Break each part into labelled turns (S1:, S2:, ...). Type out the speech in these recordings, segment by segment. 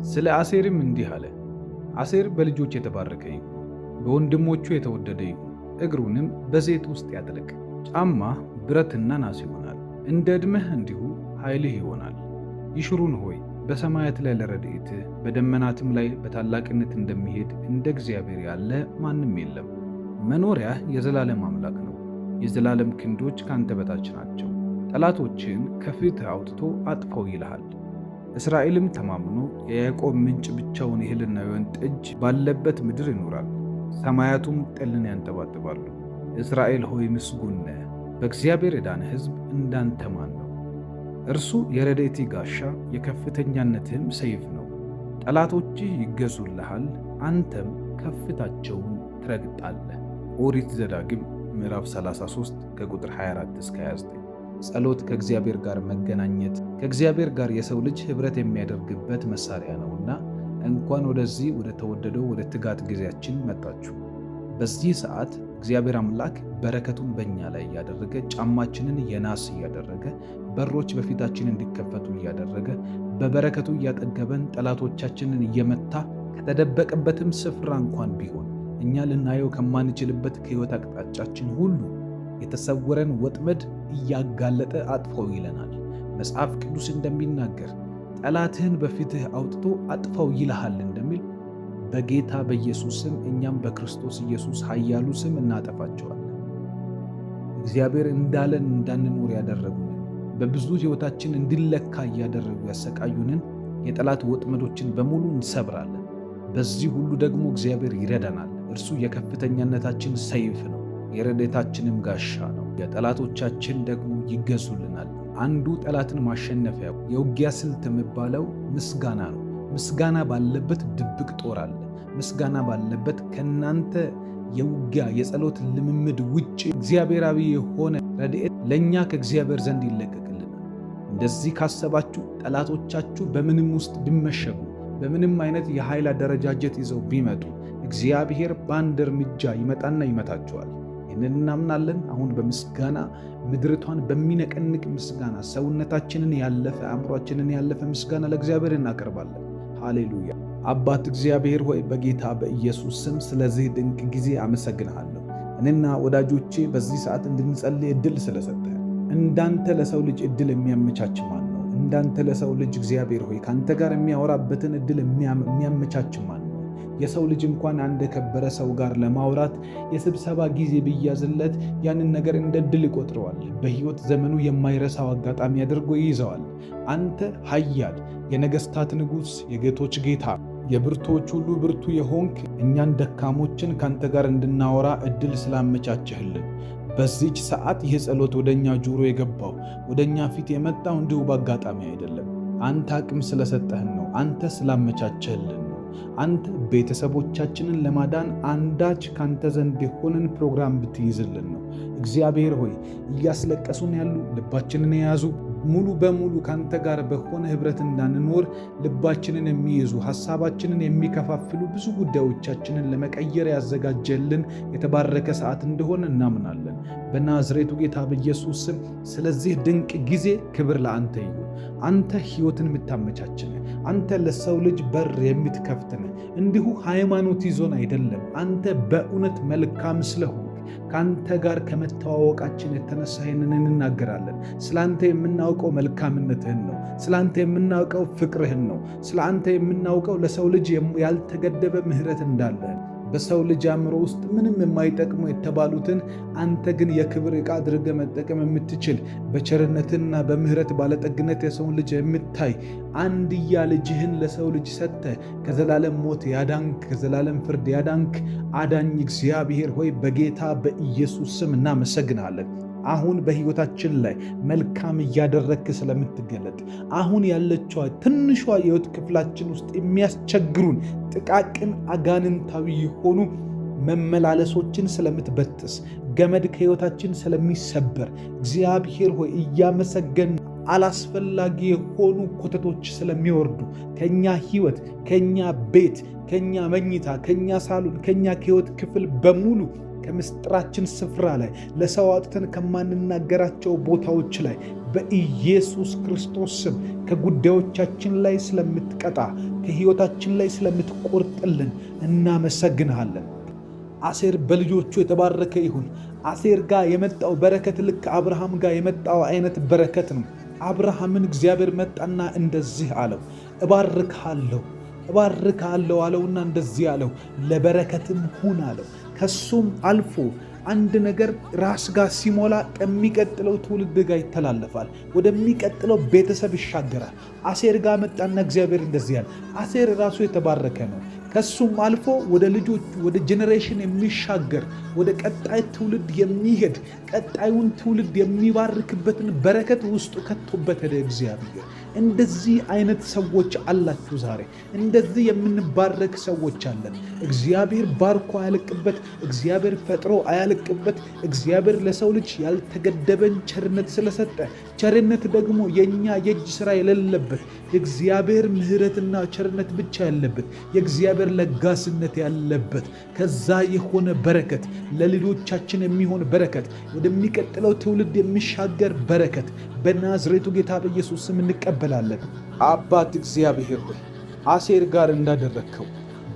S1: ስለ አሴርም እንዲህ አለ። አሴር በልጆች የተባረከ ይሁን፣ በወንድሞቹ የተወደደ ይሁን። እግሩንም በዘይት ውስጥ ያጥልቅ። ጫማህ ብረትና ናስ ይሆናል፣ እንደ ዕድሜህ እንዲሁ ኃይልህ ይሆናል። ይሹሩን ሆይ በሰማያት ላይ ለረድኤትህ በደመናትም ላይ በታላቅነት እንደሚሄድ እንደ እግዚአብሔር ያለ ማንም የለም። መኖሪያህ የዘላለም አምላክ ነው። የዘላለም ክንዶች ካንተ በታች ናቸው። ጠላቶችህን ከፊትህ አውጥቶ አጥፈው ይልሃል። እስራኤልም ተማምኖ የያዕቆብ ምንጭ ብቻውን እህልና የወይን ጠጅ ባለበት ምድር ይኖራል። ሰማያቱም ጠልን ያንጠባጥባሉ። እስራኤል ሆይ ምስጉን ነህ። በእግዚአብሔር የዳነ ሕዝብ እንዳንተ ማን ነው? እርሱ የረድኤትህ ጋሻ የከፍተኛነትህም ሰይፍ ነው። ጠላቶችህ ይገዙልሃል፣ አንተም ከፍታቸውን ትረግጣለህ። ኦሪት ዘዳግም ምዕራፍ 33 ከቁጥር 24 እስከ 29። ጸሎት ከእግዚአብሔር ጋር መገናኘት፣ ከእግዚአብሔር ጋር የሰው ልጅ ኅብረት የሚያደርግበት መሳሪያ ነውና እንኳን ወደዚህ ወደ ተወደደው ወደ ትጋት ጊዜያችን መጣችሁ። በዚህ ሰዓት እግዚአብሔር አምላክ በረከቱን በእኛ ላይ እያደረገ ጫማችንን የናስ እያደረገ በሮች በፊታችን እንዲከፈቱ እያደረገ በበረከቱ እያጠገበን ጠላቶቻችንን እየመታ ከተደበቀበትም ስፍራ እንኳን ቢሆን እኛ ልናየው ከማንችልበት ከሕይወት አቅጣጫችን ሁሉ የተሰወረን ወጥመድ እያጋለጠ አጥፈው ይለናል። መጽሐፍ ቅዱስ እንደሚናገር ጠላትህን በፊትህ አውጥቶ አጥፈው ይልሃል እንደሚል በጌታ በኢየሱስ ስም እኛም በክርስቶስ ኢየሱስ ኃያሉ ስም እናጠፋቸዋለን። እግዚአብሔር እንዳለን እንዳንኖር ያደረጉንን በብዙ ሕይወታችን እንዲለካ እያደረጉ ያሰቃዩንን የጠላት ወጥመዶችን በሙሉ እንሰብራለን። በዚህ ሁሉ ደግሞ እግዚአብሔር ይረዳናል። እርሱ የከፍተኛነታችን ሰይፍ ነው፣ የረድኤታችንም ጋሻ ነው። የጠላቶቻችን ደግሞ ይገዙልናል። አንዱ ጠላትን ማሸነፊያ የውጊያ ስልት የሚባለው ምስጋና ነው። ምስጋና ባለበት ድብቅ ጦር አለ። ምስጋና ባለበት ከናንተ የውጊያ የጸሎት ልምምድ ውጭ እግዚአብሔራዊ የሆነ ረድኤት ለእኛ ከእግዚአብሔር ዘንድ ይለቀቅልናል። እንደዚህ ካሰባችሁ ጠላቶቻችሁ በምንም ውስጥ ቢመሸጉ፣ በምንም አይነት የኃይል አደረጃጀት ይዘው ቢመጡ እግዚአብሔር በአንድ እርምጃ ይመጣና ይመታቸዋል። ይህንን እናምናለን። አሁን በምስጋና ምድርቷን በሚነቀንቅ ምስጋና ሰውነታችንን ያለፈ አእምሯችንን ያለፈ ምስጋና ለእግዚአብሔር እናቀርባለን። ሃሌሉያ። አባት እግዚአብሔር ሆይ በጌታ በኢየሱስ ስም ስለዚህ ድንቅ ጊዜ አመሰግንሃለሁ። እኔና ወዳጆቼ በዚህ ሰዓት እንድንጸልይ ዕድል ስለሰጠህ። እንዳንተ ለሰው ልጅ ዕድል የሚያመቻች ማን ነው? እንዳንተ ለሰው ልጅ እግዚአብሔር ሆይ ከአንተ ጋር የሚያወራበትን ዕድል የሚያመቻች ማን ነው? የሰው ልጅ እንኳን አንድ የከበረ ሰው ጋር ለማውራት የስብሰባ ጊዜ ቢያዝለት ያንን ነገር እንደ ዕድል ይቆጥረዋል። በሕይወት ዘመኑ የማይረሳው አጋጣሚ አድርጎ ይይዘዋል። አንተ ኃያል የነገሥታት ንጉሥ የጌቶች ጌታ የብርቶች ሁሉ ብርቱ የሆንክ እኛን ደካሞችን ካንተ ጋር እንድናወራ ዕድል ስላመቻቸህልን በዚች ሰዓት ይህ ጸሎት ወደኛ ጆሮ የገባው ወደኛ ፊት የመጣው እንዲሁ በአጋጣሚ አይደለም። አንተ አቅም ስለሰጠህን ነው። አንተ ስላመቻቸህልን ነው። አንተ ቤተሰቦቻችንን ለማዳን አንዳች ካንተ ዘንድ የሆነን ፕሮግራም ብትይዝልን ነው። እግዚአብሔር ሆይ እያስለቀሱን ያሉ ልባችንን የያዙ ሙሉ በሙሉ ካንተ ጋር በሆነ ኅብረት እንዳንኖር ልባችንን የሚይዙ ሐሳባችንን የሚከፋፍሉ ብዙ ጉዳዮቻችንን ለመቀየር ያዘጋጀልን የተባረከ ሰዓት እንደሆነ እናምናለን። በናዝሬቱ ጌታ በኢየሱስ ስም ስለዚህ ድንቅ ጊዜ ክብር ለአንተ ይሁን። አንተ ሕይወትን የምታመቻችነ፣ አንተ ለሰው ልጅ በር የምትከፍትነ፣ እንዲሁ ሃይማኖት ይዞን አይደለም። አንተ በእውነት መልካም ስለሆን ከአንተ ጋር ከመተዋወቃችን የተነሳ ይህንን እንናገራለን። ስለ አንተ የምናውቀው መልካምነትህን ነው። ስለ አንተ የምናውቀው ፍቅርህን ነው። ስለ አንተ የምናውቀው ለሰው ልጅ ያልተገደበ ምሕረት እንዳለህን በሰው ልጅ አእምሮ ውስጥ ምንም የማይጠቅሙ የተባሉትን አንተ ግን የክብር ዕቃ አድርገህ መጠቀም የምትችል በቸርነትና በምሕረት ባለጠግነት የሰውን ልጅ የምታይ አንድያ ልጅህን ለሰው ልጅ ሰጥተህ ከዘላለም ሞት ያዳንክ ከዘላለም ፍርድ ያዳንክ አዳኝ እግዚአብሔር ሆይ በጌታ በኢየሱስ ስም እናመሰግናለን። አሁን በሕይወታችን ላይ መልካም እያደረግክ ስለምትገለጥ አሁን ያለችዋ ትንሿ የሕይወት ክፍላችን ውስጥ የሚያስቸግሩን ጥቃቅን አጋንንታዊ የሆኑ መመላለሶችን ስለምትበጥስ ገመድ ከሕይወታችን ስለሚሰበር እግዚአብሔር ሆይ እያመሰገን አላስፈላጊ የሆኑ ኮተቶች ስለሚወርዱ ከኛ ሕይወት፣ ከኛ ቤት፣ ከኛ መኝታ፣ ከኛ ሳሎን፣ ከኛ ከሕይወት ክፍል በሙሉ ከምስጢራችን ስፍራ ላይ ለሰው አውጥተን ከማንናገራቸው ቦታዎች ላይ በኢየሱስ ክርስቶስ ስም ከጉዳዮቻችን ላይ ስለምትቀጣ ከሕይወታችን ላይ ስለምትቆርጥልን እናመሰግንሃለን። አሴር በልጆቹ የተባረከ ይሁን። አሴር ጋር የመጣው በረከት ልክ አብርሃም ጋር የመጣው አይነት በረከት ነው። አብርሃምን እግዚአብሔር መጣና እንደዚህ አለው፣ እባርክሃለሁ አለውና እንደዚህ አለው፣ ለበረከትም ሁን አለው። ከሱም አልፎ አንድ ነገር ራስ ጋር ሲሞላ ከሚቀጥለው ትውልድ ጋር ይተላለፋል፣ ወደሚቀጥለው ቤተሰብ ይሻገራል። አሴር ጋር መጣና እግዚአብሔር እንደዚህ ያለ፣ አሴር ራሱ የተባረከ ነው። ከሱም አልፎ ወደ ልጆቹ ወደ ጄኔሬሽን የሚሻገር ወደ ቀጣይ ትውልድ የሚሄድ ቀጣዩን ትውልድ የሚባርክበትን በረከት ውስጡ ከቶበት ሄደ እግዚአብሔር። እንደዚህ አይነት ሰዎች አላችሁ ዛሬ። እንደዚህ የምንባረክ ሰዎች አለን። እግዚአብሔር ባርኮ አያልቅበት፣ እግዚአብሔር ፈጥሮ አያልቅበት። እግዚአብሔር ለሰው ልጅ ያልተገደበን ቸርነት ስለሰጠ፣ ቸርነት ደግሞ የእኛ የእጅ ሥራ የሌለበት የእግዚአብሔር ምሕረትና ቸርነት ብቻ ያለበት የእግዚአብሔር ለጋስነት ያለበት ከዛ የሆነ በረከት ለልጆቻችን የሚሆን በረከት ወደሚቀጥለው ትውልድ የሚሻገር በረከት በናዝሬቱ ጌታ በኢየሱስ ስም እንቀበላለን። አባት እግዚአብሔር ሆይ አሴር ጋር እንዳደረግከው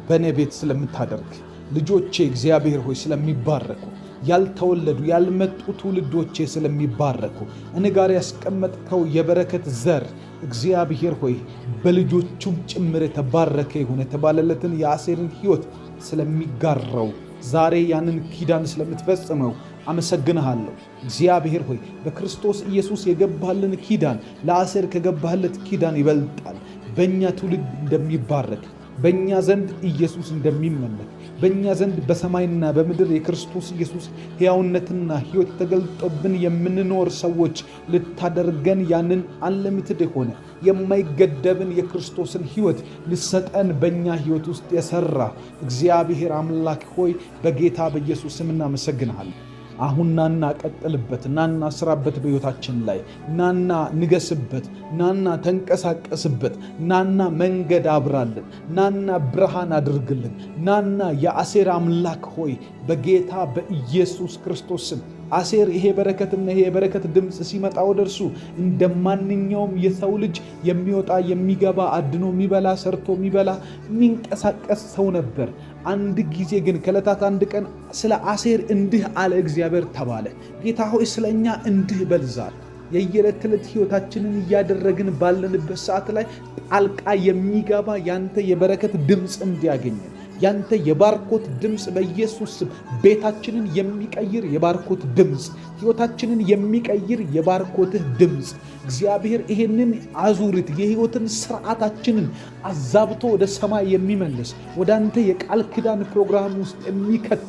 S1: በእኔ ቤት ስለምታደርግ ልጆቼ እግዚአብሔር ሆይ ስለሚባረኩ ያልተወለዱ ያልመጡ ትውልዶቼ ስለሚባረኩ እኔ ጋር ያስቀመጥከው የበረከት ዘር እግዚአብሔር ሆይ በልጆቹም ጭምር የተባረከ ይሁን የተባለለትን የአሴርን ሕይወት ስለሚጋራው ዛሬ ያንን ኪዳን ስለምትፈጽመው አመሰግንሃለሁ። እግዚአብሔር ሆይ በክርስቶስ ኢየሱስ የገባህልን ኪዳን ለአሴር ከገባህለት ኪዳን ይበልጣል። በእኛ ትውልድ እንደሚባረክ፣ በእኛ ዘንድ ኢየሱስ እንደሚመለክ፣ በእኛ ዘንድ በሰማይና በምድር የክርስቶስ ኢየሱስ ሕያውነትና ሕይወት ተገልጦብን የምንኖር ሰዎች ልታደርገን ያንን አንሊሚትድ የሆነ የማይገደብን የክርስቶስን ሕይወት ልሰጠን በእኛ ሕይወት ውስጥ የሠራ እግዚአብሔር አምላክ ሆይ በጌታ በኢየሱስ ስም እናመሰግንሃለን። አሁን ናና ቀጥልበት፣ ናና ስራበት፣ በሕይወታችን ላይ ናና ንገስበት፣ ናና ተንቀሳቀስበት፣ ናና መንገድ አብራልን፣ ናና ብርሃን አድርግልን። ናና የአሴር አምላክ ሆይ በጌታ በኢየሱስ ክርስቶስ ስም አሴር ይሄ በረከትና ይሄ የበረከት ድምፅ ሲመጣ ወደ እርሱ እንደ ማንኛውም የሰው ልጅ የሚወጣ የሚገባ አድኖ የሚበላ ሰርቶ የሚበላ የሚንቀሳቀስ ሰው ነበር። አንድ ጊዜ ግን ከዕለታት አንድ ቀን ስለ አሴር እንዲህ አለ እግዚአብሔር ተባለ። ጌታ ሆይ ስለኛ እንዲህ በልዛል። የየዕለት ተዕለት ሕይወታችንን እያደረግን ባለንበት ሰዓት ላይ ጣልቃ የሚገባ ያንተ የበረከት ድምፅ እንዲያገኘን ያንተ የባርኮት ድምፅ በኢየሱስ ስም ቤታችንን የሚቀይር የባርኮት ድምፅ፣ ሕይወታችንን የሚቀይር የባርኮትህ ድምፅ እግዚአብሔር ይሄንን አዙሪት የሕይወትን ስርዓታችንን አዛብቶ ወደ ሰማይ የሚመልስ ወደ አንተ የቃል ኪዳን ፕሮግራም ውስጥ የሚከት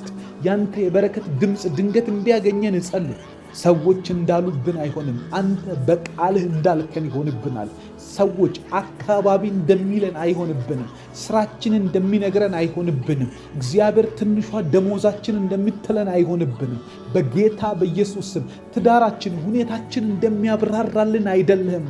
S1: ያንተ የበረከት ድምፅ ድንገት እንዲያገኘን እጸልይ። ሰዎች እንዳሉብን አይሆንም። አንተ በቃልህ እንዳልከን ይሆንብናል። ሰዎች አካባቢ እንደሚለን አይሆንብንም። ስራችን እንደሚነግረን አይሆንብንም። እግዚአብሔር ትንሿ ደሞዛችን እንደምትለን አይሆንብንም። በጌታ በኢየሱስ ስም ትዳራችን፣ ሁኔታችን እንደሚያብራራልን አይደለህም።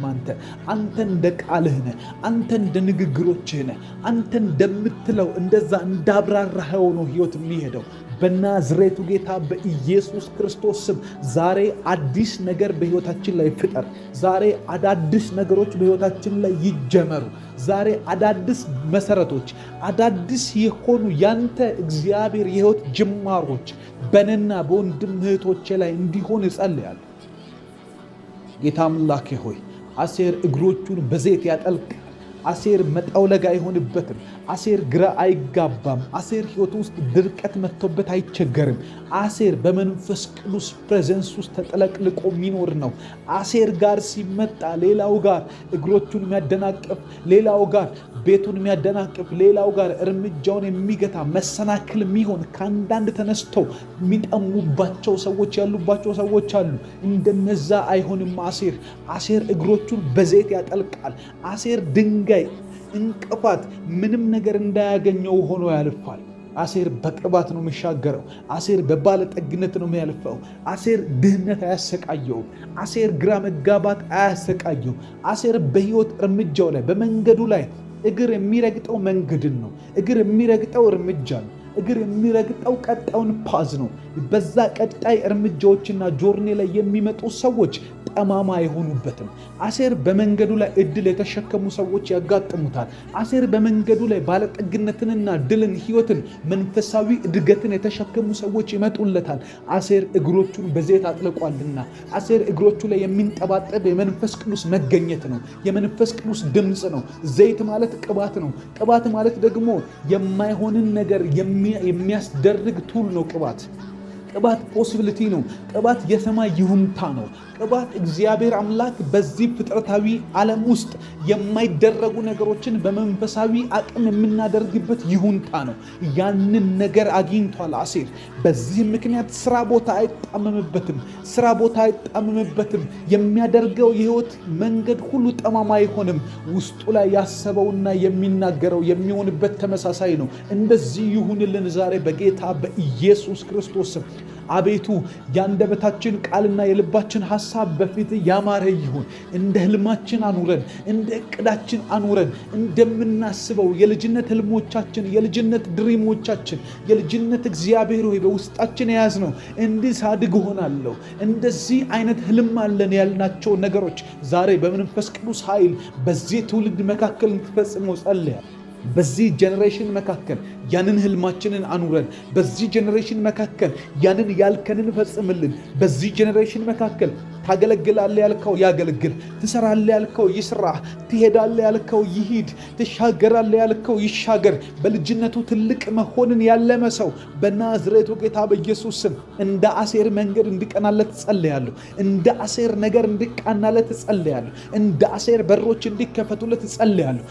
S1: አንተ እንደ ቃልህ ነህ። አንተ እንደ ንግግሮችህ ነህ። አንተ እንደምትለው እንደዛ እንዳብራራኸው ነው ሕይወት የሚሄደው። በናዝሬቱ ጌታ በኢየሱስ ክርስቶስ ስም ዛሬ አዲስ ነገር በሕይወታችን ላይ ፍጠር። ዛሬ አዳዲስ ነገሮች በሕይወታችን ላይ ይጀመሩ። ዛሬ አዳዲስ መሰረቶች፣ አዳዲስ የሆኑ ያንተ እግዚአብሔር የሕይወት ጅማሮች በእኔና በወንድም እህቶቼ ላይ እንዲሆን እጸልያለሁ። ጌታ አምላኬ ሆይ አሴር እግሮቹን በዘይት ያጠልቃል። አሴር መጠውለግ አይሆንበትም። አሴር ግራ አይጋባም። አሴር ሕይወት ውስጥ ድርቀት መጥቶበት አይቸገርም። አሴር በመንፈስ ቅዱስ ፕሬዘንስ ውስጥ ተጠለቅልቆ የሚኖር ነው። አሴር ጋር ሲመጣ ሌላው ጋር እግሮቹን የሚያደናቅፍ፣ ሌላው ጋር ቤቱን የሚያደናቅፍ፣ ሌላው ጋር እርምጃውን የሚገታ መሰናክል የሚሆን ከአንዳንድ ተነስተው የሚጠሙባቸው ሰዎች ያሉባቸው ሰዎች አሉ። እንደነዛ አይሆንም። አሴር እግሮቹን በዘይት ያጠልቃል። አሴር ድንጋይ፣ እንቅፋት፣ ምንም ነገር እንዳያገኘው ሆኖ ያልፋል። አሴር በቅባት ነው የሚሻገረው። አሴር በባለጠግነት ነው የሚያልፈው። አሴር ድህነት አያሰቃየው። አሴር ግራ መጋባት አያሰቃየው። አሴር በሕይወት እርምጃው ላይ በመንገዱ ላይ እግር የሚረግጠው መንገድን ነው። እግር የሚረግጠው እርምጃ ነው። እግር የሚረግጠው ቀጣዩን ፓዝ ነው። በዛ ቀጣይ እርምጃዎችና ጆርኔ ላይ የሚመጡ ሰዎች ጠማማ አይሆኑበትም። አሴር በመንገዱ ላይ እድል የተሸከሙ ሰዎች ያጋጥሙታል። አሴር በመንገዱ ላይ ባለጠግነትንና ድልን፣ ህይወትን፣ መንፈሳዊ እድገትን የተሸከሙ ሰዎች ይመጡለታል። አሴር እግሮቹን በዘይት አጥልቋልና። አሴር እግሮቹ ላይ የሚንጠባጠብ የመንፈስ ቅዱስ መገኘት ነው። የመንፈስ ቅዱስ ድምፅ ነው። ዘይት ማለት ቅባት ነው። ቅባት ማለት ደግሞ የማይሆንን ነገር የሚያስደርግ ቱል ነው። ቅባት ፖሲቢሊቲ ነው። ቅባት የሰማይ ይሁንታ ነው። ቅባት እግዚአብሔር አምላክ በዚህ ፍጥረታዊ ዓለም ውስጥ የማይደረጉ ነገሮችን በመንፈሳዊ አቅም የምናደርግበት ይሁንታ ነው። ያንን ነገር አግኝቷል አሴር። በዚህ ምክንያት ስራ ቦታ አይጣመምበትም። የሚያደርገው የህይወት መንገድ ሁሉ ጠማማ አይሆንም። ውስጡ ላይ ያሰበውና የሚናገረው የሚሆንበት ተመሳሳይ ነው። እንደዚህ ይሁንልን ዛሬ በጌታ በኢየሱስ ክርስቶስ። አቤቱ የአንደበታችን ቃልና የልባችን ሐሳብ በፊት ያማረ ይሁን። እንደ ህልማችን አኑረን፣ እንደ እቅዳችን አኑረን። እንደምናስበው የልጅነት ህልሞቻችን፣ የልጅነት ድሪሞቻችን፣ የልጅነት እግዚአብሔር ሆይ በውስጣችን የያዝነው እንዲህ ሳድግ ሆናለሁ፣ እንደዚህ አይነት ህልም አለን ያልናቸው ነገሮች ዛሬ በመንፈስ ቅዱስ ኃይል በዚህ ትውልድ መካከል እንድትፈጽመው ጸልያለሁ። በዚህ ጀነሬሽን መካከል ያንን ህልማችንን አኑረን። በዚህ ጀነሬሽን መካከል ያንን ያልከንን ፈጽምልን። በዚህ ጀነሬሽን መካከል ታገለግላለህ ያልከው ያገልግል፣ ትሰራለህ ያልከው ይስራ፣ ትሄዳለህ ያልከው ይሂድ፣ ትሻገራለህ ያልከው ይሻገር። በልጅነቱ ትልቅ መሆንን ያለመ ሰው በናዝሬቱ ጌታ በኢየሱስ ስም እንደ አሴር መንገድ እንዲቀናለት ጸልያለሁ። እንደ አሴር ነገር እንዲቃናለት ጸልያለሁ። እንደ አሴር በሮች እንዲከፈቱለት ጸልያለሁ።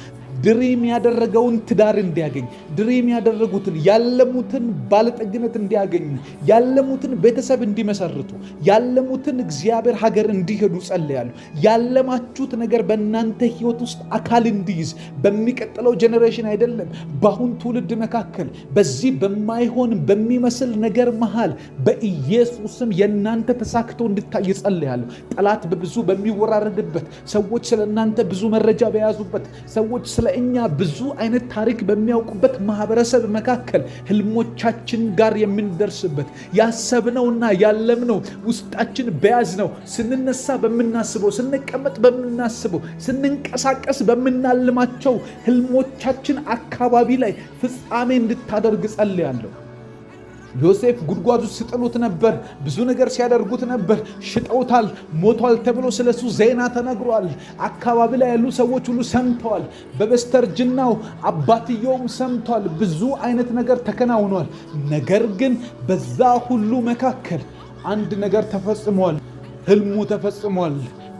S1: ድሪም ያደረገውን ትዳር እንዲያገኝ፣ ድሪም ያደረጉትን ያለሙትን ባለጠግነት እንዲያገኙ፣ ያለሙትን ቤተሰብ እንዲመሰርቱ፣ ያለሙትን እግዚአብሔር ሀገር እንዲሄዱ ጸልያለሁ። ያለማችሁት ነገር በእናንተ ህይወት ውስጥ አካል እንዲይዝ በሚቀጥለው ጀኔሬሽን አይደለም፣ በአሁን ትውልድ መካከል በዚህ በማይሆን በሚመስል ነገር መሃል በኢየሱስም የእናንተ ተሳክቶ እንድታይ ጸልያለሁ። ጠላት በብዙ በሚወራረድበት፣ ሰዎች ስለ እናንተ ብዙ መረጃ በያዙበት፣ ሰዎች ስለ እኛ ብዙ አይነት ታሪክ በሚያውቁበት ማህበረሰብ መካከል ህልሞቻችን ጋር የምንደርስበት ያሰብነውና ያለምነው ውስጣችን በያዝነው ስንነሳ በምናስበው፣ ስንቀመጥ በምናስበው፣ ስንንቀሳቀስ በምናልማቸው ህልሞቻችን አካባቢ ላይ ፍጻሜ እንድታደርግ ጸልያለሁ። ዮሴፍ ጉድጓዱ ሲጥሉት ነበር። ብዙ ነገር ሲያደርጉት ነበር። ሽጠውታል። ሞቷል ተብሎ ስለሱ ዜና ተነግሯል። አካባቢ ላይ ያሉ ሰዎች ሁሉ ሰምተዋል። በበስተርጅናው አባትየውም ሰምቷል። ብዙ አይነት ነገር ተከናውኗል። ነገር ግን በዛ ሁሉ መካከል አንድ ነገር ተፈጽሟል። ህልሙ ተፈጽሟል።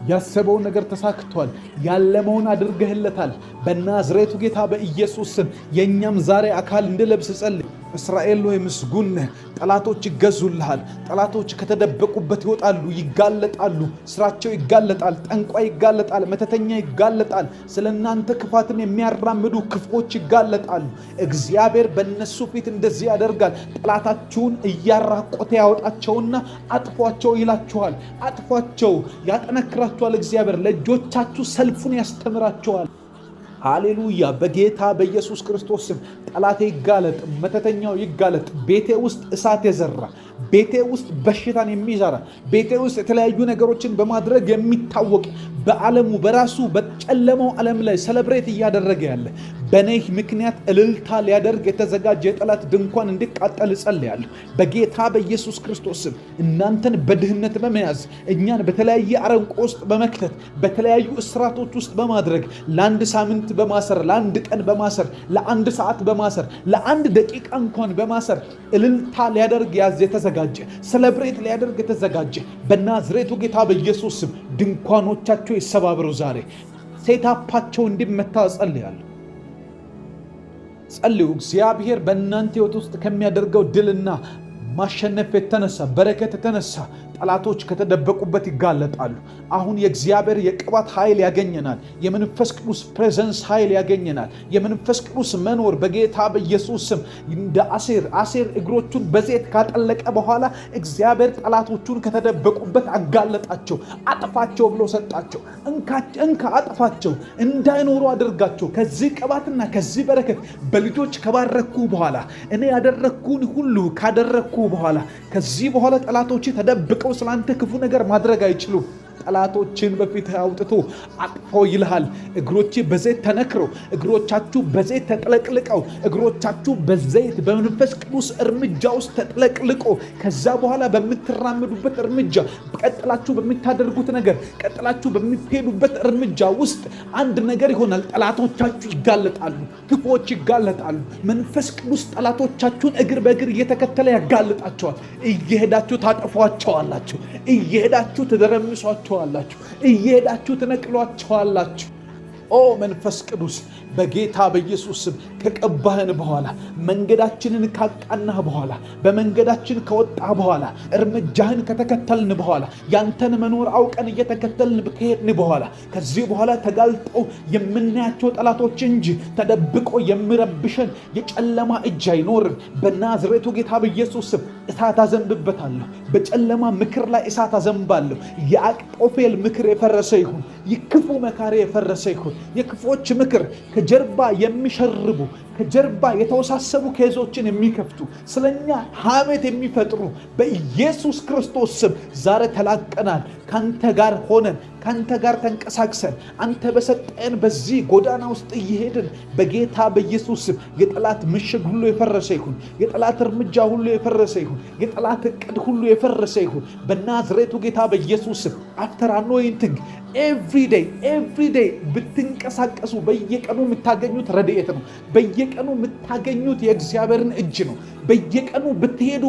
S1: ያሰበው ነገር ተሳክቷል። ያለመውን አድርገህለታል። በናዝሬቱ ጌታ በኢየሱስ ስም የእኛም ዛሬ አካል እንድለብስ ጸልይ። እስራኤል ሆይ ምስጉን ነህ። ጠላቶች ይገዙልሃል። ጠላቶች ከተደበቁበት ይወጣሉ፣ ይጋለጣሉ። ስራቸው ይጋለጣል። ጠንቋይ ይጋለጣል። መተተኛ ይጋለጣል። ስለ እናንተ ክፋትን የሚያራምዱ ክፎች ይጋለጣሉ። እግዚአብሔር በእነሱ ፊት እንደዚህ ያደርጋል። ጠላታችሁን እያራቆተ ያወጣቸውና አጥፏቸው ይላችኋል። አጥፏቸው፣ ያጠነክራችኋል። እግዚአብሔር ለእጆቻችሁ ሰልፉን ያስተምራቸዋል። ሃሌሉያ! በጌታ በኢየሱስ ክርስቶስ ስም ጠላቴ ይጋለጥ፣ መተተኛው ይጋለጥ። ቤቴ ውስጥ እሳት የዘራ፣ ቤቴ ውስጥ በሽታን የሚዘራ፣ ቤቴ ውስጥ የተለያዩ ነገሮችን በማድረግ የሚታወቅ በዓለሙ በራሱ በጨለመው ዓለም ላይ ሰለብሬት እያደረገ ያለ በኔ ምክንያት እልልታ ሊያደርግ የተዘጋጀ የጠላት ድንኳን እንዲቃጠል እጸልያለሁ በጌታ በኢየሱስ ክርስቶስ ስም። እናንተን በድህነት በመያዝ እኛን በተለያየ አረንቆ ውስጥ በመክተት በተለያዩ እስራቶች ውስጥ በማድረግ ለአንድ ሳምንት በማሰር፣ ለአንድ ቀን በማሰር፣ ለአንድ ሰዓት በማሰር፣ ለአንድ ደቂቃ እንኳን በማሰር እልልታ ሊያደርግ የተዘጋጀ ሰለብሬት ሊያደርግ የተዘጋጀ በናዝሬቱ ጌታ በኢየሱስ ስም ድንኳኖቻቸው ይሰባበሩ። ዛሬ ሴታፓቸው እንዲመታ ጸልያለሁ። ጸልዩ። እግዚአብሔር በእናንተ ሕይወት ውስጥ ከሚያደርገው ድልና ማሸነፍ የተነሳ በረከት የተነሳ ጠላቶች ከተደበቁበት ይጋለጣሉ። አሁን የእግዚአብሔር የቅባት ኃይል ያገኘናል። የመንፈስ ቅዱስ ፕሬዘንስ ኃይል ያገኘናል። የመንፈስ ቅዱስ መኖር በጌታ በኢየሱስ ስም እንደ አሴር እግሮቹን በዘይት ካጠለቀ በኋላ እግዚአብሔር ጠላቶቹን ከተደበቁበት አጋለጣቸው። አጥፋቸው ብሎ ሰጣቸው። እንካ አጥፋቸው፣ እንዳይኖሩ አድርጋቸው። ከዚህ ቅባትና ከዚህ በረከት በልጆች ከባረኩ በኋላ እኔ ያደረኩን ሁሉ ካደረኩ በኋላ ከዚህ በኋላ ጠላቶች ተደብቀው ስላንተ ክፉ ነገር ማድረግ አይችሉም። ጠላቶችን በፊት አውጥቶ አጥፎ ይልሃል። እግሮች በዘይት ተነክረው፣ እግሮቻችሁ በዘይት ተጥለቅልቀው፣ እግሮቻችሁ በዘይት በመንፈስ ቅዱስ እርምጃ ውስጥ ተጥለቅልቆ ከዛ በኋላ በምትራመዱበት እርምጃ፣ ቀጥላችሁ በምታደርጉት ነገር፣ ቀጥላችሁ በምትሄዱበት እርምጃ ውስጥ አንድ ነገር ይሆናል። ጠላቶቻችሁ ይጋለጣሉ፣ ክፉዎች ይጋለጣሉ። መንፈስ ቅዱስ ጠላቶቻችሁን እግር በእግር እየተከተለ ያጋልጣቸዋል። እየሄዳችሁ ታጠፏቸዋላችሁ፣ እየሄዳችሁ ትደረምሷቸዋላችሁ፣ እየሄዳችሁ ትነቅሏቸዋላችሁ። ኦ መንፈስ ቅዱስ በጌታ በኢየሱስ ስም ከቀባህን በኋላ መንገዳችንን ካቃናህ በኋላ በመንገዳችን ከወጣ በኋላ እርምጃህን ከተከተልን በኋላ ያንተን መኖር አውቀን እየተከተልን ከሄድን በኋላ ከዚህ በኋላ ተጋልጠው የምናያቸው ጠላቶች እንጂ ተደብቆ የሚረብሸን የጨለማ እጅ አይኖርም። በናዝሬቱ ጌታ በኢየሱስ ስም እሳት አዘንብበታለሁ። በጨለማ ምክር ላይ እሳት አዘንባለሁ። የአቅጦፌል ምክር የፈረሰ ይሁን። የክፉ መካሪ የፈረሰ ይሁን። የክፎች ምክር ከጀርባ የሚሸርቡ ከጀርባ የተወሳሰቡ ኬዞችን የሚከፍቱ ስለኛ ሐሜት የሚፈጥሩ በኢየሱስ ክርስቶስ ስም ዛሬ ተላቀናል። ካንተ ጋር ሆነን ካንተ ጋር ተንቀሳቅሰን አንተ በሰጠን በዚህ ጎዳና ውስጥ እየሄድን በጌታ በኢየሱስ ስም የጠላት ምሽግ ሁሉ የፈረሰ ይሁን። የጠላት እርምጃ ሁሉ የፈረሰ ይሁን። የጠላት እቅድ ሁሉ የፈረሰ ይሁን በናዝሬቱ ጌታ በኢየሱስ ስም። አፍተር አኖይንቲንግ ኤቭሪ ዴይ ብትንቀሳቀሱ በየቀኑ የምታገኙት ረድኤት ነው። በየቀኑ የምታገኙት የእግዚአብሔርን እጅ ነው። በየቀኑ ብትሄዱ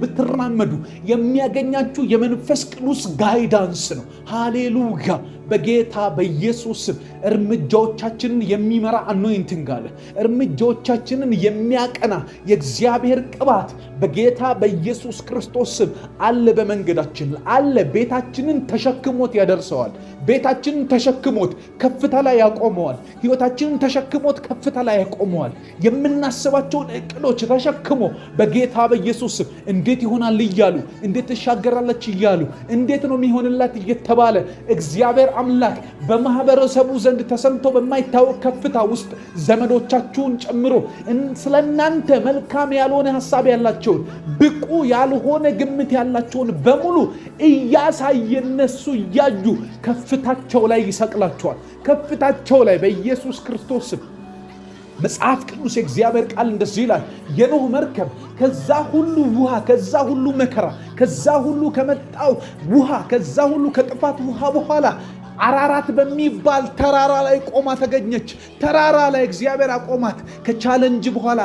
S1: ብትራመዱ የሚያገኛችሁ የመንፈስ ቅዱስ ጋይዳንስ ነው። ሃሌሉያ! በጌታ በኢየሱስ ስም እርምጃዎቻችንን የሚመራ አኖይንቲንግ አለ። እርምጃዎቻችንን የሚያቀና የእግዚአብሔር ቅባት በጌታ በኢየሱስ ክርስቶስ ስም አለ። በመንገዳችን አለ። ቤታችንን ተሸክሞት ያደርሰዋል። ቤታችንን ተሸክሞት ከፍታ ላይ ያቆመዋል። ሕይወታችንን ተሸክሞት ከፍታ ላይ ያቆመዋል። የምናስባቸውን እቅዶች ተሸክሞ በጌታ በኢየሱስ ስም እንዴት ይሆናል እያሉ እንዴት ትሻገራለች እያሉ እንዴት ነው የሚሆንላት እየተባለ እግዚአብሔር አምላክ በማህበረሰቡ ዘንድ ተሰምቶ በማይታወቅ ከፍታ ውስጥ ዘመዶቻችሁን ጨምሮ ስለናንተ መልካም ያልሆነ ሐሳብ ያላቸውን ብቁ ያልሆነ ግምት ያላቸውን በሙሉ እያሳየ እነሱ እያዩ ከፍታቸው ላይ ይሰቅላቸዋል። ከፍታቸው ላይ በኢየሱስ ክርስቶስ ስም መጽሐፍ ቅዱስ የእግዚአብሔር ቃል እንደዚህ ይላል። የኖህ መርከብ ከዛ ሁሉ ውሃ ከዛ ሁሉ መከራ ከዛ ሁሉ ከመጣው ውሃ ከዛ ሁሉ ከጥፋት ውሃ በኋላ አራራት በሚባል ተራራ ላይ ቆማ ተገኘች። ተራራ ላይ እግዚአብሔር አቆማት። ከቻለንጅ በኋላ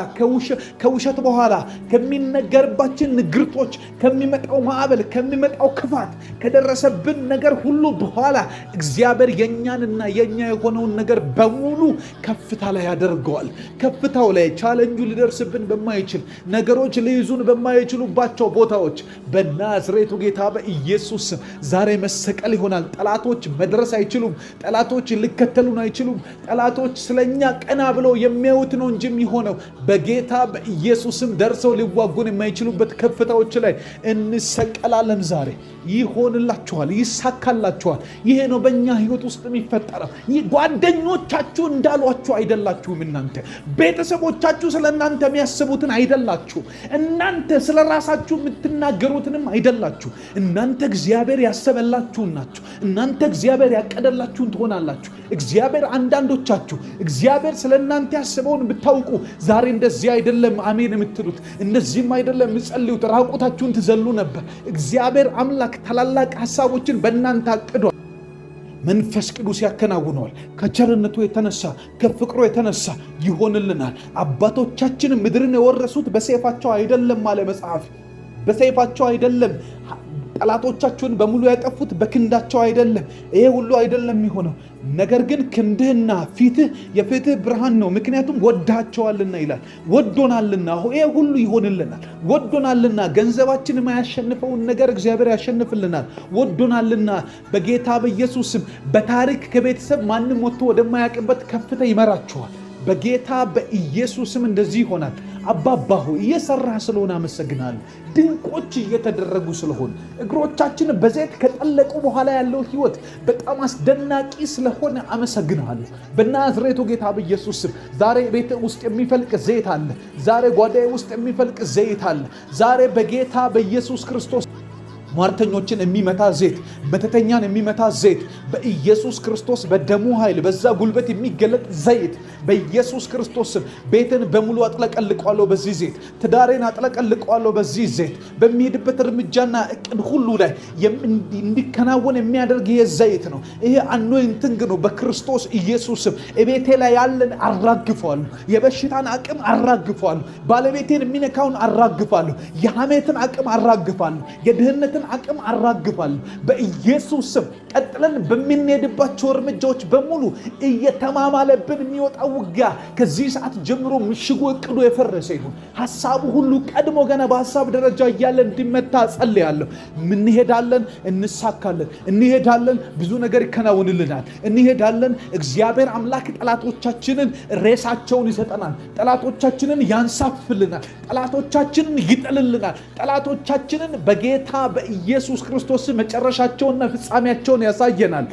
S1: ከውሸት በኋላ ከሚነገርባችን ንግርቶች ከሚመጣው ማዕበል ከሚመጣው ክፋት ከደረሰብን ነገር ሁሉ በኋላ እግዚአብሔር የኛንና የኛ የሆነውን ነገር በሙሉ ከፍታ ላይ ያደርገዋል። ከፍታው ላይ ቻለንጁ ሊደርስብን በማይችል ነገሮች ሊይዙን በማይችሉባቸው ቦታዎች በናዝሬቱ ጌታ በኢየሱስ ስም ዛሬ መሰቀል ይሆናል። ጠላቶች መድረስ አይችሉም። ጠላቶች ሊከተሉን አይችሉም። ጠላቶች ስለኛ ቀና ብለው የሚያዩት ነው እንጂ የሚሆነው በጌታ በኢየሱስም ደርሰው ሊዋጉን የማይችሉበት ከፍታዎች ላይ እንሰቀላለን። ዛሬ ይሆንላችኋል፣ ይሳካላችኋል። ይሄ ነው በእኛ ህይወት ውስጥ የሚፈጠረው። ጓደኞቻችሁ እንዳሏችሁ አይደላችሁም። እናንተ ቤተሰቦቻችሁ ስለ እናንተ የሚያስቡትን አይደላችሁ። እናንተ ስለ ራሳችሁ የምትናገሩትንም አይደላችሁ። እናንተ እግዚአብሔር ያሰበላችሁ ናችሁ። እናንተ እግዚአብሔር ያቀደላችሁን ትሆናላችሁ። እግዚአብሔር አንዳንዶቻችሁ እግዚአብሔር ስለ እናንተ ያስበውን ብታውቁ ዛሬ እንደዚህ አይደለም አሜን የምትሉት፣ እንደዚህም አይደለም የምትጸልዩት፣ ራቁታችሁን ትዘሉ ነበር። እግዚአብሔር አምላክ ታላላቅ ሐሳቦችን በእናንተ አቅዷል። መንፈስ ቅዱስ ያከናውነዋል። ከቸርነቱ የተነሳ ከፍቅሩ የተነሳ ይሆንልናል። አባቶቻችን ምድርን የወረሱት በሰይፋቸው አይደለም አለ መጽሐፍ። በሰይፋቸው አይደለም
S2: ጠላቶቻችሁን በሙሉ ያጠፉት በክንዳቸው አይደለም። ይሄ ሁሉ አይደለም የሚሆነው፣ ነገር ግን ክንድህና ፊትህ የፊትህ ብርሃን ነው። ምክንያቱም ወዳቸዋልና ይላል። ወዶናልና ይሄ ሁሉ ይሆንልናል። ወዶናልና ገንዘባችን የማያሸንፈውን ነገር እግዚአብሔር ያሸንፍልናል። ወዶናልና በጌታ በኢየሱስ ስም በታሪክ ከቤተሰብ ማንም ወጥቶ ወደማያውቅበት ከፍታ ይመራችኋል። በጌታ በኢየሱስ ስም እንደዚህ ይሆናል። አባባሁ እየሰራ ስለሆነ አመሰግናለሁ። ድንቆች እየተደረጉ ስለሆነ እግሮቻችን በዘይት ከጠለቁ በኋላ ያለው ህይወት በጣም አስደናቂ ስለሆነ አመሰግናለሁ። በናዝሬቱ ጌታ በኢየሱስ ስም ዛሬ ቤት ውስጥ የሚፈልቅ ዘይት አለ። ዛሬ ጓዳዬ ውስጥ የሚፈልቅ ዘይት አለ። ዛሬ በጌታ በኢየሱስ ክርስቶስ ሟርተኞችን የሚመታ ዘይት፣ መተተኛን የሚመታ ዘይት በኢየሱስ ክርስቶስ በደሙ ኃይል በዛ ጉልበት የሚገለጥ ዘይት በኢየሱስ ክርስቶስ ቤትን በሙሉ አጥለቀልቀዋለሁ በዚህ ዘይት። ትዳሬን አጥለቀልቀዋለሁ በዚህ ዘይት። በሚሄድበት እርምጃና እቅድ ሁሉ ላይ እንዲከናወን የሚያደርግ ይሄ ዘይት ነው። ይሄ አኖይንቲንግ ነው። በክርስቶስ ኢየሱስ ቤቴ ላይ ያለን አራግፈዋለሁ። የበሽታን አቅም አራግፈዋለሁ። ባለቤቴን የሚነካውን አራግፋለሁ። የሐሜትን አቅም አራግፋለሁ። የድህነትን አቅም አራግፋለሁ በኢየሱስ ስም። ቀጥለን በሚሄድባቸው እርምጃዎች በሙሉ እየተማማለብን የሚወጣው ውጊያ ከዚህ ሰዓት ጀምሮ ምሽጉ እቅዱ የፈረሰ ይሁን። ሐሳቡ ሁሉ ቀድሞ ገና በሐሳብ ደረጃ እያለ እንዲመታ ጸልያለሁ። እንሄዳለን፣ እንሳካለን፣ እንሄዳለን፣ ብዙ ነገር ይከናወንልናል። እንሄዳለን። እግዚአብሔር አምላክ ጠላቶቻችንን ሬሳቸውን ይሰጠናል። ጠላቶቻችንን ያንሳፍልናል። ጠላቶቻችንን ይጥልልናል። ጠላቶቻችንን በጌታ በኢየሱስ ክርስቶስ መጨረሻቸውንና ፍጻሜያቸውን ያሳየናል።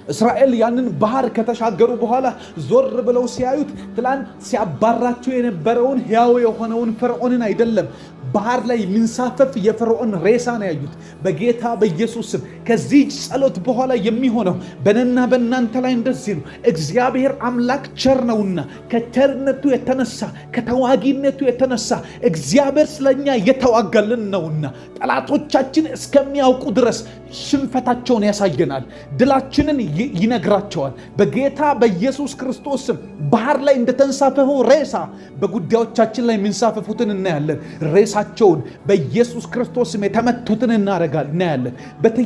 S2: እስራኤል ያንን ባህር ከተሻገሩ በኋላ ዞር ብለው ሲያዩት ትላንት ሲያባራቸው የነበረውን ሕያው የሆነውን ፈርዖንን አይደለም፣ ባህር ላይ የሚንሳፈፍ የፈርዖን ሬሳ ነው ያዩት። በጌታ በኢየሱስ ስም ከዚህ ጸሎት በኋላ የሚሆነው በእኔና በእናንተ ላይ እንደዚህ ነው። እግዚአብሔር አምላክ ቸር ነውና ከቸርነቱ የተነሳ ከተዋጊነቱ የተነሳ እግዚአብሔር ስለኛ እየተዋጋልን ነውና ጠላቶቻችን እስከሚያውቁ ድረስ ሽንፈታቸውን ያሳየናል። ድላችንን ይነግራቸዋል። በጌታ በኢየሱስ ክርስቶስ ስም ባህር ላይ እንደተንሳፈፈው ሬሳ በጉዳዮቻችን ላይ የሚንሳፈፉትን እናያለን። ሬሳቸውን በኢየሱስ ክርስቶስ ስም የተመቱትን እናያለን።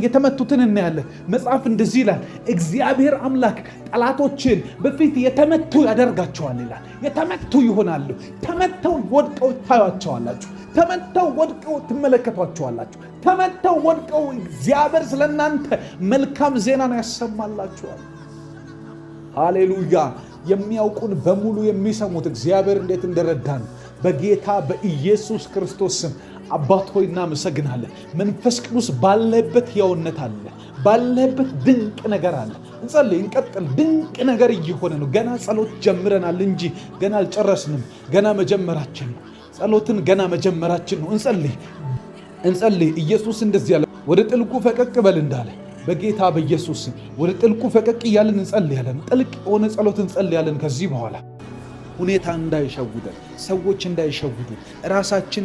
S2: የተመቱትን እናያለን። መጽሐፍ እንደዚህ ይላል፣ እግዚአብሔር አምላክ ጠላቶችን በፊት የተመቱ ያደርጋቸዋል ይላል። የተመቱ ይሆናሉ። ተመተው ወድቀው ታዩአቸዋላችሁ። ተመተው ወድቀው ትመለከቷቸዋላችሁ። ተመተው ወድቀው እግዚአብሔር ስለናንተ መልካም ዜናን ያሰማላችኋል። ሃሌሉያ! የሚያውቁን በሙሉ የሚሰሙት እግዚአብሔር እንዴት እንደረዳን በጌታ በኢየሱስ ክርስቶስ ስም አባት ሆይ እናመሰግናለን። መንፈስ ቅዱስ ባለበት ሕያውነት አለ። ባለበት ድንቅ ነገር አለ። እንጸልይ፣ እንቀጥል። ድንቅ ነገር እየሆነ ነው። ገና ጸሎት ጀምረናል እንጂ ገና አልጨረስንም። ገና መጀመራችን ነው። ጸሎትን ገና መጀመራችን ነው። እንጸልይ። ኢየሱስ እንደዚህ ያለ ወደ ጥልቁ ፈቀቅ በል እንዳለ በጌታ በኢየሱስ ወደ ጥልቁ ፈቀቅ እያልን እንጸልያለን። ጥልቅ የሆነ ጸሎት እንጸልያለን። ከዚህ በኋላ ሁኔታ እንዳይሸውደን፣ ሰዎች እንዳይሸውዱ፣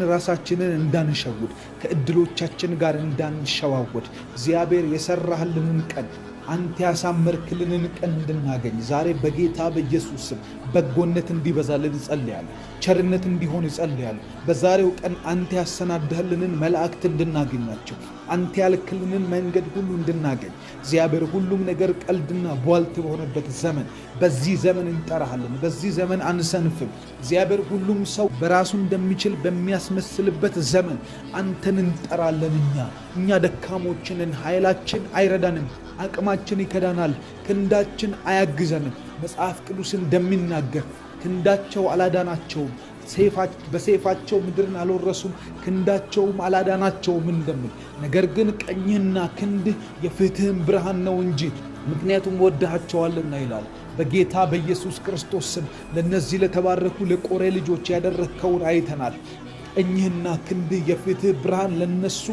S2: ራሳችንን እንዳንሸውድ፣ ከእድሎቻችን ጋር እንዳንሸዋወድ እግዚአብሔር የሰራህልንን ቀን አንተ ያሳመርክልንን ቀን እንድናገኝ ዛሬ በጌታ በኢየሱስ ስም በጎነት እንዲበዛልን እንጸልያለን። ቸርነት እንዲሆን እንጸልያለን። በዛሬው ቀን አንተ ያሰናዳህልንን መላእክት እንድናገኛቸው፣ አንተ ያልክልንን መንገድ ሁሉ እንድናገኝ እግዚአብሔር ሁሉም ነገር ቀልድና ቧልት በሆነበት ዘመን በዚህ ዘመን እንጠራሃለን። በዚህ ዘመን አንሰንፍም። እግዚአብሔር ሁሉም ሰው በራሱ እንደሚችል በሚያስመስልበት ዘመን አንተን እንጠራለን። እኛ ደካሞችንን፣ ኃይላችን አይረዳንም፣ አቅማችን ይከዳናል፣ ክንዳችን አያግዘንም። መጽሐፍ ቅዱስ እንደሚናገር ክንዳቸው አላዳናቸውም፣ በሰይፋቸው ምድርን አልወረሱም፣ ክንዳቸውም አላዳናቸውም እንደሚል፣ ነገር ግን ቀኝና ክንድህ የፍትህን ብርሃን ነው እንጂ ምክንያቱም ወድሃቸዋልና ይላል። በጌታ በኢየሱስ ክርስቶስ ስም ለነዚህ ለተባረኩ ለቆሬ ልጆች ያደረግከውን አይተናል። ቀኝህና ክንድህ የፊትህ ብርሃን ለነሱ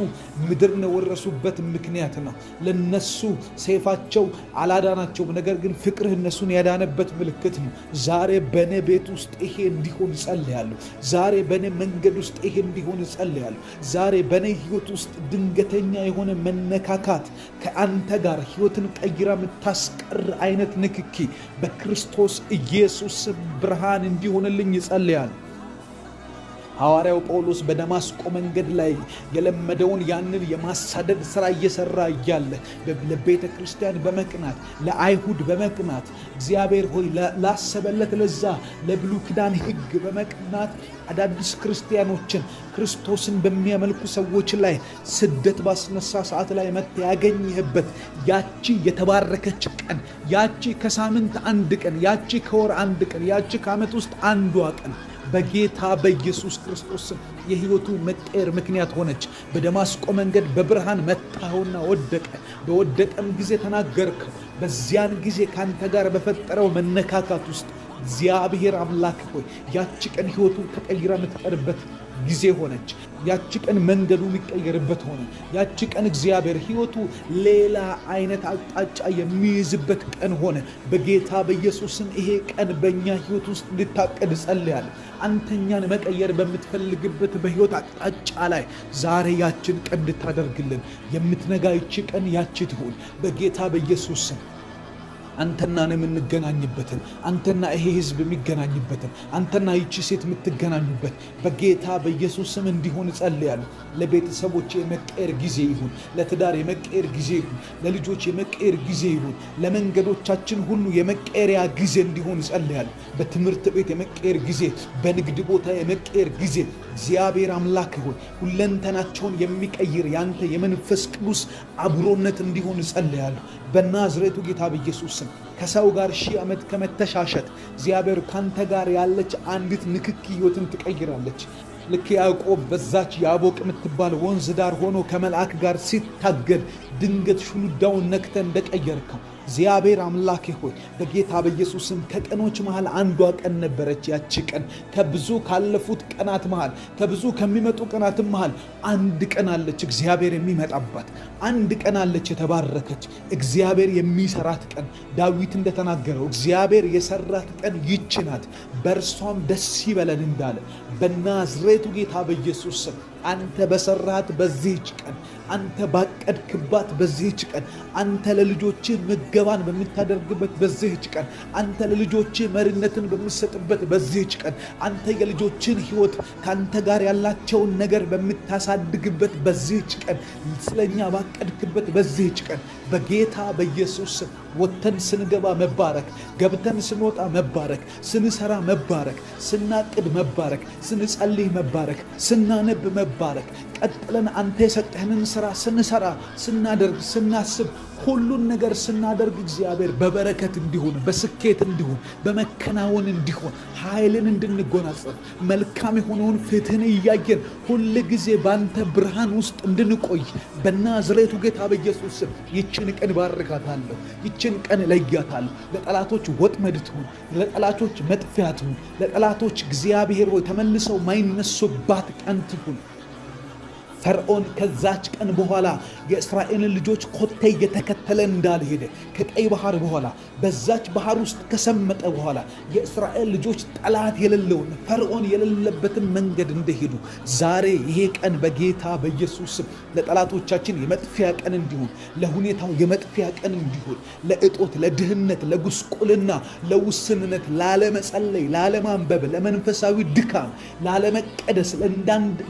S2: ምድርን የወረሱበት ምክንያት ነው። ለነሱ ሰይፋቸው አላዳናቸውም፣ ነገር ግን ፍቅርህ እነሱን ያዳነበት ምልክት ነው። ዛሬ በእኔ ቤት ውስጥ ይሄ እንዲሆን እጸልያለሁ። ዛሬ በእኔ መንገድ ውስጥ ይሄ እንዲሆን እጸልያለሁ። ዛሬ በእኔ ህይወት ውስጥ ድንገተኛ የሆነ መነካካት፣ ከአንተ ጋር ህይወትን ቀይራ የምታስቀር አይነት ንክኪ በክርስቶስ ኢየሱስ ብርሃን እንዲሆንልኝ እጸልያለሁ። ሐዋርያው ጳውሎስ በደማስቆ መንገድ ላይ የለመደውን ያንን የማሳደድ ሥራ እየሠራ እያለ ለቤተ ክርስቲያን በመቅናት ለአይሁድ በመቅናት እግዚአብሔር ሆይ ላሰበለት ለዛ ለብሉይ ኪዳን ሕግ በመቅናት አዳዲስ ክርስቲያኖችን ክርስቶስን በሚያመልኩ ሰዎች ላይ ስደት ባስነሳ ሰዓት ላይ መጥተህ ያገኘህበት ያቺ የተባረከች ቀን፣ ያቺ ከሳምንት አንድ ቀን፣ ያቺ ከወር አንድ ቀን፣ ያቺ ከዓመት ውስጥ አንዷ ቀን በጌታ በኢየሱስ ክርስቶስ የሕይወቱ መቀየር ምክንያት ሆነች። በደማስቆ መንገድ በብርሃን መታኸውና ወደቀ። በወደቀም ጊዜ ተናገርከው። በዚያን ጊዜ ካንተ ጋር በፈጠረው መነካካት ውስጥ እግዚአብሔር አምላክ ሆይ ያቺ ቀን ሕይወቱን ተቀይራ የምትቀርበት ጊዜ ሆነች። ያቺ ቀን መንገዱ የሚቀየርበት ሆነ። ያቺ ቀን እግዚአብሔር ሕይወቱ ሌላ አይነት አቅጣጫ የሚይዝበት ቀን ሆነ። በጌታ በኢየሱስም ይሄ ቀን በእኛ ሕይወት ውስጥ እንድታቀድ ጸልያለሁ። አንተኛን መቀየር በምትፈልግበት በሕይወት አቅጣጫ ላይ ዛሬ ያችን ቀን እንድታደርግልን የምትነጋ ይቺ ቀን ያቺ ትሁን በጌታ በኢየሱስም። አንተና ነው የምንገናኝበትን፣ አንተና ይሄ ህዝብ የሚገናኝበትን፣ አንተና ይቺ ሴት የምትገናኙበት በጌታ በኢየሱስ ስም እንዲሆን ጸልያለሁ። ለቤተሰቦች የመቀየር ጊዜ ይሁን፣ ለትዳር የመቀየር ጊዜ ይሁን፣ ለልጆች የመቀየር ጊዜ ይሁን፣ ለመንገዶቻችን ሁሉ የመቀየሪያ ጊዜ እንዲሆን ጸልያለሁ። በትምህርት ቤት የመቀየር ጊዜ፣ በንግድ ቦታ የመቀየር ጊዜ እግዚአብሔር አምላክ ሆይ ሁለንተናቸውን የሚቀይር ያንተ የመንፈስ ቅዱስ አብሮነት እንዲሆን ጸልያለሁ በናዝሬቱ ጌታ በኢየሱስ ስም። ከሰው ጋር 1000 ዓመት ከመተሻሸት እግዚአብሔር ካንተ ጋር ያለች አንዲት ንክኪ ህይወትን ትቀይራለች። ልክ ያዕቆብ በዛች ያቦቅ የምትባል ወንዝ ዳር ሆኖ ከመልአክ ጋር ሲታገል ድንገት ሹሉዳውን ነክተ እንደቀየርከው እግዚአብሔር አምላኬ ሆይ በጌታ በኢየሱስም ከቀኖች መሃል አንዷ ቀን ነበረች። ያቺ ቀን ከብዙ ካለፉት ቀናት መሃል ከብዙ ከሚመጡ ቀናትም መሃል አንድ ቀን አለች። እግዚአብሔር የሚመጣባት አንድ ቀን አለች፣ የተባረከች እግዚአብሔር የሚሰራት ቀን። ዳዊት እንደተናገረው እግዚአብሔር የሰራት ቀን ይህች ናት፣ በእርሷም ደስ ይበለን እንዳለ በናዝሬቱ ጌታ በኢየሱስ አንተ በሰራት በዚህች ቀን፣ አንተ ባቀድክባት በዚህች ቀን፣ አንተ ለልጆች ምገባን በምታደርግበት በዚህች ቀን፣ አንተ ለልጆች መሪነትን በምትሰጥበት በዚህች ቀን፣ አንተ የልጆችን ሕይወት ካንተ ጋር ያላቸውን ነገር በምታሳድግበት በዚህች ቀን፣ ስለኛ ባቀድክበት በዚህች ቀን በጌታ በኢየሱስ ወጥተን ስንገባ መባረክ፣ ገብተን ስንወጣ መባረክ፣ ስንሰራ መባረክ፣ ስናቅድ መባረክ፣ ስንጸልይ መባረክ፣ ስናነብ መባረክ፣ ቀጥለን አንተ የሰጠህንን ስራ ስንሰራ፣ ስናደርግ፣ ስናስብ፣ ሁሉን ነገር ስናደርግ እግዚአብሔር በበረከት እንዲሆን፣ በስኬት እንዲሆን፣ በመከናወን እንዲሆን፣ ኃይልን እንድንጎናጸፍ፣ መልካም የሆነውን ፊትህን እያየን ሁል ጊዜ በአንተ ብርሃን ውስጥ እንድንቆይ በናዝሬቱ ጌታ በኢየሱስ ስም ይችን ቀን ባርካታለሁ። ይችን ቀን ለያታለሁ። ለጠላቶች ወጥመድ ትሁን፣ ለጠላቶች መጥፊያ ትሁን፣ ለጠላቶች እግዚአብሔር ሆይ ተመልሰው ማይነሱባት ቀን ትሁን። ፈርዖን ከዛች ቀን በኋላ የእስራኤልን ልጆች ኮቴ እየተከተለ እንዳልሄደ ከቀይ ባህር በኋላ በዛች ባህር ውስጥ ከሰመጠ በኋላ የእስራኤል ልጆች ጠላት የሌለውን ፈርዖን የሌለበትን መንገድ እንደሄዱ ዛሬ ይሄ ቀን በጌታ በኢየሱስ ለጠላቶቻችን የመጥፊያ ቀን እንዲሆን፣ ለሁኔታው የመጥፊያ ቀን እንዲሆን፣ ለእጦት፣ ለድህነት፣ ለጉስቁልና፣ ለውስንነት፣ ላለመጸለይ፣ ላለማንበብ፣ ለመንፈሳዊ ድካም፣ ላለመቀደስ፣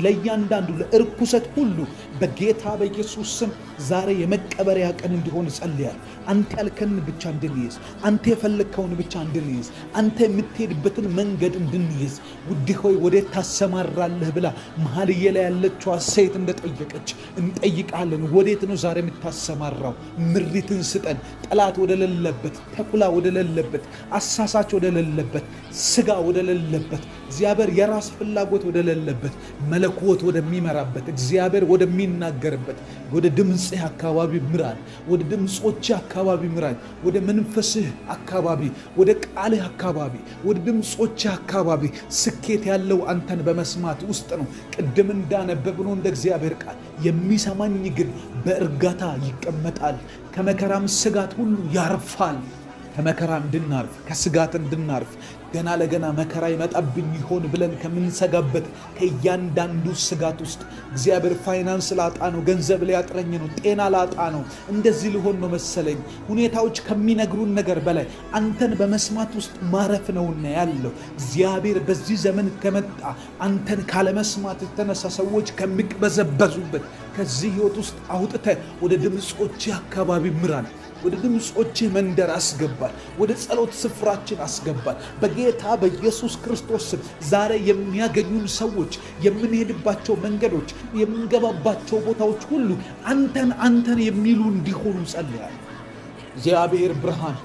S2: ለእያንዳንዱ ለእርኩሰት ሁሉ በጌታ በኢየሱስ ስም ዛሬ የመቀበሪያ ቀን እንዲሆን ጸልያለሁ። አንተ ያልከን ብቻ እንድንይዝ፣ አንተ የፈለግከውን ብቻ እንድንይዝ፣ አንተ የምትሄድበትን መንገድ እንድንይዝ። ውድ ሆይ ወዴት ታሰማራለህ ብላ መኃልየ ላይ ያለችዋ ሴት እንደጠየቀች እንጠይቃለን። ወዴት ነው ዛሬ የምታሰማራው? ምሪትን ስጠን። ጠላት ወደሌለበት፣ ተኩላ ወደሌለበት፣ አሳሳች ወደሌለበት፣ ስጋ ወደሌለበት፣ እግዚአብሔር የራስ ፍላጎት ወደሌለበት፣ መለኮት ወደሚመራበት፣ እግዚአብሔር ወደሚናገርበት ወደ ድምፅህ አካባቢ ምራን። ወደ ድምፆችህ አካባቢ ምራን። ወደ መንፈስህ አካባቢ፣ ወደ ቃልህ አካባቢ፣ ወደ ድምፆችህ አካባቢ። ስኬት ያለው አንተን በመስማት ውስጥ ነው። ቅድም እንዳነበብነው እንደ እግዚአብሔር ቃል የሚሰማኝ ግን በእርጋታ ይቀመጣል፣ ከመከራም ስጋት ሁሉ ያርፋል። ከመከራ እንድናርፍ፣ ከስጋት እንድናርፍ፣ ገና ለገና መከራ ይመጣብኝ ይሆን ብለን ከምንሰጋበት ከእያንዳንዱ ስጋት ውስጥ እግዚአብሔር ፋይናንስ ላጣ ነው፣ ገንዘብ ሊያጥረኝ ነው፣ ጤና ላጣ ነው፣ እንደዚህ ሊሆን ነው መሰለኝ፣ ሁኔታዎች ከሚነግሩን ነገር በላይ አንተን በመስማት ውስጥ ማረፍ ነውና ያለው። እግዚአብሔር በዚህ ዘመን ከመጣ አንተን ካለመስማት የተነሳ ሰዎች ከሚቅበዘበዙበት ከዚህ ህይወት ውስጥ አውጥተህ ወደ ድምፆች አካባቢ ምራን፣ ወደ ድምፆች መንደር አስገባል፣ ወደ ጸሎት ስፍራችን አስገባል። በጌታ በኢየሱስ ክርስቶስ ስም ዛሬ የሚያገኙን ሰዎች፣ የምንሄድባቸው መንገዶች፣ የምንገባባቸው ቦታዎች ሁሉ አንተን የሚሉ እንዲሆኑ ጸልያል። እግዚአብሔር ብርሃን፣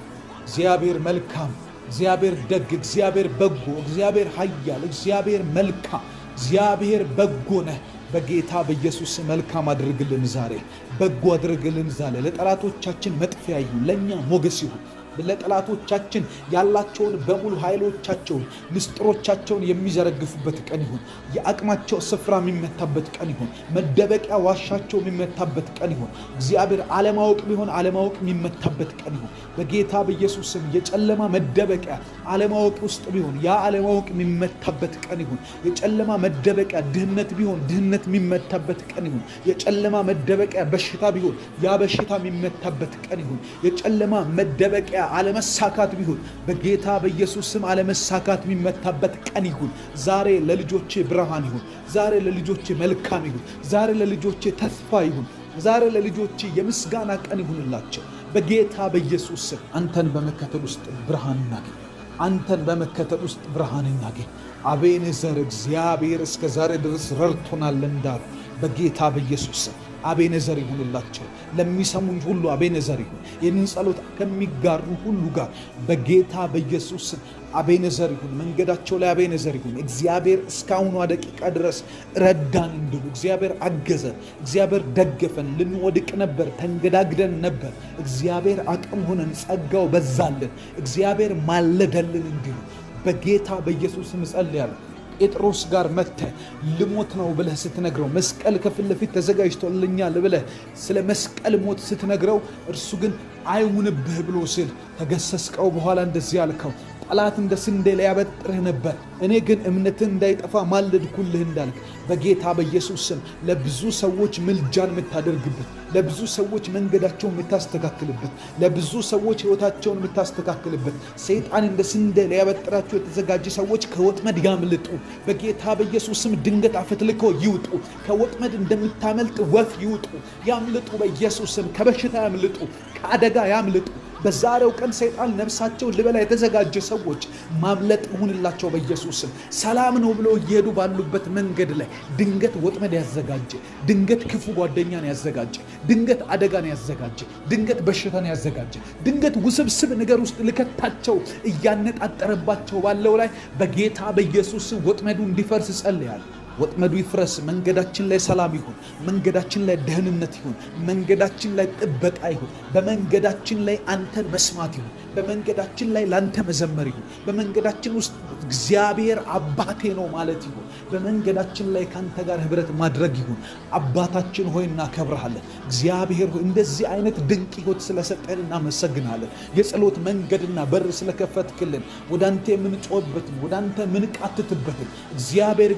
S2: እግዚአብሔር መልካም፣ እግዚአብሔር ደግ፣ እግዚአብሔር በጎ፣ እግዚአብሔር ኃያል፣ እግዚአብሔር መልካም፣ እግዚአብሔር በጎ ነህ። በጌታ በኢየሱስ መልካም አድርግልን፣ ዛሬ በጎ አድርግልን። ዛሬ ለጠላቶቻችን መጥፊያ ይሁን፣ ለእኛ ሞገስ ይሁን። ለጠላቶቻችን ያላቸውን በሙሉ ኃይሎቻቸውን፣ ምስጢሮቻቸውን የሚዘረግፉበት ቀን ይሁን። የአቅማቸው ስፍራ የሚመታበት ቀን ይሁን። መደበቂያ ዋሻቸው የሚመታበት ቀን ይሁን። እግዚአብሔር አለማወቅ ቢሆን አለማወቅ የሚመታበት ቀን ይሁን። በጌታ በኢየሱስ ስም የጨለማ መደበቂያ አለማወቅ ውስጥ ቢሆን ያ አለማወቅ የሚመታበት ቀን ይሁን። የጨለማ መደበቂያ ድህነት ቢሆን ድህነት የሚመታበት ቀን ይሁን። የጨለማ መደበቂያ በሽታ ቢሆን ያ በሽታ የሚመታበት ቀን ይሁን። የጨለማ መደበቂያ አለመሳካት ቢሆን በጌታ በኢየሱስ ስም አለመሳካት የሚመታበት ቀን ይሁን። ዛሬ ለልጆቼ ብርሃን ይሁን። ዛሬ ለልጆቼ መልካም ይሁን። ዛሬ ለልጆቼ ተስፋ ይሁን። ዛሬ ለልጆቼ የምስጋና ቀን ይሁንላቸው በጌታ በኢየሱስ ስም። አንተን በመከተል ውስጥ ብርሃን እናገኝ። አንተን በመከተል ውስጥ ብርሃን እናገኝ። አቤኔዘር እግዚአብሔር እስከ ዛሬ ድረስ ረድቶናል እንዳሉ በጌታ በኢየሱስ ስም አቤኔዘር ይሁንላቸው። ለሚሰሙኝ ሁሉ አቤኔዘር ይሁን። ይህንን ጸሎት ከሚጋሩ ሁሉ ጋር በጌታ በኢየሱስ ስም አቤኔዘር ይሁን። መንገዳቸው ላይ አቤኔዘር ይሁን። እግዚአብሔር እስካሁኗ ደቂቃ ድረስ ረዳን እንዲሉ እግዚአብሔር አገዘን፣ እግዚአብሔር ደገፈን። ልንወድቅ ነበር፣ ተንገዳግደን ነበር። እግዚአብሔር አቅም ሆነን፣ ጸጋው በዛልን፣ እግዚአብሔር ማለደልን እንዲሉ በጌታ በኢየሱስ ስም ጸልያለሁ። ጴጥሮስ ጋር መጥተህ ልሞት ነው ብለህ ስትነግረው፣ መስቀል ከፊት ለፊት ተዘጋጅቶልኛል ብለህ ስለ መስቀል ሞት ስትነግረው፣ እርሱ ግን አይሁንብህ ብሎ ሲል ተገሰስከው። በኋላ እንደዚህ ያልከው ጠላት እንደ ስንዴ ሊያበጥርህ ነበር፣ እኔ ግን እምነትን እንዳይጠፋ ማለድኩልህ እንዳልክ በጌታ በኢየሱስ ስም ለብዙ ሰዎች ምልጃን የምታደርግበት፣ ለብዙ ሰዎች መንገዳቸውን የምታስተካክልበት፣ ለብዙ ሰዎች ሕይወታቸውን የምታስተካክልበት፣ ሰይጣን እንደ ስንዴ ሊያበጥራቸው የተዘጋጀ ሰዎች ከወጥመድ ያምልጡ በጌታ በኢየሱስ ስም። ድንገት አፈትልከው ይውጡ። ከወጥመድ እንደምታመልጥ ወፍ ይውጡ፣ ያምልጡ በኢየሱስ ስም። ከበሽታ ያምልጡ፣ ከአደጋ ያምልጡ። በዛሬው ቀን ሰይጣን ነፍሳቸውን ሊበላ የተዘጋጀ ሰዎች ማምለጥ ይሁንላቸው በኢየሱስ ስም። ሰላም ነው ብለው እየሄዱ ባሉበት መንገድ ላይ ድንገት ወጥመድ ያዘጋጀ፣ ድንገት ክፉ ጓደኛን ያዘጋጀ፣ ድንገት አደጋን ያዘጋጀ፣ ድንገት በሽታን ያዘጋጀ፣ ድንገት ውስብስብ ነገር ውስጥ ልከታቸው እያነጣጠረባቸው ባለው ላይ በጌታ በኢየሱስ ስም ወጥመዱ እንዲፈርስ ጸልያለሁ። ወጥመዱ ይፍረስ። መንገዳችን ላይ ሰላም ይሁን። መንገዳችን ላይ ደህንነት ይሁን። መንገዳችን ላይ ጥበቃ ይሁን። በመንገዳችን ላይ አንተን መስማት ይሁን። በመንገዳችን ላይ ላንተ መዘመር ይሁን። በመንገዳችን ውስጥ እግዚአብሔር አባቴ ነው ማለት ይሁን። በመንገዳችን ላይ ካንተ ጋር ህብረት ማድረግ ይሁን። አባታችን ሆይ እናከብረሃለን። እግዚአብሔር ሆይ እንደዚህ አይነት ድንቅ ህይወት ስለሰጠን እናመሰግናለን። የጸሎት መንገድና በር ስለከፈትክልን፣ ወደ አንተ የምንጮህበትን፣ ወደ አንተ የምንቃትትበትን እግዚአብሔር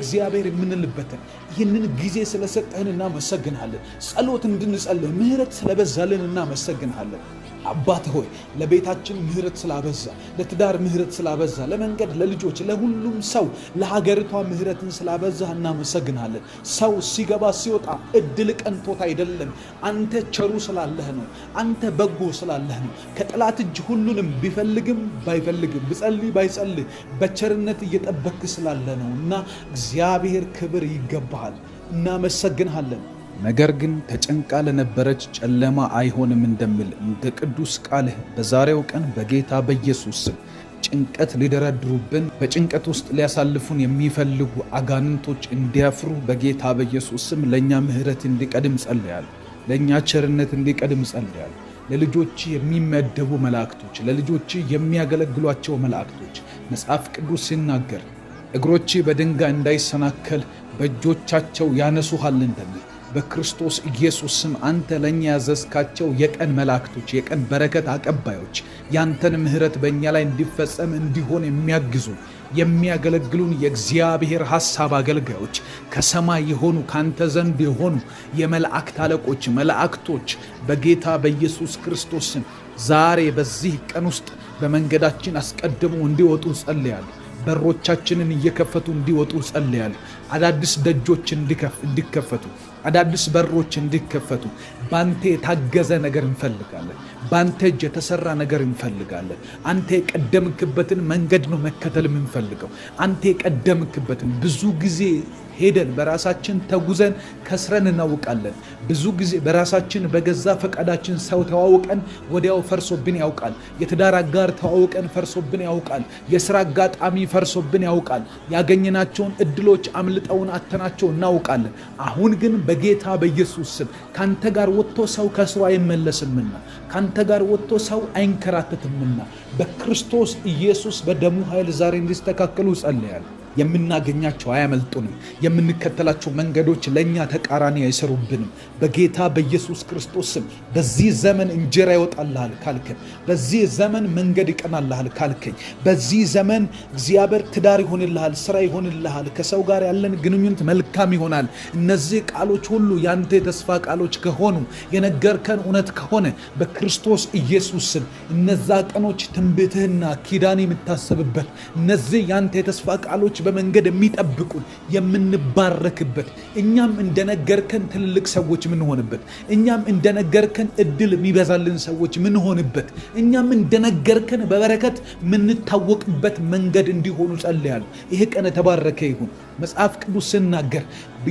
S2: የምንልበትን ይህንን ጊዜ ስለሰጠህን እናመሰግናለን። ጸሎት እንድንጸልህ ምህረት ስለበዛልን እናመሰግናለን። አባት ሆይ ለቤታችን ምህረት ስላበዛ፣ ለትዳር ምህረት ስላበዛ፣ ለመንገድ፣ ለልጆች፣ ለሁሉም ሰው፣ ለሀገሪቷ ምህረትን ስላበዛ እናመሰግናለን። ሰው ሲገባ ሲወጣ እድል ቀንቶት አይደለም፣ አንተ ቸሩ ስላለህ ነው። አንተ በጎ ስላለህ ነው። ከጠላት እጅ ሁሉንም ቢፈልግም ባይፈልግም፣ ቢጸልይ ባይጸልይ በቸርነት እየጠበክ ስላለ ነው እና እግዚአብሔር ክብር ይገባሃል። እናመሰግንሃለን።
S1: ነገር ግን ተጨንቃ ለነበረች ጨለማ አይሆንም እንደሚል እንደ ቅዱስ ቃልህ በዛሬው ቀን በጌታ በኢየሱስ ስም ጭንቀት ሊደረድሩብን፣ በጭንቀት ውስጥ ሊያሳልፉን የሚፈልጉ አጋንንቶች እንዲያፍሩ በጌታ በኢየሱስ ስም ለእኛ ምህረት እንዲቀድም ጸልያለሁ። ለእኛ ቸርነት እንዲቀድም ጸልያለሁ። ለልጆች የሚመደቡ መላእክቶች፣ ለልጆች የሚያገለግሏቸው መላእክቶች መጽሐፍ ቅዱስ ሲናገር እግሮች በድንጋይ እንዳይሰናከል በእጆቻቸው ያነሱሃል እንደሚል በክርስቶስ ኢየሱስ ስም አንተ ለእኛ ያዘዝካቸው የቀን መላእክቶች፣ የቀን በረከት አቀባዮች፣ ያንተን ምሕረት በእኛ ላይ እንዲፈጸም እንዲሆን የሚያግዙ የሚያገለግሉን የእግዚአብሔር ሐሳብ አገልጋዮች ከሰማይ የሆኑ ካንተ ዘንድ የሆኑ የመላእክት አለቆች መላእክቶች በጌታ በኢየሱስ ክርስቶስ ስም ዛሬ በዚህ ቀን ውስጥ በመንገዳችን አስቀድሞ እንዲወጡ ጸልያለሁ። በሮቻችንን እየከፈቱ እንዲወጡ ጸልያለሁ። አዳዲስ ደጆች እንዲከፈቱ፣ አዳዲስ በሮች እንዲከፈቱ። ባንተ የታገዘ ነገር እንፈልጋለን። ባንተ እጅ የተሰራ ነገር እንፈልጋለን። አንተ የቀደምክበትን መንገድ ነው መከተል የምንፈልገው። አንተ የቀደምክበትን ብዙ ጊዜ ሄደን በራሳችን ተጉዘን ከስረን እናውቃለን። ብዙ ጊዜ በራሳችን በገዛ ፈቃዳችን ሰው ተዋውቀን ወዲያው ፈርሶብን ያውቃል። የትዳር አጋር ተዋውቀን ፈርሶብን ያውቃል። የስራ አጋጣሚ ፈርሶብን ያውቃል። ያገኘናቸውን እድሎች አምልጠውን አተናቸው እናውቃለን። አሁን ግን በጌታ በኢየሱስ ስም ካንተ ጋር ወጥቶ ሰው ከስሩ አይመለስምና፣ ካንተ ጋር ወጥቶ ሰው አይንከራተትምና በክርስቶስ ኢየሱስ በደሙ ኃይል ዛሬ እንዲስተካከሉ ጸልያለሁ። የምናገኛቸው አያመልጡንም። የምንከተላቸው መንገዶች ለእኛ ተቃራኒ አይሰሩብንም። በጌታ በኢየሱስ ክርስቶስ ስም በዚህ ዘመን እንጀራ ይወጣልሃል ካልከኝ፣ በዚህ ዘመን መንገድ ይቀናልሃል ካልከኝ፣ በዚህ ዘመን እግዚአብሔር ትዳር ይሆንልሃል፣ ስራ ይሆንልሃል፣ ከሰው ጋር ያለን ግንኙነት መልካም ይሆናል። እነዚህ ቃሎች ሁሉ ያንተ የተስፋ ቃሎች ከሆኑ የነገርከን እውነት ከሆነ በክርስቶስ ኢየሱስ ስም እነዛ ቀኖች ትንቢትህና ኪዳን የምታሰብበት እነዚህ ያንተ የተስፋ ቃሎች በመንገድ የሚጠብቁን የምንባረክበት፣ እኛም እንደነገርከን ትልልቅ ሰዎች ምንሆንበት፣ እኛም እንደነገርከን እድል የሚበዛልን ሰዎች ምንሆንበት፣ እኛም እንደነገርከን በበረከት ምንታወቅበት መንገድ እንዲሆኑ ጸልያለሁ። ይህ ቀን የተባረከ ይሁን። መጽሐፍ ቅዱስ ሲናገር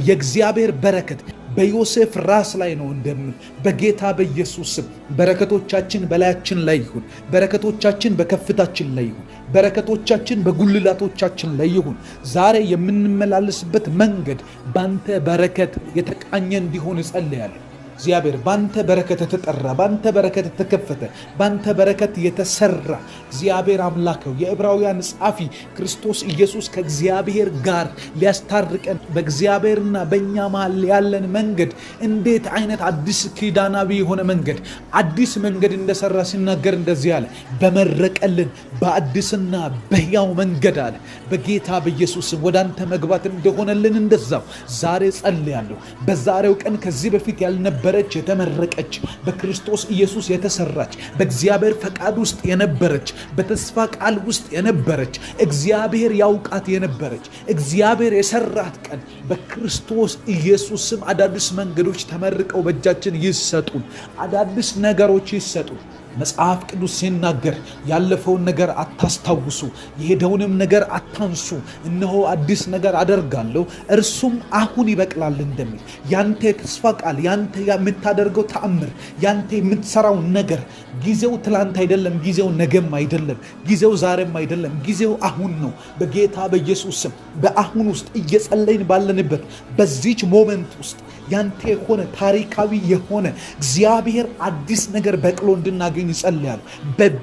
S1: የእግዚአብሔር በረከት በዮሴፍ ራስ ላይ ነው እንደምን በጌታ በኢየሱስ ስም በረከቶቻችን በላያችን ላይ ይሁን። በረከቶቻችን በከፍታችን ላይ ይሁን። በረከቶቻችን በጉልላቶቻችን ላይ ይሁን። ዛሬ የምንመላለስበት መንገድ ባንተ በረከት የተቃኘ እንዲሆን እጸልያለሁ። እግዚአብሔር ባንተ በረከት የተጠራ፣ ባንተ በረከት የተከፈተ፣ ባንተ በረከት የተሰራ እግዚአብሔር አምላከው የዕብራውያን ጻፊ ክርስቶስ ኢየሱስ ከእግዚአብሔር ጋር ሊያስታርቀን በእግዚአብሔርና በእኛ መሃል ያለን መንገድ እንዴት አይነት አዲስ ኪዳናዊ የሆነ መንገድ አዲስ መንገድ እንደሰራ ሲናገር እንደዚህ አለ፣ በመረቀልን በአዲስና በሕያው መንገድ አለ። በጌታ በኢየሱስ ወደ አንተ መግባት እንደሆነልን እንደዛው ዛሬ ጸልያለሁ። በዛሬው ቀን ከዚህ በፊት ያልነበረች የተመረቀች በክርስቶስ ኢየሱስ የተሰራች በእግዚአብሔር ፈቃድ ውስጥ የነበረች በተስፋ ቃል ውስጥ የነበረች እግዚአብሔር ያውቃት የነበረች እግዚአብሔር የሰራት ቀን በክርስቶስ ኢየሱስ ስም አዳዲስ መንገዶች ተመርቀው በእጃችን ይሰጡን። አዳዲስ ነገሮች ይሰጡን። መጽሐፍ ቅዱስ ሲናገር ያለፈውን ነገር አታስታውሱ፣ የሄደውንም ነገር አታንሱ፣ እነሆ አዲስ ነገር አደርጋለሁ እርሱም አሁን ይበቅላል እንደሚል ያንተ የተስፋ ቃል፣ ያንተ የምታደርገው ተአምር፣ ያንተ የምትሰራው ነገር ጊዜው ትላንት አይደለም፣ ጊዜው ነገም አይደለም፣ ጊዜው ዛሬም አይደለም፣ ጊዜው አሁን ነው። በጌታ በኢየሱስ ስም በአሁን ውስጥ እየጸለይን ባለንበት በዚች ሞመንት ውስጥ ያንተ የሆነ ታሪካዊ የሆነ እግዚአብሔር አዲስ ነገር በቅሎ እንድናገኝ ይጸልያል።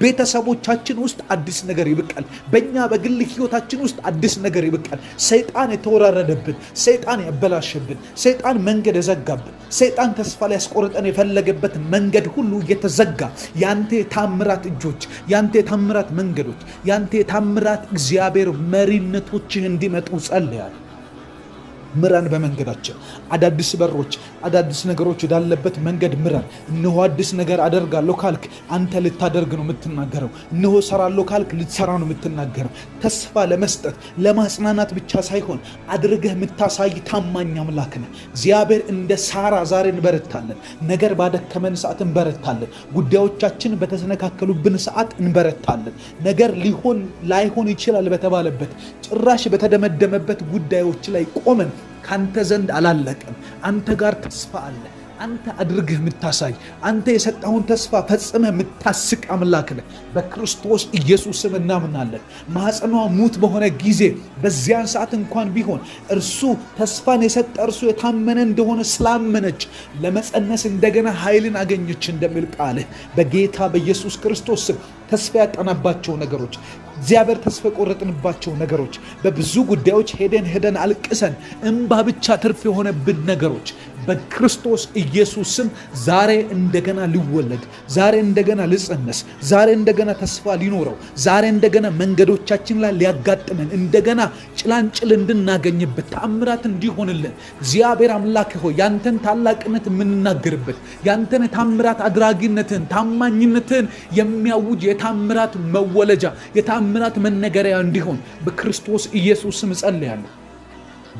S1: በቤተሰቦቻችን ውስጥ አዲስ ነገር ይብቃል። በእኛ በግል ሕይወታችን ውስጥ አዲስ ነገር ይብቃል። ሰይጣን የተወራረደብን፣ ሰይጣን ያበላሸብን፣ ሰይጣን መንገድ የዘጋብን፣ ሰይጣን ተስፋ ሊያስቆርጠን የፈለገበት መንገድ ሁሉ እየተዘጋ ያንተ የታምራት እጆች፣ ያንተ የታምራት መንገዶች፣ ያንተ የታምራት እግዚአብሔር መሪነቶችህ እንዲመጡ ጸልያል። ምራን በመንገዳችን አዳዲስ በሮች አዳዲስ ነገሮች ወዳለበት መንገድ ምራን። እነሆ አዲስ ነገር አደርጋለሁ ካልክ አንተ ልታደርግ ነው የምትናገረው። እነሆ ሰራለሁ ካልክ ልትሰራ ነው የምትናገረው። ተስፋ ለመስጠት ለማጽናናት ብቻ ሳይሆን አድርገህ የምታሳይ ታማኝ አምላክ ነህ። እግዚአብሔር እንደ ሳራ ዛሬ እንበረታለን። ነገር ባደከመን ሰዓት እንበረታለን። ጉዳዮቻችን በተሰነካከሉብን ሰዓት እንበረታለን። ነገር ሊሆን ላይሆን ይችላል በተባለበት ጭራሽ በተደመደመበት ጉዳዮች ላይ ቆመን ካንተ ዘንድ አላለቀም። አንተ ጋር ተስፋ አለ። አንተ አድርገህ የምታሳይ፣ አንተ የሰጠውን ተስፋ ፈጽመህ የምታስቅ አምላክ ነህ። በክርስቶስ ኢየሱስም እናምናለን። ማኅፀኗ ሙት በሆነ ጊዜ በዚያን ሰዓት እንኳን ቢሆን እርሱ ተስፋን የሰጠ እርሱ የታመነ እንደሆነ ስላመነች ለመጸነስ እንደገና ኃይልን አገኘች እንደሚል ቃልህ በጌታ በኢየሱስ ክርስቶስ ተስፋ ያጠናባቸው ነገሮች
S2: እግዚአብሔር ተስፋ ቆረጥንባቸው ነገሮች፣ በብዙ ጉዳዮች ሄደን አልቅሰን እንባ ብቻ ትርፍ የሆነብን ነገሮች በክርስቶስ ኢየሱስ ስም ዛሬ እንደገና ሊወለድ፣ ዛሬ እንደገና ሊጸነስ፣ ዛሬ እንደገና ተስፋ ሊኖረው፣ ዛሬ እንደገና መንገዶቻችን ላይ ሊያጋጥመን፣ እንደገና ጭላንጭል እንድናገኝበት፣ ተአምራት እንዲሆንልን እግዚአብሔር አምላክ ሆይ ያንተን ታላቅነት የምንናገርበት፣ ያንተን ታምራት አድራጊነትን፣ ታማኝነትን የሚያውጅ የታምራት መወለጃ፣ የታምራት መነገሪያ እንዲሆን በክርስቶስ ኢየሱስ ስም ጸልያለሁ።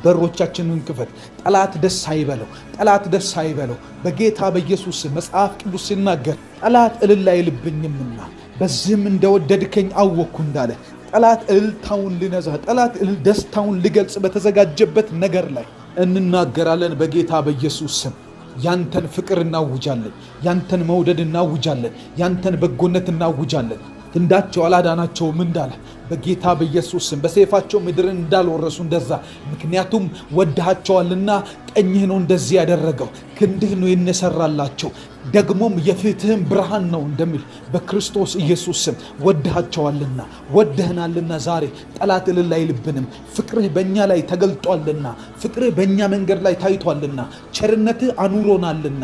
S2: በሮቻችንን ክፈት። ጠላት ደስ አይበለው፣ ጠላት ደስ አይበለው በጌታ በኢየሱስ መጽሐፍ ቅዱስ ሲናገር ጠላት እልል አይልብኝምና በዚህም እንደወደድከኝ አወቅኩ እንዳለ ጠላት እልልታውን ሊነዛ፣ ጠላት ደስታውን ሊገልጽ በተዘጋጀበት ነገር ላይ እንናገራለን። በጌታ በኢየሱስ ስም ያንተን ፍቅር እናውጃለን፣ ያንተን መውደድ እናውጃለን፣ ያንተን በጎነት እናውጃለን። ክንዳቸው አላዳናቸውም እንዳለ በጌታ በኢየሱስ ስም በሰይፋቸው ምድርን እንዳልወረሱ እንደዛ፣ ምክንያቱም ወድሃቸዋልና ቀኝህ ነው እንደዚህ ያደረገው፣ ክንድህ ነው የነሰራላቸው፣ ደግሞም የፊትህም ብርሃን ነው እንደሚል በክርስቶስ ኢየሱስ ስም ወድሃቸዋልና ወደህናልና ዛሬ ጠላት እልል አይልብንም። ፍቅርህ በእኛ ላይ ተገልጧልና፣ ፍቅርህ በእኛ መንገድ ላይ ታይቷልና፣ ቸርነትህ አኑሮናልና፣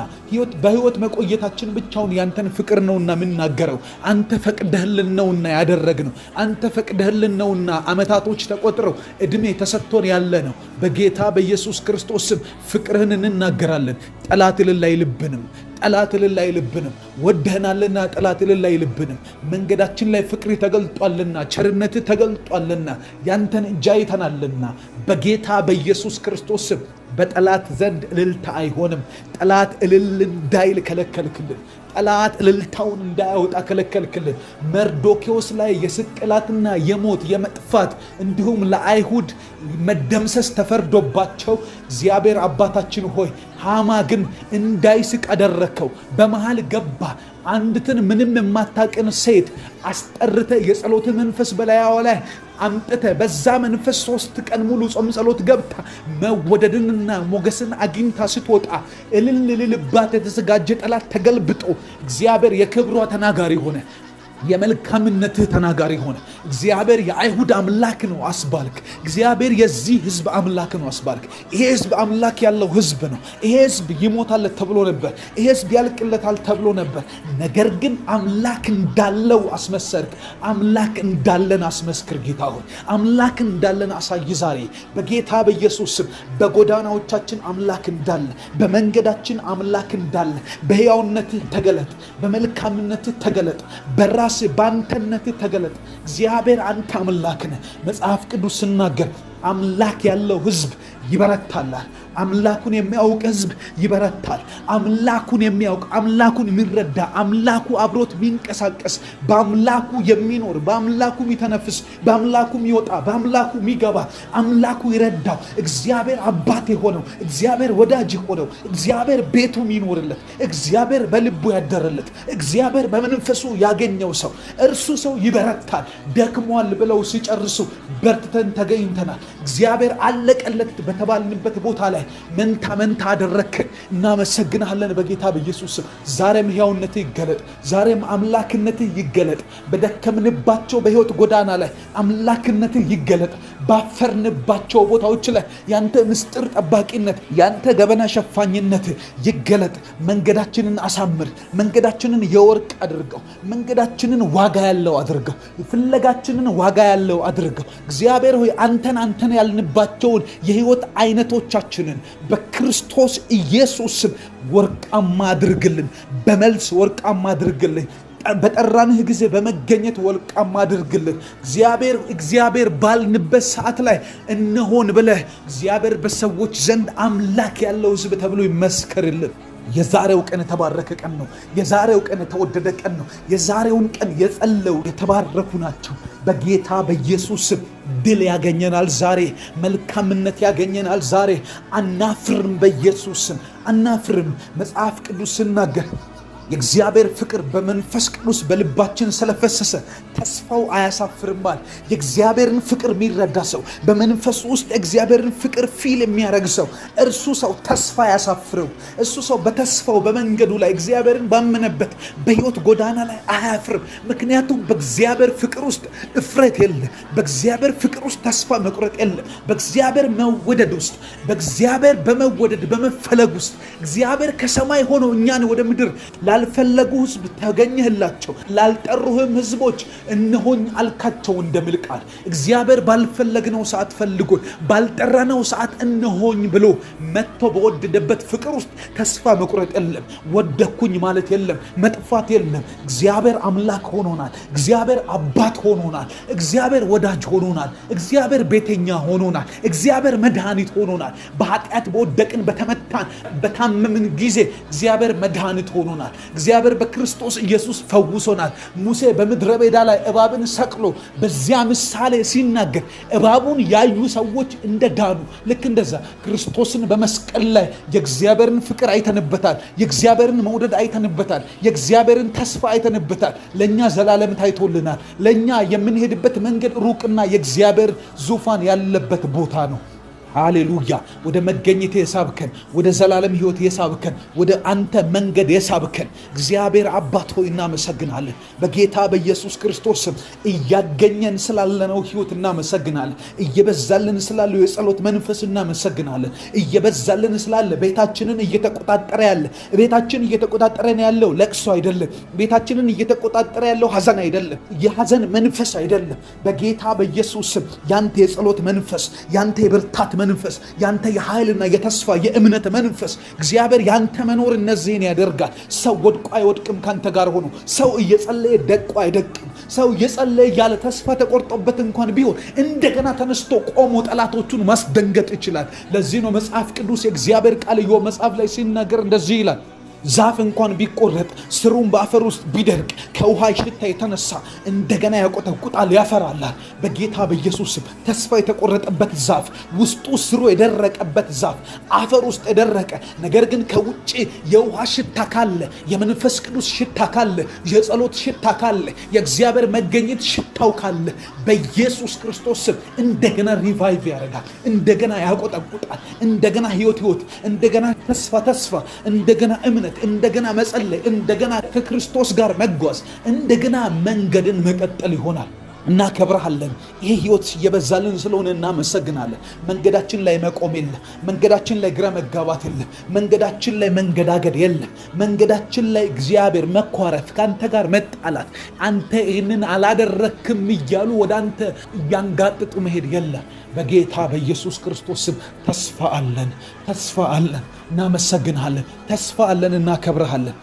S2: በህይወት መቆየታችን ብቻውን ያንተን ፍቅር ነውና የምናገረው። አንተ ፈቅደህልን ነውና ያደረግነው፣ አንተ ፈቅደህልን ነውና ዓመታቶች ተቆጥረው ዕድሜ ተሰጥቶን ያለ ነው። በጌታ በኢየሱስ ክርስቶስ ስም ፍቅርህን እንናገራለን። ጠላት እልል አይልብንም፣ ጠላት እልል አይልብንም። ወደህናልና ጠላት እልል አይልብንም። መንገዳችን ላይ ፍቅር ተገልጧልና፣ ቸርነት ተገልጧልና፣ ያንተን እጅ አይተናልና በጌታ በኢየሱስ ክርስቶስ ስም በጠላት ዘንድ እልልታ አይሆንም። ጠላት እልል እንዳይል ከለከልክልን። ጠላት እልልታውን እንዳያወጣ ከለከልክልን። መርዶኪዎስ ላይ የስቅላትና የሞት የመጥፋት እንዲሁም ለአይሁድ መደምሰስ ተፈርዶባቸው እግዚአብሔር አባታችን ሆይ ሃማ ግን እንዳይስቅ አደረከው። በመሃል ገባ። አንዲትን ምንም የማታውቅን ሴት አስጠርተ የጸሎት መንፈስ በላያዋ ላይ አምጥተ በዛ መንፈስ 3 ቀን ሙሉ ጾም ጸሎት ገብታ መወደድንና ሞገስን አግኝታ ስትወጣ እልል ልልባት የተዘጋጀ ጠላት ተገልብጦ እግዚአብሔር የክብሯ ተናጋሪ ሆነ። የመልካምነትህ ተናጋሪ ሆነ። እግዚአብሔር የአይሁድ አምላክ ነው አስባልክ። እግዚአብሔር የዚህ ህዝብ አምላክ ነው አስባልክ። ይሄ ህዝብ አምላክ ያለው ህዝብ ነው። ይሄ ህዝብ ይሞታል ተብሎ ነበር። ይሄ ህዝብ ያልቅለታል ተብሎ ነበር። ነገር ግን አምላክ እንዳለው አስመሰርክ። አምላክ እንዳለን አስመስክር ጌታ ሆይ። አምላክ እንዳለን አሳይ ዛሬ በጌታ በኢየሱስ ስም። በጎዳናዎቻችን አምላክ እንዳለ፣ በመንገዳችን አምላክ እንዳለ በሕያውነትህ ተገለጥ፣ በመልካምነትህ ተገለጥ፣ በራስ ባንተነት ተገለጥ። እግዚአብሔር አንተ አምላክ ነህ። መጽሐፍ ቅዱስ ሲናገር አምላክ ያለው ህዝብ ይበረታላል። አምላኩን የሚያውቅ ህዝብ ይበረታል። አምላኩን የሚያውቅ፣ አምላኩን የሚረዳ፣ አምላኩ አብሮት የሚንቀሳቀስ፣ በአምላኩ የሚኖር፣ በአምላኩ የሚተነፍስ፣ በአምላኩ የሚወጣ፣ በአምላኩ የሚገባ፣ አምላኩ ይረዳው፣ እግዚአብሔር አባት የሆነው፣ እግዚአብሔር ወዳጅ የሆነው፣ እግዚአብሔር ቤቱ የሚኖርለት፣ እግዚአብሔር በልቡ ያደረለት፣ እግዚአብሔር በመንፈሱ ያገኘው ሰው እርሱ ሰው ይበረታል። ደክሟል ብለው ሲጨርሱ በርትተን ተገኝተናል። እግዚአብሔር አለቀለት በተባልንበት ቦታ ላይ መንታ አደረክን። እናመሰግናለን በጌታ በኢየሱስ ስም። ዛሬም ሕያውነትህ ይገለጥ፣ ዛሬም አምላክነትህ ይገለጥ። በደከምንባቸው በሕይወት ጎዳና ላይ አምላክነትህ ይገለጥ። ባፈርንባቸው ቦታዎች ላይ ያንተ ምስጢር ጠባቂነት፣ ያንተ ገበና ሸፋኝነት ይገለጥ። መንገዳችንን አሳምር፣ መንገዳችንን የወርቅ አድርገው፣ መንገዳችንን ዋጋ ያለው አድርገው፣ ፍለጋችንን ዋጋ ያለው አድርገው። እግዚአብሔር ሆይ አንተን ያልንባቸውን የሕይወት አይነቶቻችንን በክርስቶስ ኢየሱስ ወርቃማ አድርግልን። በመልስ ወርቃማ አድርግልን። በጠራንህ ጊዜ በመገኘት ወርቃማ አድርግልን። እግዚአብሔር ባልንበት ሰዓት ላይ እነሆን ብለህ እግዚአብሔር በሰዎች ዘንድ አምላክ ያለው ሕዝብ ተብሎ ይመስከርልን። የዛሬው ቀን የተባረከ ቀን ነው። የዛሬው ቀን የተወደደ ቀን ነው። የዛሬውን ቀን የጸለው የተባረኩ ናቸው። በጌታ በኢየሱስ ድል ያገኘናል ዛሬ። መልካምነት ያገኘናል ዛሬ። አናፍርም፣ በኢየሱስ አናፍርም። መጽሐፍ ቅዱስ ሲናገር የእግዚአብሔር ፍቅር በመንፈስ ቅዱስ በልባችን ስለፈሰሰ ተስፋው አያሳፍርማል። የእግዚአብሔርን ፍቅር የሚረዳ ሰው በመንፈሱ ውስጥ የእግዚአብሔርን ፍቅር ፊል የሚያደርግ ሰው እርሱ ሰው ተስፋ ያሳፍረው። እሱ ሰው በተስፋው በመንገዱ ላይ እግዚአብሔርን ባመነበት በሕይወት ጎዳና ላይ አያፍርም። ምክንያቱም በእግዚአብሔር ፍቅር ውስጥ እፍረት የለም። በእግዚአብሔር ፍቅር ውስጥ ተስፋ መቁረጥ የለም። በእግዚአብሔር መወደድ ውስጥ በእግዚአብሔር በመወደድ በመፈለግ ውስጥ እግዚአብሔር ከሰማይ ሆኖ እኛን ወደ ምድር ላልፈለጉ ሕዝብ ተገኘህላቸው፣ ላልጠሩህም ሕዝቦች እነሆኝ አልካቸው እንደሚል ቃል እግዚአብሔር ባልፈለግነው ሰዓት ፈልጎን ባልጠራነው ሰዓት እነሆኝ ብሎ መጥቶ በወደደበት ፍቅር ውስጥ ተስፋ መቁረጥ የለም። ወደኩኝ ማለት የለም። መጥፋት የለም። እግዚአብሔር አምላክ ሆኖናል። እግዚአብሔር አባት ሆኖናል። እግዚአብሔር ወዳጅ ሆኖናል። እግዚአብሔር ቤተኛ ሆኖናል። እግዚአብሔር መድኃኒት ሆኖናል። በኃጢአት በወደቅን በተመታን በታመምን ጊዜ እግዚአብሔር መድኃኒት ሆኖናል። እግዚአብሔር በክርስቶስ ኢየሱስ ፈውሶናል። ሙሴ በምድረ በዳ ላይ እባብን ሰቅሎ በዚያ ምሳሌ ሲናገር እባቡን ያዩ ሰዎች እንደዳኑ ልክ እንደዛ ክርስቶስን በመስቀል ላይ የእግዚአብሔርን ፍቅር አይተንበታል። የእግዚአብሔርን መውደድ አይተንበታል። የእግዚአብሔርን ተስፋ አይተንበታል። ለእኛ ዘላለም ታይቶልናል። ለእኛ የምንሄድበት መንገድ ሩቅና የእግዚአብሔር ዙፋን ያለበት ቦታ ነው። ሃሌሉያ! ወደ መገኘት የሳብከን፣ ወደ ዘላለም ሕይወት የሳብከን፣ ወደ አንተ መንገድ የሳብከን እግዚአብሔር አባት ሆይ እናመሰግናለን። በጌታ በኢየሱስ ክርስቶስ ስም እያገኘን ስላለነው ሕይወት እናመሰግናለን። እየበዛልን ስላለው የጸሎት መንፈስ እናመሰግናለን። እየበዛልን ስላለ ቤታችንን እየተቆጣጠረ ያለ ቤታችንን እየተቆጣጠረ ያለው ለቅሶ አይደለም። ቤታችንን እየተቆጣጠረ ያለው ሐዘን አይደለም። የሐዘን መንፈስ አይደለም። በጌታ በኢየሱስ ስም ያንተ የጸሎት መንፈስ፣ ያንተ የብርታት መንፈስ፣ ያንተ የኃይልና የተስፋ የእምነት መንፈስ እግዚአብሔር ያንተ መኖር እነዚህን ያደርጋል። ሰው ወድቆ አይወድቅም ካንተ ጋር ሆኖ። ሰው እየጸለየ ደቆ አይደቅም። ሰው እየጸለየ ያለ ተስፋ ተቆርጦበት እንኳን ቢሆን እንደገና ተነስቶ ቆሞ ጠላቶቹን ማስደንገጥ ይችላል። ለዚህ ነው መጽሐፍ ቅዱስ የእግዚአብሔር ቃል ኢዮብ መጽሐፍ ላይ ሲናገር እንደዚህ ይላል፣ ዛፍ እንኳን ቢቆረጥ ስሩም በአፈር ውስጥ ቢደርቅ ከውሃ ሽታ የተነሳ እንደገና ያቆጠቁጣል፣ ያፈራላል። በጌታ በኢየሱስ ስም ተስፋ የተቆረጠበት ዛፍ፣ ውስጡ ስሩ የደረቀበት ዛፍ፣ አፈር ውስጥ የደረቀ ነገር ግን ከውጭ የውሃ ሽታ ካለ፣ የመንፈስ ቅዱስ ሽታ ካለ፣ የጸሎት ሽታ ካለ፣ የእግዚአብሔር መገኘት ሽታው ካለ በኢየሱስ ክርስቶስ ስም እንደገና ሪቫይቭ ያደርጋል፣ እንደገና ያቆጠቁጣል፣ እንደገና ሕይወት፣ እንደገና ተስፋ፣ እንደገና እምነት፣ እንደገና መጸለይ፣ እንደገና ከክርስቶስ ጋር መጓዝ፣ እንደገና መንገድን መቀጠል ይሆናል። እናከብርሃለን። ይሄ ሕይወት እየበዛልን ስለሆነ እናመሰግናለን። መንገዳችን ላይ መቆም የለም። መንገዳችን ላይ ግራ መጋባት የለም። መንገዳችን ላይ መንገዳገድ የለም። መንገዳችን ላይ እግዚአብሔር መኳረፍ፣ ከአንተ ጋር መጣላት፣ አንተ ይህንን አላደረክም እያሉ ወደ አንተ እያንጋጥጡ መሄድ የለም። በጌታ በኢየሱስ ክርስቶስ ስም ተስፋ አለን። እናመሰግንሃለን። ተስፋ አለን። እናከብርሃለን።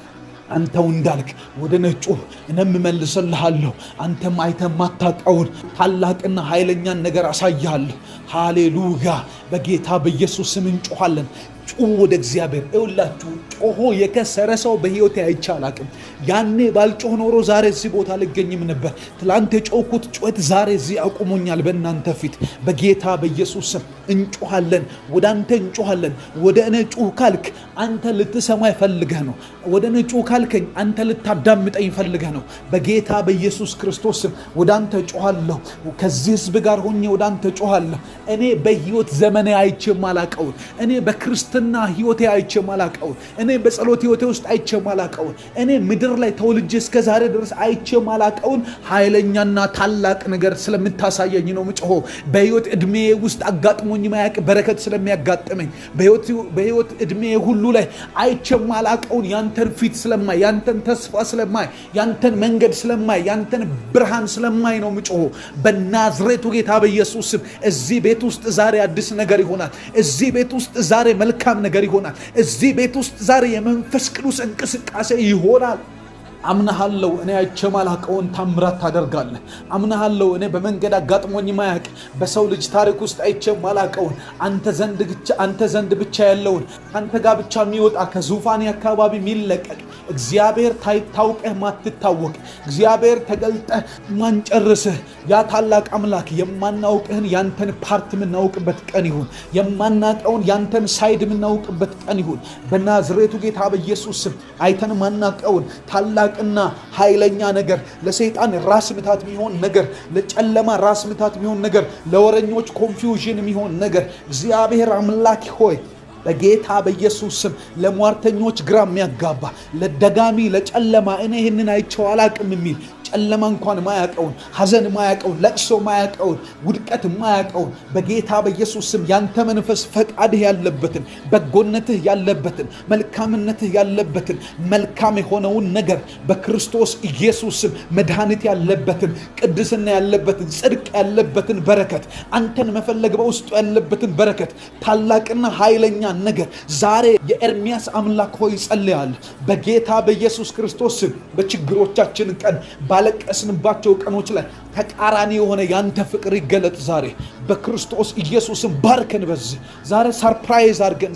S2: አንተው እንዳልክ ወደ ነጩ እኔም እመልስልሃለሁ። አንተም አይተህ ማታውቀውን ታላቅና ኃይለኛን ነገር አሳያለሁ። ሃሌሉያ! በጌታ በኢየሱስ ስም እንጮኻለን። ጩሁ ወደ እግዚአብሔር። ይውላችሁ ጮሆ የከሰረ ሰው በሕይወቴ አይቼ አላቅም። ያኔ ባልጮህ ኖሮ ዛሬ እዚህ ቦታ ልገኝም ነበር። ትላንት የጮኩት ጩኸት ዛሬ እዚህ አቁሞኛል በእናንተ ፊት። በጌታ በኢየሱስ ስም እንጮኻለን። ወደ አንተ እንጮኻለን። ወደ እኔ ጩህ ካልክ አንተ ልትሰማኝ ፈልገህ ነው። ወደ እኔ ጩህ ካልከኝ አንተ ልታዳምጠኝ ፈልገህ ነው። በጌታ በኢየሱስ ክርስቶስ ስም ወደ አንተ ጮኻለሁ። ከዚህ ሕዝብ ጋር ሆኜ ወደ አንተ ጮኻለሁ። እኔ በሕይወት ዘመኔ አይቼ ማላቀውን፣ እኔ በክርስትና ሕይወቴ አይቼ ማላቀውን፣ እኔ በጸሎት ሕይወቴ ውስጥ አይቼ ማላቀውን፣ እኔ ምድር ላይ ተወልጄ እስከ ዛሬ ድረስ አይቼ ማላቀውን ኃይለኛና ታላቅ ነገር ስለምታሳየኝ ነው ምጮሆ። በሕይወት ዕድሜ ውስጥ አጋጥሞኝ ማያቅ በረከት ስለሚያጋጥመኝ፣ በሕይወት ዕድሜ ሁሉ ላይ አይቼ ማላቀውን ያንተን ፊት ስለማይ፣ ያንተን ተስፋ ስለማይ፣ ያንተን መንገድ ስለማይ፣ ያንተን ብርሃን ስለማይ ነው ምጮሆ። በናዝሬቱ ጌታ በኢየሱስ ስም እዚህ ቤት ውስጥ ዛሬ አዲስ ነገር ይሆናል። እዚህ ቤት ውስጥ ዛሬ መልካም ነገር ይሆናል። እዚህ ቤት ውስጥ ዛሬ የመንፈስ ቅዱስ እንቅስቃሴ ይሆናል። አምናሃለሁ እኔ አይቼ ማላቀውን ታምራት ታደርጋለህ። አምናሃለሁ እኔ በመንገድ አጋጥሞኝ ማያቅ በሰው ልጅ ታሪክ ውስጥ አይቼ ማላቀውን አንተ ዘንድ ብቻ ያለውን አንተ ጋር ብቻ የሚወጣ ከዙፋኔ አካባቢ የሚለቀቅ እግዚአብሔር ታውቀህ ማትታወቅ እግዚአብሔር ተገልጠህ ማንጨርስህ ያ ታላቅ አምላክ የማናውቅህን ያንተን ፓርት የምናውቅበት ቀን ይሁን። የማናቀውን ያንተን ሳይድ የምናውቅበት ቀን ይሁን። በናዝሬቱ ጌታ በኢየሱስ ስም አይተን ማናቀውን ታላቅና ኃይለኛ ነገር ለሰይጣን ራስ ምታት የሚሆን ነገር ለጨለማ ራስ ምታት የሚሆን ነገር ለወረኞች ኮንፊውዥን የሚሆን ነገር እግዚአብሔር አምላክ ሆይ በጌታ በኢየሱስ ስም ለሟርተኞች ግራ የሚያጋባ ለደጋሚ ለጨለማ እኔ ይህንን አይቼው አላቅም የሚል ጨለማ እንኳን ማያቀውን ሐዘን ማያቀውን ለቅሶ ማያቀውን ውድቀት ማያቀውን በጌታ በኢየሱስ ስም ያንተ መንፈስ ፈቃድህ ያለበትን በጎነትህ ያለበትን መልካምነትህ ያለበትን መልካም የሆነውን ነገር በክርስቶስ ኢየሱስ ስም መድኃኒት ያለበትን ቅድስና ያለበትን ጽድቅ ያለበትን በረከት አንተን መፈለግ በውስጡ ያለበትን በረከት ታላቅና ኃይለኛ ነገር ዛሬ የኤርሚያስ አምላክ ሆይ ጸልያለሁ በጌታ በኢየሱስ ክርስቶስ ስም በችግሮቻችን ቀን ባለቀስንባቸው ቀኖች ላይ ተቃራኒ የሆነ ያንተ ፍቅር ይገለጥ ዛሬ በክርስቶስ ኢየሱስም ባርከን በዚህ ዛሬ ሰርፕራይዝ አድርገን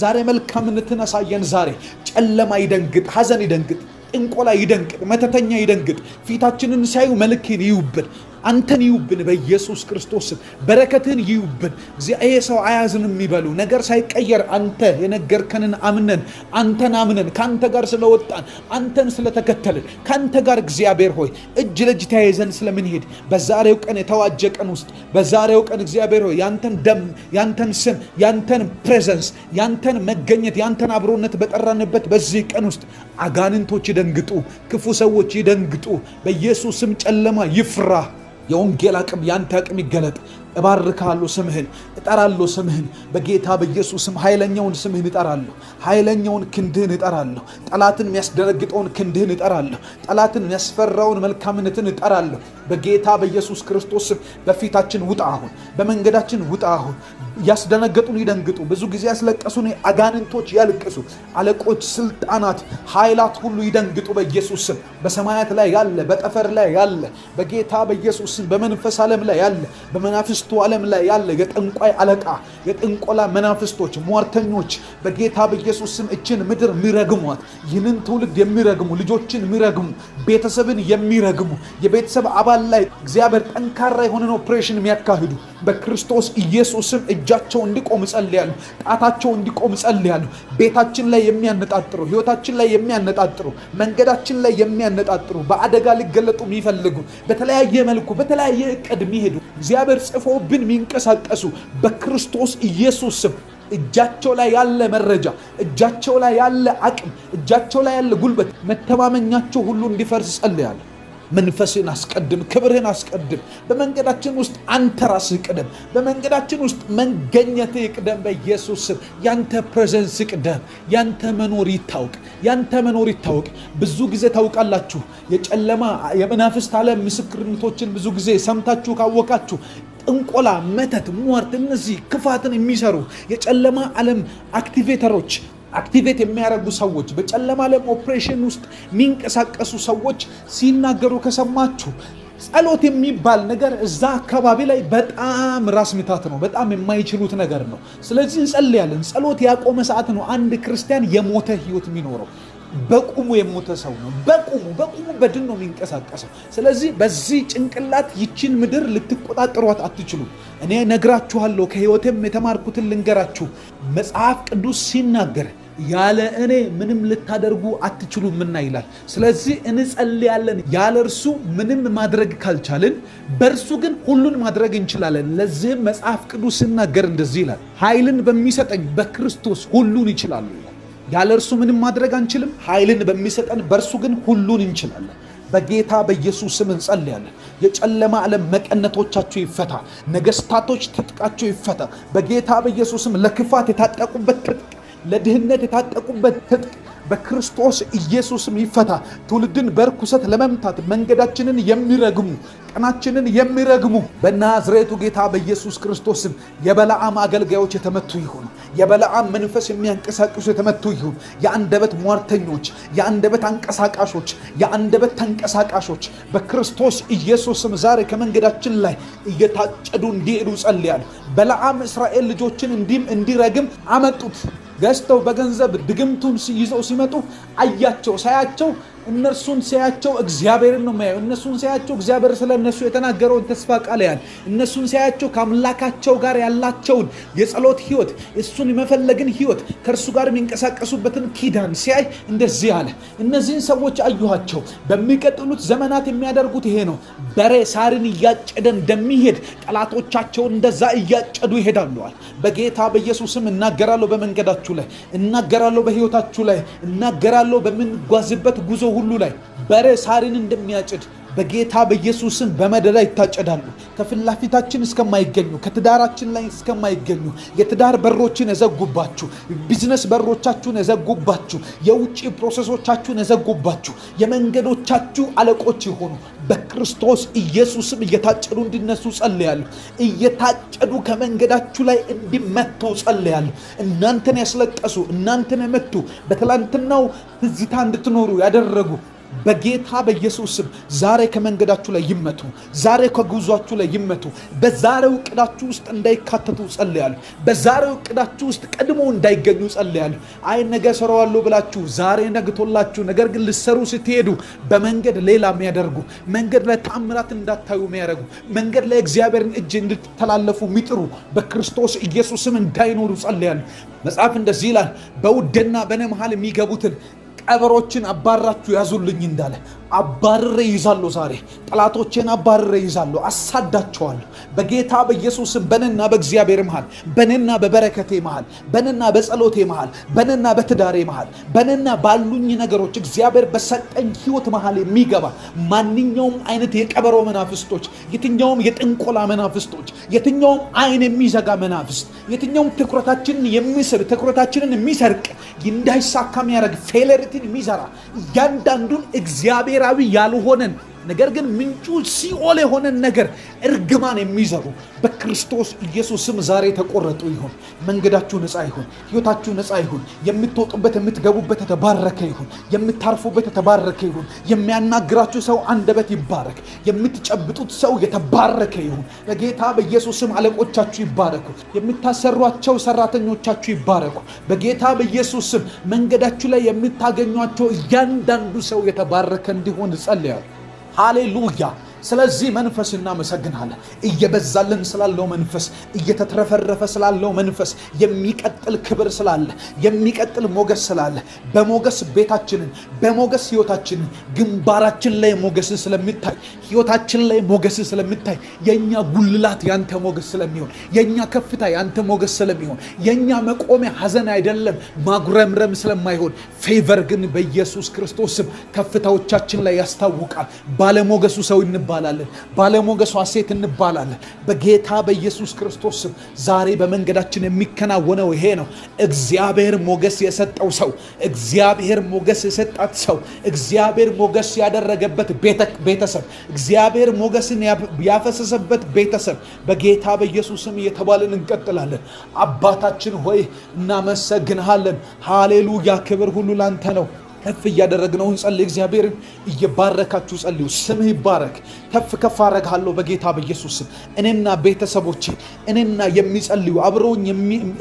S2: ዛሬ መልካምነትን አሳየን ዛሬ ጨለማ ይደንግጥ ሐዘን ይደንግጥ ጥንቆላ ይደንግጥ መተተኛ ይደንግጥ ፊታችንን ሲያዩ መልክን ይዩብን አንተን ይዩብን በኢየሱስ ክርስቶስ በረከትን ይዩብን እግዚአብሔር ሰው አያዝንም የሚበሉ ነገር ሳይቀየር አንተ የነገርከንን አምነን ካንተ ጋር ስለወጣን አንተን ስለተከተልን ካንተ ጋር እግዚአብሔር ሆይ እጅ ለእጅ ተያይዘን ስለምንሄድ በዛሬው ቀን የተዋጀ ቀን ውስጥ በዛሬው ቀን እግዚአብሔር ሆይ ያንተን ደም ያንተን ስም ያንተን ፕሬዘንስ ያንተን መገኘት ያንተን አብሮነት በጠራንበት በዚህ ቀን ውስጥ አጋንንቶች ይደንግጡ ክፉ ሰዎች ይደንግጡ በኢየሱስ ስም ጨለማ ይፍራ የወንጌል አቅም ያንተ አቅም ይገለጥ እባርካለሁ ስምህን እጠራለሁ ስምህን በጌታ በኢየሱስ ስም ኃይለኛውን ስምህን እጠራለሁ ኃይለኛውን ክንድህን እጠራለሁ ጠላትን የሚያስደነግጠውን ክንድህን እጠራለሁ ጠላትን የሚያስፈራውን መልካምነትን እጠራለሁ በጌታ በኢየሱስ ክርስቶስ ስም በፊታችን ውጣ አሁን በመንገዳችን ውጣ አሁን ያስደነገጡን ይደንግጡ ብዙ ጊዜ ያስለቀሱን አጋንንቶች ያልቅሱ አለቆች ስልጣናት ኃይላት ሁሉ ይደንግጡ በኢየሱስ ስም በሰማያት ላይ ያለ በጠፈር ላይ ያለ በጌታ በኢየሱስ ስም በመንፈስ ዓለም ላይ ያለ በመናፍስቱ ዓለም ላይ ያለ የጠንቋይ አለቃ የጥንቆላ መናፍስቶች ሟርተኞች በጌታ በኢየሱስ ስም እችን ምድር የሚረግሟት ይህንን ትውልድ የሚረግሙ ልጆችን የሚረግሙ ቤተሰብን የሚረግሙ የቤተሰብ አባል ላይ እግዚአብሔር ጠንካራ የሆነ ኦፕሬሽን የሚያካሂዱ በክርስቶስ ኢየሱስ ስም እጃቸው እንዲቆም ጸልያለሁ ጣታቸው እንዲቆም ጸልያለሁ ቤታችን ላይ የሚያነጣጥሩ ህይወታችን ላይ የሚያነጣጥሩ መንገዳችን ላይ የሚያነጣጥሩ በአደጋ ሊገለጡ የሚፈልጉ በተለያየ መልኩ በተለያየ እቅድ የሚሄዱ እግዚአብሔር ጽፎብን የሚንቀሳቀሱ በክርስቶስ ኢየሱስ ስም እጃቸው ላይ ያለ መረጃ እጃቸው ላይ ያለ አቅም እጃቸው ላይ ያለ ጉልበት መተማመኛቸው ሁሉ እንዲፈርስ ጸልያለሁ መንፈስን አስቀድም ክብርህን አስቀድም በመንገዳችን ውስጥ አንተ ራስህ ቅደም በመንገዳችን ውስጥ መንገኘትህ ይቅደም በኢየሱስ ስም ያንተ ፕሬዘንስ ይቅደም ያንተ መኖር ይታወቅ ብዙ ጊዜ ታውቃላችሁ የጨለማ የመናፍስት ዓለም ምስክርነቶችን ብዙ ጊዜ ሰምታችሁ ካወቃችሁ ጥንቆላ መተት ሟርት እነዚህ ክፋትን የሚሰሩ የጨለማ ዓለም አክቲቬት የሚያደርጉ ሰዎች በጨለማ ዓለም ኦፕሬሽን ውስጥ የሚንቀሳቀሱ ሰዎች ሲናገሩ ከሰማችሁ ጸሎት የሚባል ነገር እዛ አካባቢ ላይ በጣም ራስ ምታት ነው በጣም የማይችሉት ነገር ነው ስለዚህ እንጸልያለን ጸሎት ያቆመ ሰዓት ነው አንድ ክርስቲያን የሞተ ህይወት የሚኖረው በቁሙ የሞተ ሰው ነው በቁሙ በድን ነው የሚንቀሳቀሰው ስለዚህ በዚህ ጭንቅላት ይችን ምድር ልትቆጣጠሯት አትችሉም እኔ ነግራችኋለሁ ከህይወቴም የተማርኩትን ልንገራችሁ መጽሐፍ ቅዱስ ሲናገር ያለ እኔ ምንም ልታደርጉ አትችሉምና ይላል ስለዚህ እንጸልያለን ያለ እርሱ ምንም ማድረግ ካልቻልን በእርሱ ግን ሁሉን ማድረግ እንችላለን ለዚህ መጽሐፍ ቅዱስ ሲናገር እንደዚህ ይላል ኃይልን በሚሰጠኝ በክርስቶስ ሁሉን ይችላል ያለ እርሱ ምንም ማድረግ አንችልም ኃይልን በሚሰጠን በእርሱ ግን ሁሉን እንችላለን በጌታ በኢየሱስ ስም እንጸልያለን የጨለማ ዓለም መቀነቶቻችሁ ይፈታ ነገስታቶች ትጥቃችሁ ይፈታ በጌታ በኢየሱስ ስም ለክፋት የታጠቁበት ትጥቅ ለድህነት የታጠቁበት ትጥቅ በክርስቶስ ኢየሱስም ይፈታ ትውልድን በርኩሰት ለመምታት መንገዳችንን የሚረግሙ ቀናችንን የሚረግሙ በናዝሬቱ ጌታ በኢየሱስ ክርስቶስም የበለዓም አገልጋዮች የተመቱ ይሁኑ የበለዓም መንፈስ የሚያንቀሳቅሱ የተመቱ ይሁን። የአንደበት ሟርተኞች፣ የአንደበት አንቀሳቃሾች፣ የአንደበት ተንቀሳቃሾች በክርስቶስ ኢየሱስም ዛሬ ከመንገዳችን ላይ እየታጨዱ እንዲሄዱ ጸልያለሁ። በለዓም እስራኤል ልጆችን እንዲረግም አመጡት። ገዝተው በገንዘብ ድግምቱን ይዘው ሲመጡ አያቸው። ሳያቸው እነርሱን ሲያያቸው እግዚአብሔርን ነው የሚያየው። እነሱን ሲያያቸው እግዚአብሔር ስለ እነሱ የተናገረውን ተስፋ ቃል ያያል። እነሱን ሲያያቸው ከአምላካቸው ጋር ያላቸውን የጸሎት ህይወት፣ እሱን የመፈለግን ህይወት፣ ከእርሱ ጋር የሚንቀሳቀሱበትን ኪዳን ሲያይ እንደዚህ አለ። እነዚህን ሰዎች አዩኋቸው። በሚቀጥሉት ዘመናት የሚያደርጉት ይሄ ነው። በሬ ሳርን እያጨደ እንደሚሄድ ጠላቶቻቸውን እንደዛ እያጨዱ ይሄዳሉዋል። በጌታ በኢየሱስም እናገራለሁ። በመንገዳችሁ ላይ እናገራለሁ። በህይወታችሁ ላይ እናገራለሁ። በምንጓዝበት ጉዞ ሁሉ ላይ በሬ ሳርን እንደሚያጭድ በጌታ በኢየሱስም በመደዳ ይታጨዳሉ። ከፍላፊታችን እስከማይገኙ፣ ከትዳራችን ላይ እስከማይገኙ፣ የትዳር በሮችን የዘጉባችሁ፣ ቢዝነስ በሮቻችሁን የዘጉባችሁ፣ የውጭ ፕሮሰሶቻችሁን የዘጉባችሁ፣ የመንገዶቻችሁ አለቆች የሆኑ በክርስቶስ ኢየሱስም እየታጨዱ እንዲነሱ ጸልያለሁ። እየታጨዱ ከመንገዳችሁ ላይ እንዲመቱ ጸልያለሁ። እናንተን ያስለቀሱ፣ እናንተን የመቱ፣ በትላንትናው ትዝታ እንድትኖሩ ያደረጉ በጌታ በኢየሱስም ዛሬ ከመንገዳችሁ ላይ ይመቱ። ዛሬ ከጉዟችሁ ላይ ይመቱ። በዛሬው ዕቅዳችሁ ውስጥ እንዳይካተቱ ጸልያለሁ። በዛሬው ዕቅዳችሁ ውስጥ ቀድሞ እንዳይገኙ ጸልያለሁ። አይ ነገ ሰራዋለሁ ብላችሁ ዛሬ ነግቶላችሁ ነገር ግን ልሰሩ ስትሄዱ በመንገድ ሌላ የሚያደርጉ፣ መንገድ ላይ ተአምራት እንዳታዩ የሚያደርጉ፣ መንገድ ላይ እግዚአብሔርን እጅ እንድትተላለፉ የሚጥሩ በክርስቶስ ኢየሱስም እንዳይኖሩ ጸልያለሁ። መጽሐፍ እንደዚህ ይላል፣ በውዴና በእኔ መሃል የሚገቡትን ቀበሮችን አባራችሁ ያዙልኝ እንዳለ አባርሬ ይዛለሁ። ዛሬ ጠላቶቼን አባርሬ ይዛለሁ፣ አሳዳቸዋለሁ። በጌታ በኢየሱስም በእኔና በእግዚአብሔር መሃል፣ በእኔና በበረከቴ መሃል፣ በእኔና በጸሎቴ መሃል፣ በእኔና በትዳሬ መሃል፣ በእኔና ባሉኝ ነገሮች እግዚአብሔር በሰጠኝ ህይወት መሃል የሚገባ ማንኛውም አይነት የቀበሮ መናፍስቶች፣ የትኛውም የጥንቆላ መናፍስቶች፣ የትኛውም አይን የሚዘጋ መናፍስት፣ የትኛውም ትኩረታችንን የሚስብ ትኩረታችንን የሚሰርቅ እንዳይሳካ የሚያደርግ ፌለሪቲን የሚዘራ እያንዳንዱን እግዚአብሔራዊ ያልሆነን ነገር ግን ምንጩ ሲኦል የሆነን ነገር እርግማን የሚዘሩ በክርስቶስ ኢየሱስም ዛሬ ተቆረጡ ይሁን። መንገዳችሁ ነፃ ይሁን። ህይወታችሁ ነፃ ይሁን። የምትወጡበት የምትገቡበት የተባረከ ይሁን። የምታርፉበት የተባረከ ይሁን። የሚያናግራችሁ ሰው አንደበት ይባረክ። የምትጨብጡት ሰው የተባረከ ይሁን። በጌታ በኢየሱስም አለቆቻችሁ ይባረኩ። የምታሰሯቸው ሰራተኞቻችሁ ይባረኩ። በጌታ በኢየሱስም መንገዳችሁ ላይ የምታገኟቸው እያንዳንዱ ሰው የተባረከ እንዲሆን ጸልያለሁ። ሃሌሉያ። ስለዚህ መንፈስ እናመሰግናለን። እየበዛልን ስላለው መንፈስ፣ እየተትረፈረፈ ስላለው መንፈስ፣ የሚቀጥል ክብር ስላለ፣ የሚቀጥል ሞገስ ስላለ፣ በሞገስ ቤታችንን፣ በሞገስ ህይወታችንን፣ ግንባራችን ላይ ሞገስ ስለሚታይ፣ ህይወታችን ላይ ሞገስ ስለሚታይ፣ የኛ ጉልላት ያንተ ሞገስ ስለሚሆን፣ የኛ ከፍታ ያንተ ሞገስ ስለሚሆን፣ የኛ መቆሚያ ሐዘን አይደለም ማጉረምረም ስለማይሆን፣ ፌቨር ግን በኢየሱስ ክርስቶስም ከፍታዎቻችን ላይ ያስታውቃል። ባለሞገሱ ሰው እንባላለን። ባለሞገሷ ሴት እንባላለን። በጌታ በኢየሱስ ክርስቶስ ስም ዛሬ በመንገዳችን የሚከናወነው ይሄ ነው። እግዚአብሔር ሞገስ የሰጠው ሰው፣ እግዚአብሔር ሞገስ የሰጣት ሰው፣ እግዚአብሔር ሞገስ ያደረገበት ቤተሰብ፣ እግዚአብሔር ሞገስን ያፈሰሰበት ቤተሰብ በጌታ በኢየሱስ ስም እየተባልን እንቀጥላለን። አባታችን ሆይ እናመሰግንሃለን። ሃሌሉያ። ክብር ሁሉ ላንተ ነው። ከፍ እያደረግነው እንጸልይ። እግዚአብሔርን እየባረካችሁ ጸልዩ። ስምህ ይባረክ። ከፍ ከፍ አረጋለሁ በጌታ በኢየሱስ ስም። እኔና ቤተሰቦቼ፣ እኔና የሚጸልዩ አብረውኝ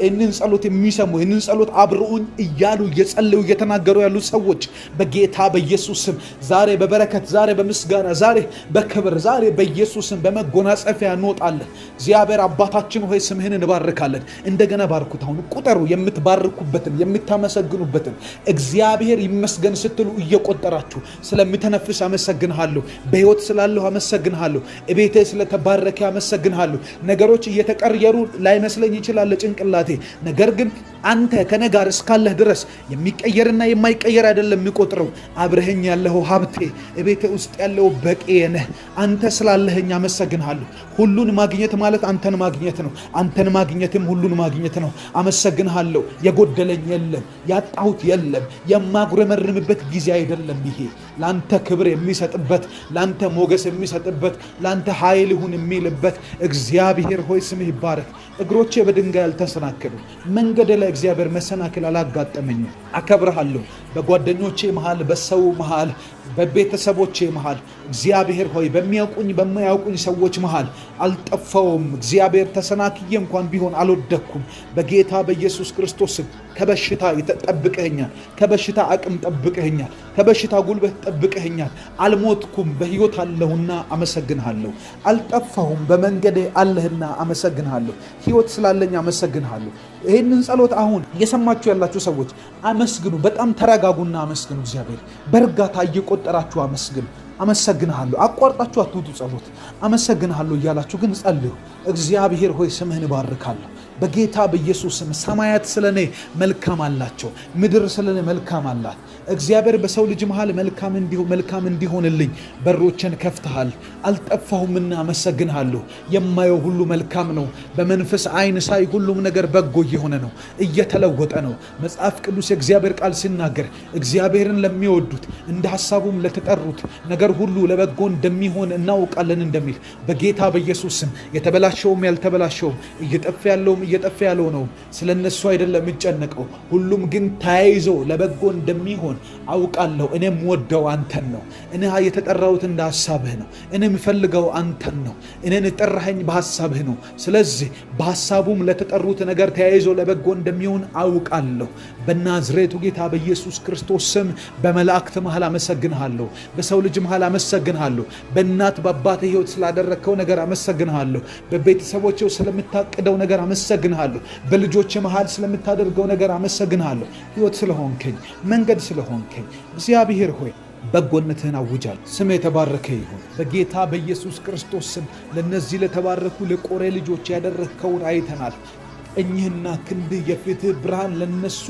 S2: እንን ጸሎት የሚሰሙ እንን ጸሎት አብረውኝ እያሉ እየጸለዩ እየተናገሩ ያሉ ሰዎች በጌታ በኢየሱስ ስም ዛሬ በበረከት፣ ዛሬ በምስጋና፣ ዛሬ በክብር፣ ዛሬ በኢየሱስ ስም በመጎናጸፊያ እንወጣለን። እግዚአብሔር አባታችን ሆይ ስምህን እንባርካለን። እንደገና ባርኩት። አሁን ቁጠሩ የምትባርኩበትን የምታመሰግኑበትን። እግዚአብሔር ይመስገን ስትሉ እየቆጠራችሁ ስለምተነፍስ አመሰግንሃለሁ። በሕይወት ስላለሁ አመሰግንሃለሁ። እቤቴ ስለተባረከ አመሰግንሃለሁ። ነገሮች እየተቀየሩ ላይመስለኝ ይችላል ጭንቅላቴ፣ ነገር ግን አንተ ከኔ ጋር እስካለህ ድረስ የሚቀየርና የማይቀየር አይደለም የሚቆጥረው። አብረኸኝ ያለኸው ሀብቴ፣ እቤቴ ውስጥ ያለው በቄ ነህ። አንተ ስላለኸኝ አመሰግንሃለሁ። ሁሉን ማግኘት ማለት አንተን ማግኘት ነው። አንተን ማግኘትም ሁሉን ማግኘት ነው። አመሰግንሃለሁ። የጎደለኝ የለም፣ ያጣሁት የለም፣ የማጉረመር የሚያርምበት ጊዜ አይደለም። ይሄ ላንተ ክብር የሚሰጥበት፣ ላንተ ሞገስ የሚሰጥበት፣ ላንተ ኃይል ይሁን የሚልበት እግዚአብሔር ሆይ ስምህ ይባረክ። እግሮቼ በድንጋይ አልተሰናከሉ፣ መንገድ ላይ እግዚአብሔር መሰናክል አላጋጠመኝም። አከብርሃለሁ። በጓደኞቼ መሃል፣ በሰው መሃል፣ በቤተሰቦቼ መሃል እግዚአብሔር ሆይ በሚያውቁኝ በማያውቁኝ ሰዎች መሃል አልጠፋውም። እግዚአብሔር ተሰናክዬ እንኳን ቢሆን አልወደኩም። በጌታ በኢየሱስ ክርስቶስ ከበሽታ ጠብቀኸኛል። ከበሽታ አቅም ጠብቀኸኛል። ከበሽታ ጉልበት ጠብቀኸኛል። አልሞትኩም፣ በሕይወት አለሁና አመሰግንሃለሁ። አልጠፋሁም፣ በመንገዴ አለህና አመሰግንሃለሁ። ሕይወት ስላለኝ አመሰግንሃለሁ። ይህንን ጸሎት አሁን እየሰማችሁ ያላችሁ ሰዎች አመስግኑ። በጣም ተረጋጉና አመስግኑ። እግዚአብሔር በእርጋታ እየቆጠራችሁ አመስግኑ። አመሰግንሃለሁ። አቋርጣችሁ አትውጡ። ጸሎት አመሰግንሃለሁ እያላችሁ ግን ጸልዩ። እግዚአብሔር ሆይ ስምህን እባርካለሁ በጌታ በኢየሱስ ስም። ሰማያት ስለኔ መልካም አላቸው፣ ምድር ስለኔ መልካም አላት። እግዚአብሔር በሰው ልጅ መሃል መልካም እንዲሆንልኝ በሮችን ከፍተሃል። አልጠፋሁምና አመሰግንሃለሁ። የማየው ሁሉ መልካም ነው። በመንፈስ አይን ሳይ ሁሉም ነገር በጎ እየሆነ ነው፣ እየተለወጠ ነው። መጽሐፍ ቅዱስ የእግዚአብሔር ቃል ሲናገር እግዚአብሔርን ለሚወዱት እንደ ሐሳቡም ለተጠሩት ነገር ሁሉ ለበጎ እንደሚሆን እናውቃለን እንደሚል በጌታ በኢየሱስ ስም የተበላሸውም ያልተበላሸውም እየጠፋ ያለውም እየጠፋ ያለው ነው። ስለነሱ አይደለም የሚጨነቀው፣ ሁሉም ግን ተያይዞ ለበጎ እንደሚሆን አውቃለሁ። እኔም ወደው አንተን ነው። እኔ የተጠራሁት እንደ ሐሳብህ ነው። እኔ የምፈልገው አንተን ነው። እኔን የጠራኸኝ በሐሳብህ ነው። ስለዚህ በሐሳቡም ለተጠሩት ነገር ተያይዞ ለበጎ እንደሚሆን አውቃለሁ። በናዝሬቱ ጌታ በኢየሱስ ክርስቶስ ስም በመላእክት መሃል አመሰግንሃለሁ። በሰው ልጅ መሃል አመሰግንሃለሁ። በእናት በአባት ሕይወት ስላደረግከው ነገር አመሰግንሃለሁ። በቤተሰቦቼ ስለምታቅደው ነገር አመሰግንሃለሁ። በልጆች መሃል ስለምታደርገው ነገር አመሰግንሃለሁ። ሕይወት ስለሆንከኝ፣ መንገድ ስለሆንከኝ እግዚአብሔር ሆይ በጎነትህን አውጃል። ስም የተባረከ ይሁን በጌታ በኢየሱስ ክርስቶስ ስም። ለነዚህ ለተባረኩ ለቆሬ ልጆች ያደረግከውን አይተናል። እኚህና ክንድህ የፊትህ ብርሃን ለነሱ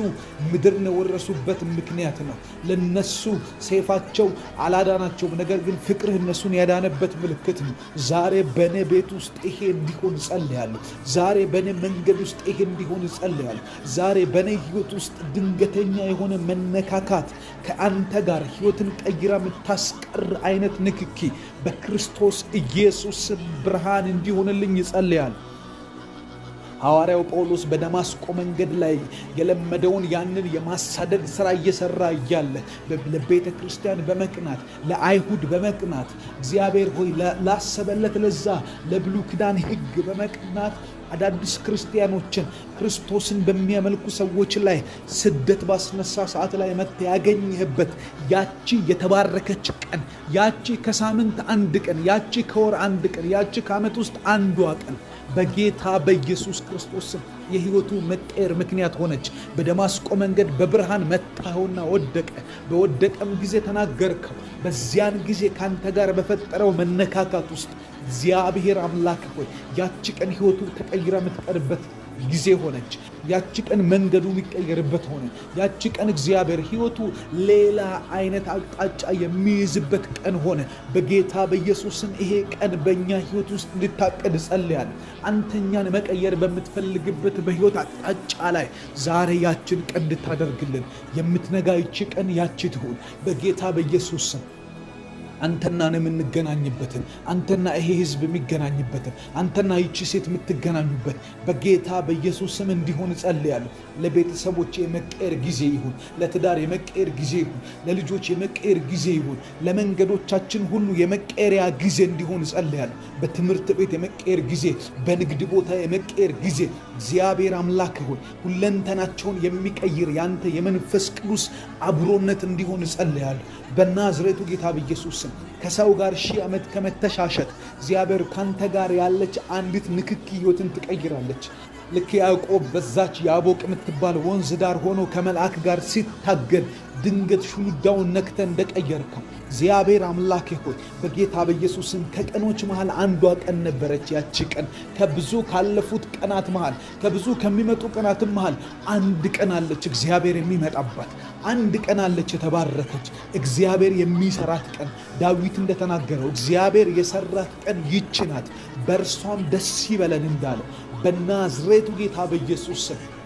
S2: ምድርን የወረሱበት ምክንያት ነው። ለነሱ ሰይፋቸው አላዳናቸውም፣ ነገር ግን ፍቅርህ እነሱን ያዳነበት ምልክት ነው። ዛሬ በእኔ ቤት ውስጥ ይሄ እንዲሆን ጸልያለሁ። ዛሬ በእኔ መንገድ ውስጥ ይሄ እንዲሆን ጸልያለሁ። ዛሬ በእኔ ሕይወት ውስጥ ድንገተኛ የሆነ መነካካት፣ ከአንተ ጋር ሕይወትን ቀይራ የምታስቀር አይነት ንክኪ በክርስቶስ ኢየሱስ ብርሃን እንዲሆንልኝ ጸልያለሁ። ሐዋርያው ጳውሎስ በደማስቆ መንገድ ላይ የለመደውን ያንን የማሳደድ ሥራ እየሠራ እያለ ለቤተ ክርስቲያን በመቅናት ለአይሁድ በመቅናት እግዚአብሔር ሆይ ላሰበለት ለዛ ለብሉይ ኪዳን ሕግ በመቅናት አዳዲስ ክርስቲያኖችን ክርስቶስን በሚያመልኩ ሰዎች ላይ ስደት ባስነሳ ሰዓት ላይ መጥተህ ያገኘህበት ያቺ የተባረከች ቀን፣ ያቺ ከሳምንት አንድ ቀን፣ ያቺ ከወር አንድ ቀን፣ ያቺ ከዓመት ውስጥ አንዷ ቀን በጌታ በኢየሱስ ክርስቶስ የሕይወቱ መቀየር ምክንያት ሆነች። በደማስቆ መንገድ በብርሃን መታኸውና ወደቀ። በወደቀም ጊዜ ተናገርከው። በዚያን ጊዜ ካንተ ጋር በፈጠረው መነካካት ውስጥ እግዚአብሔር አምላክ ሆይ ያቺ ቀን ሕይወቱ ተቀይራ የምትቀርበት ጊዜ ሆነች። ያቺ ቀን መንገዱ የሚቀየርበት ሆነ። ያቺ ቀን እግዚአብሔር ሕይወቱ ሌላ አይነት አቅጣጫ የሚይዝበት ቀን ሆነ። በጌታ በኢየሱስም ይሄ ቀን በእኛ ሕይወት ውስጥ እንድታቀድ ጸልያለሁ። አንተኛን መቀየር በምትፈልግበት በሕይወት አቅጣጫ ላይ ዛሬ ያችን ቀን እንድታደርግልን የምትነጋ ይቺ ቀን ያቺ ትሁን በጌታ በኢየሱስም። አንተና ነው የምንገናኝበትን፣ አንተና ይሄ ህዝብ የሚገናኝበትን፣ አንተና ይቺ ሴት የምትገናኙበት በጌታ በኢየሱስ ስም እንዲሆን ጸልያለሁ። ለቤተሰቦች የመቀየር ጊዜ ይሁን፣ ለትዳር የመቀየር ጊዜ ይሁን፣ ለልጆች የመቀየር ጊዜ ይሁን፣ ለመንገዶቻችን ሁሉ የመቀየሪያ ጊዜ እንዲሆን ጸልያለሁ። በትምህርት ቤት የመቀየር ጊዜ፣ በንግድ ቦታ የመቀየር ጊዜ እግዚአብሔር አምላክ ሆይ ሁለንተናቸውን የሚቀይር ያንተ የመንፈስ ቅዱስ አብሮነት እንዲሆን ጸልያለሁ። በናዝሬቱ ጌታ በኢየሱስ ስም ከሰው ጋር 1000 ዓመት ከመተሻሸት እግዚአብሔር ካንተ ጋር ያለች አንዲት ንክኪ ህይወትን ትቀይራለች። ልክ ያዕቆብ በዛች ያቦቅ የምትባል ወንዝ ዳር ሆኖ ከመልአክ ጋር ሲታገል ድንገት ሹሉዳውን ነክተ እንደቀየርከው እግዚአብሔር አምላክ ሆይ በጌታ በኢየሱስም ከቀኖች መሃል አንዷ ቀን ነበረች። ያቺ ቀን ከብዙ ካለፉት ቀናት መሃል ከብዙ ከሚመጡ ቀናት መሃል አንድ ቀን አለች። እግዚአብሔር የሚመጣባት አንድ ቀን አለች፣ የተባረከች እግዚአብሔር የሚሰራት ቀን። ዳዊት እንደተናገረው እግዚአብሔር የሰራት ቀን ይህች ናት፣ በእርሷም ደስ ይበለን እንዳለ በናዝሬቱ ጌታ በኢየሱስ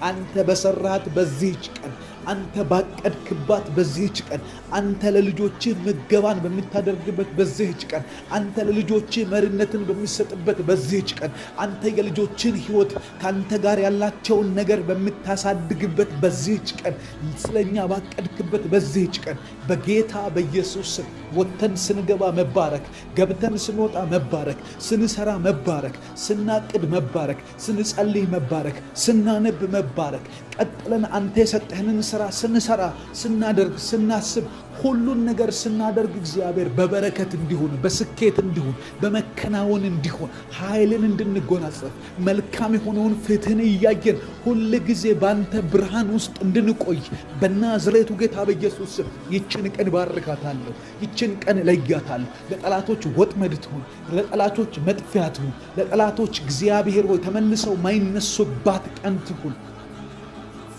S2: አንተ በሰራት በዚህች ቀን አንተ ባቀድክባት በዚህች ቀን፣ አንተ ለልጆች ምገባን በምታደርግበት በዚህች ቀን፣ አንተ ለልጆች መሪነትን በሚሰጥበት በዚህች ቀን፣ አንተ የልጆችን ሕይወት ካንተ ጋር ያላቸውን ነገር በምታሳድግበት በዚህች ቀን፣ ስለኛ ባቀድክበት በዚህች ቀን በጌታ በኢየሱስ ስም ወጥተን ስንገባ መባረክ፣ ገብተን ስንወጣ መባረክ፣ ስንሰራ መባረክ፣ ስናቅድ መባረክ፣ ስንጸልይ መባረክ፣ ስናነብ መባረክ፣ ቀጥለን አንተ የሰጠህንን ስራ ስንሰራ፣ ስናደርግ፣ ስናስብ፣ ሁሉን ነገር ስናደርግ እግዚአብሔር በበረከት እንዲሆን፣ በስኬት እንዲሆን፣ በመከናወን እንዲሆን፣ ኃይልን እንድንጎናጸፍ፣ መልካም የሆነውን ፊትህን እያየን ሁል ጊዜ በአንተ ብርሃን ውስጥ እንድንቆይ በናዝሬቱ ጌታ በኢየሱስ ስም ይችን ቀን ባርካታለሁ። ይችን ቀን እለያታለሁ። ለጠላቶች ወጥመድ ትሁን፣ ለጠላቶች መጥፊያ ትሁን፣ ለጠላቶች እግዚአብሔር ሆይ ተመልሰው ማይነሱባት ቀን ትሁን።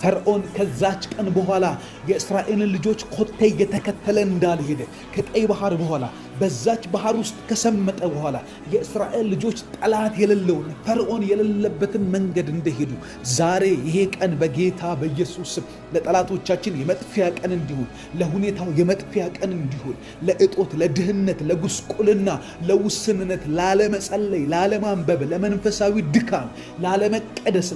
S2: ፈርዖን ከዛች ቀን በኋላ የእስራኤልን ልጆች ኮቴ እየተከተለ እንዳልሄደ ከቀይ ባህር በኋላ በዛች ባህር ውስጥ ከሰመጠ በኋላ የእስራኤል ልጆች ጠላት የሌለውን ፈርዖን የሌለበትን መንገድ እንደሄዱ ዛሬ ይሄ ቀን በጌታ በኢየሱስ ስም ለጠላቶቻችን የመጥፊያ ቀን እንዲሆን፣ ለሁኔታው የመጥፊያ ቀን እንዲሆን፣ ለእጦት፣ ለድህነት፣ ለጉስቁልና፣ ለውስንነት፣ ላለመጸለይ፣ ላለማንበብ፣ ለመንፈሳዊ ድካም፣ ላለመቀደስ፣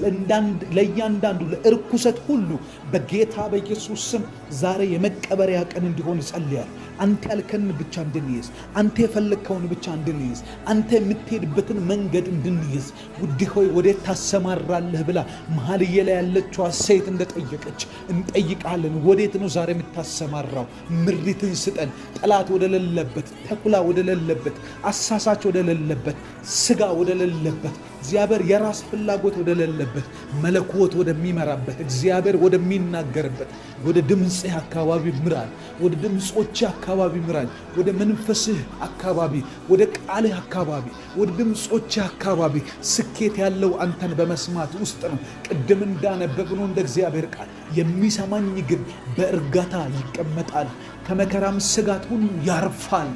S2: ለእያንዳንዱ ለእርኩሰት ሁሉ በጌታ በኢየሱስ ስም ዛሬ የመቀበሪያ ቀን እንዲሆን ይጸልያል። አንተ ያልከን ብቻ እንድንይዝ፣ አንተ የፈለግከውን ብቻ እንድንይዝ፣ አንተ የምትሄድበትን መንገድ እንድንይዝ፣ ውዴ ሆይ ወዴት ታሰማራለህ ብላ መኃልየ ላይ ያለችዋ ሴት እንደጠየቀች እንጠይቃለን። ወዴት ነው ዛሬ የምታሰማራው? ምሪትን ስጠን። ጠላት ወደሌለበት፣ ተኩላ ወደሌለበት፣ አሳሳች ወደሌለበት፣ ስጋ ወደሌለበት፣ እግዚአብሔር የራስ ፍላጎት ወደሌለበት፣ መለኮት ወደሚመራበት፣ እግዚአብሔር ወደሚናገርበት ወደ ድምፅህ አካባቢ ምራን። ወደ ድምፆችህ አካባቢ ምራን። ወደ መንፈስህ አካባቢ፣ ወደ ቃልህ አካባቢ፣ ወደ ድምፆችህ አካባቢ። ስኬት ያለው አንተን በመስማት ውስጥ ነው። ቅድም እንዳነበብነው እንደ እግዚአብሔር ቃል የሚሰማኝ ግን በእርጋታ ይቀመጣል፣ ከመከራም ስጋት ሁሉ ያርፋል።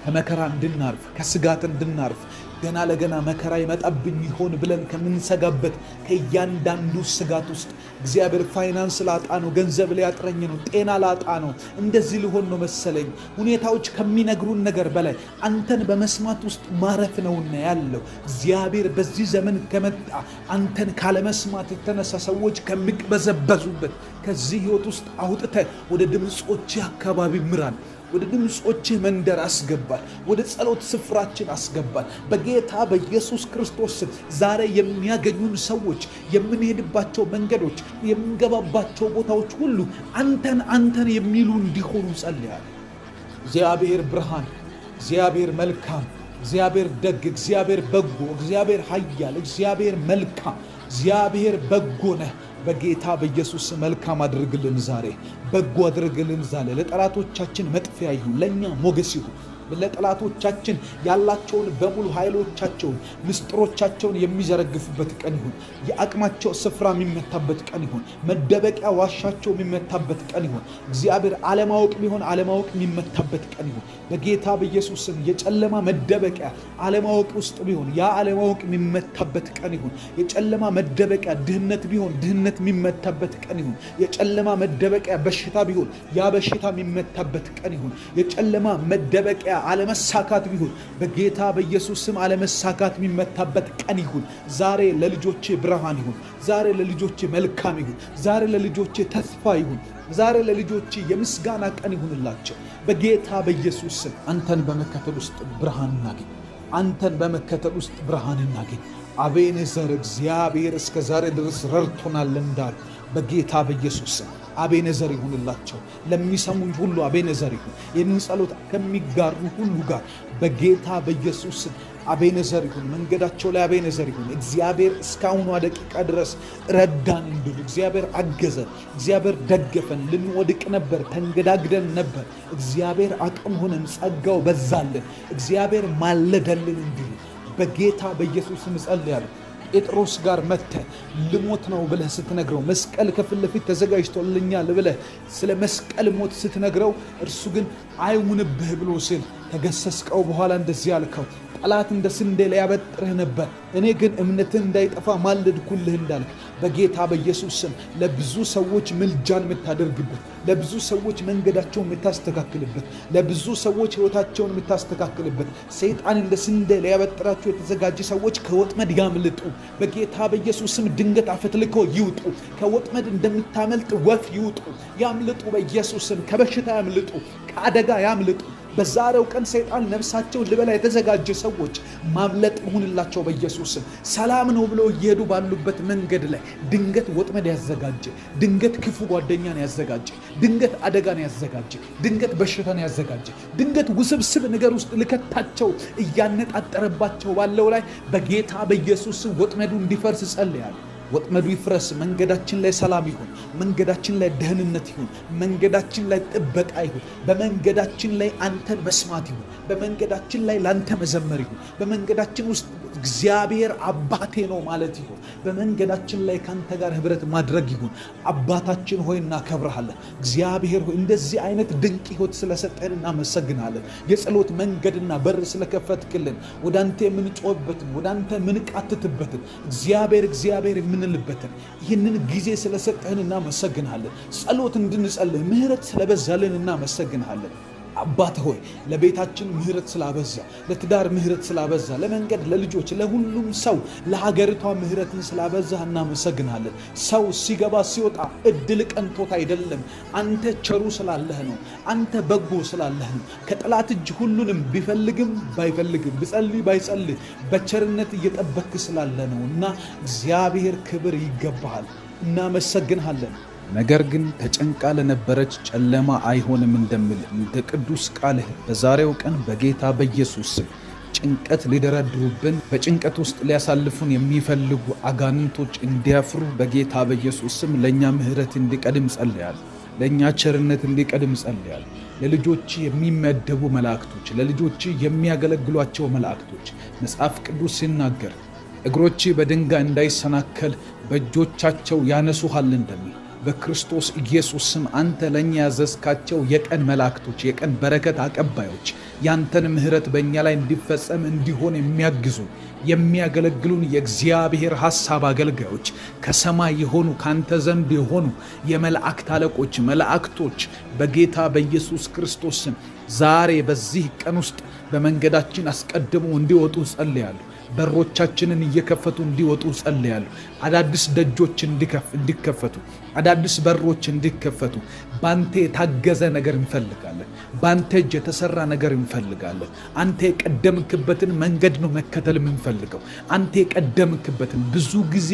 S2: ከመከራ እንድናርፍ፣ ከስጋት እንድናርፍ፣ ገና ለገና መከራ ይመጣብኝ ይሆን ብለን ከምንሰጋበት ከእያንዳንዱ ስጋት ውስጥ እግዚአብሔር ፋይናንስ ላጣ ነው፣ ገንዘብ ሊያጥረኝ ነው፣ ጤና ላጣ ነው፣ እንደዚህ ሊሆን ነው መሰለኝ፣ ሁኔታዎች ከሚነግሩን ነገር በላይ አንተን በመስማት ውስጥ ማረፍ ነውና ያለው እግዚአብሔር በዚህ ዘመን ከመጣ አንተን ካለመስማት የተነሳ ሰዎች ከሚቅበዘበዙበት ከዚህ ህይወት ውስጥ አውጥተህ ወደ ድምፆች አካባቢ ምራን። ወደ ድምፆችህ መንደር አስገባል። ወደ ጸሎት ስፍራችን አስገባል። በጌታ በኢየሱስ ክርስቶስ ዛሬ የሚያገኙን ሰዎች፣ የምንሄድባቸው መንገዶች፣ የምንገባባቸው ቦታዎች ሁሉ አንተን የሚሉ እንዲሆኑ ጸልያል። እግዚአብሔር ብርሃን፣ እግዚአብሔር መልካም፣ እግዚአብሔር ደግ፣ እግዚአብሔር በጎ፣ እግዚአብሔር ኃያል፣ እግዚአብሔር መልካም፣ እግዚአብሔር በጎ ነህ። በጌታ በኢየሱስ መልካም አድርግልን፣ ዛሬ በጎ አድርግልን። ዛሬ ለጠላቶቻችን መጥፊያ ይሁን፣ ለእኛ ሞገስ ይሁን። ለጠላቶቻችን ያላቸውን በሙሉ ኃይሎቻቸውን፣ ምስጢሮቻቸውን የሚዘረግፉበት ቀን ይሁን። የአቅማቸው ስፍራ የሚመታበት ቀን ይሁን። መደበቂያ ዋሻቸው የሚመታበት ቀን ይሁን። እግዚአብሔር አለማወቅ ቢሆን አለማወቅ የሚመታበት ቀን ይሁን። በጌታ በኢየሱስ ስም የጨለማ መደበቂያ አለማወቅ ውስጥ ቢሆን ያ አለማወቅ የሚመታበት ቀን ይሁን። የጨለማ መደበቂያ ድህነት ቢሆን ድህነት የሚመታበት ቀን ይሁን። የጨለማ መደበቂያ በሽታ ቢሆን ያ በሽታ የሚመታበት ቀን ይሁን። የጨለማ መደበቂያ አለመሳካት ቢሆን በጌታ በኢየሱስ ስም አለመሳካት የሚመታበት ቀን ይሁን። ዛሬ ለልጆቼ ብርሃን ይሁን። ዛሬ ለልጆቼ መልካም ይሁን። ዛሬ ለልጆቼ ተስፋ ይሁን። ዛሬ ለልጆቼ የምስጋና ቀን ይሁንላቸው በጌታ በኢየሱስ ስም። አንተን በመከተል ውስጥ ብርሃን እናገኝ። አንተን በመከተል ውስጥ ብርሃን እናገኝ። አቤኔዘር እግዚአብሔር እስከ ዛሬ ድረስ ረድቶናል እንዳሉ በጌታ በኢየሱስ ስም አቤኔዘር ይሁንላቸው። ለሚሰሙኝ ሁሉ አቤኔዘር ይሁን። ይህንን ጸሎት ከሚጋሩ ሁሉ ጋር በጌታ በኢየሱስ ስም አቤኔዘር ይሁን። መንገዳቸው ላይ አቤኔዘር ይሁን። እግዚአብሔር እስካሁኗ ደቂቃ ድረስ ረዳን እንዲሉ እግዚአብሔር አገዘን፣ እግዚአብሔር ደገፈን። ልንወድቅ ነበር፣ ተንገዳግደን ነበር። እግዚአብሔር አቅም ሆነን፣ ጸጋው በዛልን፣ እግዚአብሔር ማለደልን እንዲሉ በጌታ በኢየሱስ ስም ጸልያለሁ። ጴጥሮስ ጋር መጥተህ ልሞት ነው ብለህ ስትነግረው፣ መስቀል ከፊት ለፊት ተዘጋጅቶልኛል ብለህ ስለ መስቀል ሞት ስትነግረው፣ እርሱ ግን አይሁንብህ ብሎ ሲል ከገሰስከው በኋላ እንደዚህ አልከው። ጠላት እንደ ስንዴ ሊያበጥርህ ነበር፣ እኔ ግን እምነትን እንዳይጠፋ ማለድኩልህ እንዳልክ በጌታ በኢየሱስ ስም ለብዙ ሰዎች ምልጃን የምታደርግበት፣ ለብዙ ሰዎች መንገዳቸውን የምታስተካክልበት፣ ለብዙ ሰዎች ሕይወታቸውን የምታስተካክልበት፣ ሰይጣን እንደ ስንዴ ሊያበጥራቸው የተዘጋጀ ሰዎች ከወጥመድ ያምልጡ በጌታ በኢየሱስ ስም። ድንገት አፈትልከው ይውጡ፣ ከወጥመድ እንደምታመልጥ ወፍ ይውጡ፣ ያምልጡ በኢየሱስ ስም። ከበሽታ ያምልጡ፣ ከአደጋ ያምልጡ። በዛሬው ቀን ሰይጣን ነፍሳቸውን ሊበላ የተዘጋጀ ሰዎች ማምለጥ ይሁንላቸው በኢየሱስ ስም። ሰላም ነው ብለው እየሄዱ ባሉበት መንገድ ላይ ድንገት ወጥመድ ያዘጋጀ፣ ድንገት ክፉ ጓደኛን ያዘጋጀ፣ ድንገት አደጋን ያዘጋጀ፣ ድንገት በሽታን ያዘጋጀ፣ ድንገት ውስብስብ ነገር ውስጥ ልከታቸው እያነጣጠረባቸው ባለው ላይ በጌታ በኢየሱስ ስም ወጥመዱ እንዲፈርስ ጸልያለሁ። ወጥመዱ ይፍረስ። መንገዳችን ላይ ሰላም ይሁን። መንገዳችን ላይ ደህንነት ይሁን። መንገዳችን ላይ ጥበቃ ይሁን። በመንገዳችን ላይ አንተን መስማት ይሁን። በመንገዳችን ላይ ላንተ መዘመር ይሁን። በመንገዳችን ውስጥ እግዚአብሔር አባቴ ነው ማለት ይሁን። በመንገዳችን ላይ ካንተ ጋር ህብረት ማድረግ ይሁን። አባታችን ሆይ እናከብረሃለን። እግዚአብሔር ሆይ እንደዚህ አይነት ድንቅ ህይወት ስለሰጠን እናመሰግናለን። የጸሎት መንገድና በር ስለከፈትክልን ወደ አንተ የምንጮህበትን ወደ አንተ የምንቃትትበትን እግዚአብሔር የምንልበትን ይህንን ጊዜ ስለሰጠህን እናመሰግናለን። ጸሎት እንድንጸልህ ምህረት ስለበዛልን እናመሰግናለን። አባት ሆይ ለቤታችን ምህረት ስላበዛ፣ ለትዳር ምህረት ስላበዛ፣ ለመንገድ፣ ለልጆች፣ ለሁሉም ሰው፣ ለሀገሪቷ ምህረትን ስላበዛ እናመሰግናለን። ሰው ሲገባ ሲወጣ እድል ቀንቶት አይደለም፣ አንተ ቸሩ ስላለህ ነው። አንተ በጎ ስላለህ ነው። ከጠላት እጅ ሁሉንም ቢፈልግም ባይፈልግም ቢጸልይ ባይጸልይ በቸርነት እየጠበክ ስላለ ነው እና እግዚአብሔር ክብር ይገባሃል። እናመሰግንሃለን።
S1: ነገር ግን ተጨንቃ ለነበረች ጨለማ አይሆንም እንደምል እንደ ቅዱስ ቃልህ በዛሬው ቀን በጌታ በኢየሱስ ስም ጭንቀት ሊደረድሩብን በጭንቀት ውስጥ ሊያሳልፉን የሚፈልጉ አጋንንቶች እንዲያፍሩ በጌታ በኢየሱስ ስም ለእኛ ምህረት እንዲቀድም ጸልያለሁ። ለእኛ ቸርነት እንዲቀድም ጸልያለሁ። ለልጆች የሚመደቡ መላእክቶች፣ ለልጆች የሚያገለግሏቸው መላእክቶች መጽሐፍ ቅዱስ ሲናገር እግሮች በድንጋይ እንዳይሰናከል በእጆቻቸው ያነሱሃል እንደሚል በክርስቶስ ኢየሱስ ስም አንተ ለእኛ ያዘዝካቸው የቀን መላእክቶች፣ የቀን በረከት አቀባዮች ያንተን ምህረት በእኛ ላይ እንዲፈጸም እንዲሆን የሚያግዙ የሚያገለግሉን የእግዚአብሔር ሐሳብ አገልጋዮች ከሰማይ የሆኑ ካንተ ዘንድ የሆኑ የመላእክት አለቆች መላእክቶች በጌታ በኢየሱስ ክርስቶስ ስም ዛሬ በዚህ ቀን ውስጥ በመንገዳችን አስቀድሞ እንዲወጡ ጸልያለሁ። በሮቻችንን እየከፈቱ እንዲወጡ ጸልያለሁ። አዳዲስ ደጆች እንዲከፈቱ፣ አዳዲስ በሮች እንዲከፈቱ። ባንተ የታገዘ ነገር እንፈልጋለን። ባንተ እጅ የተሰራ ነገር እንፈልጋለን። አንተ የቀደምክበትን መንገድ ነው መከተል የምንፈልገው። አንተ የቀደምክበትን ብዙ ጊዜ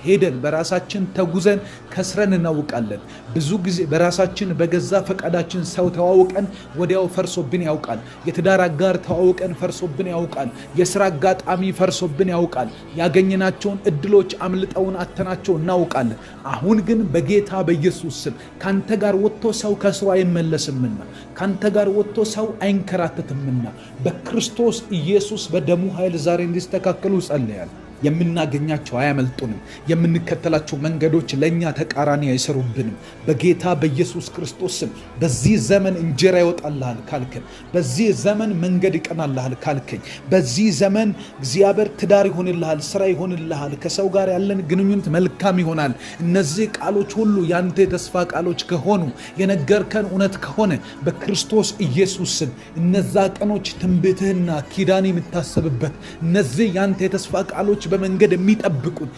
S1: ሄደን በራሳችን ተጉዘን ከስረን እናውቃለን። ብዙ ጊዜ በራሳችን በገዛ ፈቃዳችን ሰው ተዋውቀን ወዲያው ፈርሶብን ያውቃል። የትዳር አጋር ተዋውቀን ፈርሶብን ያውቃል። የሥራ አጋጣሚ ፈርሶብን ያውቃል። ያገኘናቸውን እድሎች አምልጠውን አተናቸው እናውቃለን። አሁን ግን በጌታ በኢየሱስ ስም ካንተ ጋር ወጥቶ ሰው ከስሩ አይመለስምና፣ ካንተ ጋር ወጥቶ ሰው አይንከራተትምና በክርስቶስ ኢየሱስ በደሙ ኃይል ዛሬ እንዲስተካከሉ ጸልያለሁ። የምናገኛቸው አያመልጡንም። የምንከተላቸው መንገዶች ለእኛ ተቃራኒ አይሰሩብንም። በጌታ በኢየሱስ ክርስቶስ ስም በዚህ ዘመን እንጀራ ይወጣልሃል ካልከኝ፣ በዚህ ዘመን መንገድ ይቀናልሃል ካልከኝ፣ በዚህ ዘመን እግዚአብሔር ትዳር ይሆንልሃል፣ ስራ ይሆንልሃል፣ ከሰው ጋር ያለን ግንኙነት መልካም ይሆናል። እነዚህ ቃሎች ሁሉ ያንተ የተስፋ ቃሎች ከሆኑ የነገርከን እውነት ከሆነ በክርስቶስ ኢየሱስ ስም እነዛ ቀኖች ትንቢትህና ኪዳን የምታሰብበት እነዚህ ያንተ የተስፋ ቃሎች በመንገድ የሚጠብቁን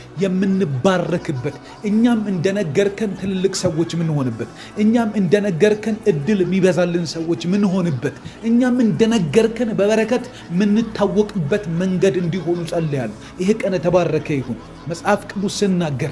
S1: የምንባረክበት፣ እኛም እንደነገርከን ትልልቅ ሰዎች ምንሆንበት፣ እኛም እንደነገርከን እድል የሚበዛልን ሰዎች ምንሆንበት፣ እኛም እንደነገርከን በበረከት ምንታወቅበት መንገድ እንዲሆኑ ጸልያለሁ። ይህ ቀን የተባረከ ይሁን። መጽሐፍ ቅዱስ ሲናገር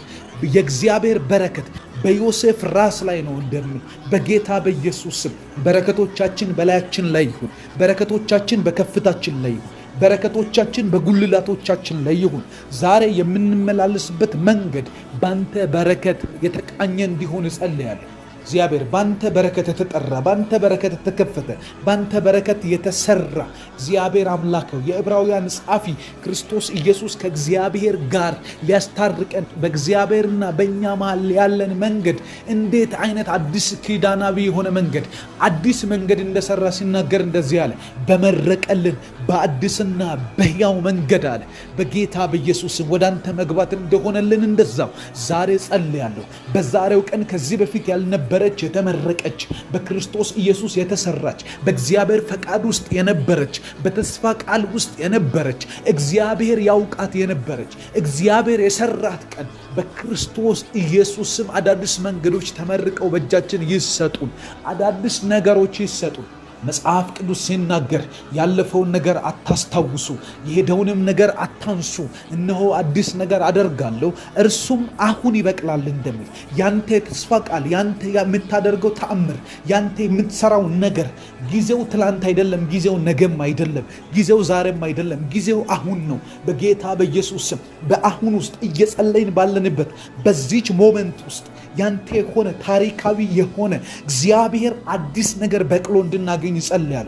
S1: የእግዚአብሔር በረከት በዮሴፍ ራስ ላይ ነው እንደሚል በጌታ በኢየሱስ ስም በረከቶቻችን በላያችን ላይ ይሁን። በረከቶቻችን በከፍታችን ላይ ይሁን። በረከቶቻችን በጉልላቶቻችን ላይ ይሁን። ዛሬ የምንመላለስበት መንገድ ባንተ በረከት የተቃኘ እንዲሆን እጸልያለሁ።
S2: እግዚአብሔር ባንተ በረከት የተጠራ ባንተ በረከት የተከፈተ ባንተ በረከት የተሰራ እግዚአብሔር አምላከው የዕብራውያን ጻፊ ክርስቶስ ኢየሱስ ከእግዚአብሔር ጋር ሊያስታርቀን በእግዚአብሔርና በእኛ መሃል ያለን መንገድ እንዴት አይነት አዲስ ኪዳናዊ የሆነ መንገድ አዲስ መንገድ እንደሰራ ሲናገር እንደዚህ አለ። በመረቀልን በአዲስና በሕያው መንገድ አለ በጌታ በኢየሱስ ወደ አንተ መግባት እንደሆነልን እንደዛው ዛሬ ጸልያለሁ። በዛሬው ቀን ከዚህ በፊት ያልነበረች የተመረቀች በክርስቶስ ኢየሱስ የተሰራች በእግዚአብሔር ፈቃድ ውስጥ የነበረች በተስፋ ቃል ውስጥ የነበረች እግዚአብሔር ያውቃት የነበረች እግዚአብሔር የሰራት ቀን በክርስቶስ ኢየሱስ ስም አዳዲስ መንገዶች ተመርቀው በእጃችን ይሰጡን። አዳዲስ ነገሮች ይሰጡን። መጽሐፍ ቅዱስ ሲናገር ያለፈውን ነገር አታስታውሱ፣ የሄደውንም ነገር አታንሱ፣ እነሆ አዲስ ነገር አደርጋለሁ እርሱም አሁን ይበቅላል እንደሚል ያንተ የተስፋ ቃል ያንተ የምታደርገው ተአምር ያንተ የምትሰራው ነገር ጊዜው ትላንት አይደለም፣ ጊዜው ነገም አይደለም፣ ጊዜው ዛሬም አይደለም፣ ጊዜው አሁን ነው። በጌታ በኢየሱስ ስም በአሁን ውስጥ እየጸለይን ባለንበት በዚች ሞመንት ውስጥ ያንተ የሆነ ታሪካዊ የሆነ እግዚአብሔር አዲስ ነገር በቅሎ እንድናገኝ ይጸልያል።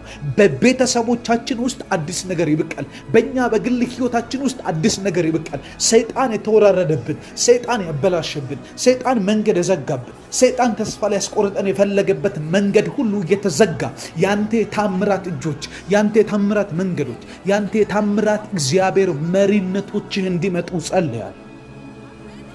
S2: በቤተሰቦቻችን ውስጥ አዲስ ነገር ይብቃል። በእኛ በግል ሕይወታችን ውስጥ አዲስ ነገር ይብቃል። ሰይጣን የተወራረደብን፣ ሰይጣን ያበላሸብን፣ ሰይጣን መንገድ የዘጋብን፣ ሰይጣን ተስፋ ሊያስቆርጠን የፈለገበት መንገድ ሁሉ እየተዘጋ ያንተ የታምራት እጆች፣ ያንተ የታምራት መንገዶች፣ ያንተ የታምራት እግዚአብሔር መሪነቶችህ እንዲመጡ ጸልያል።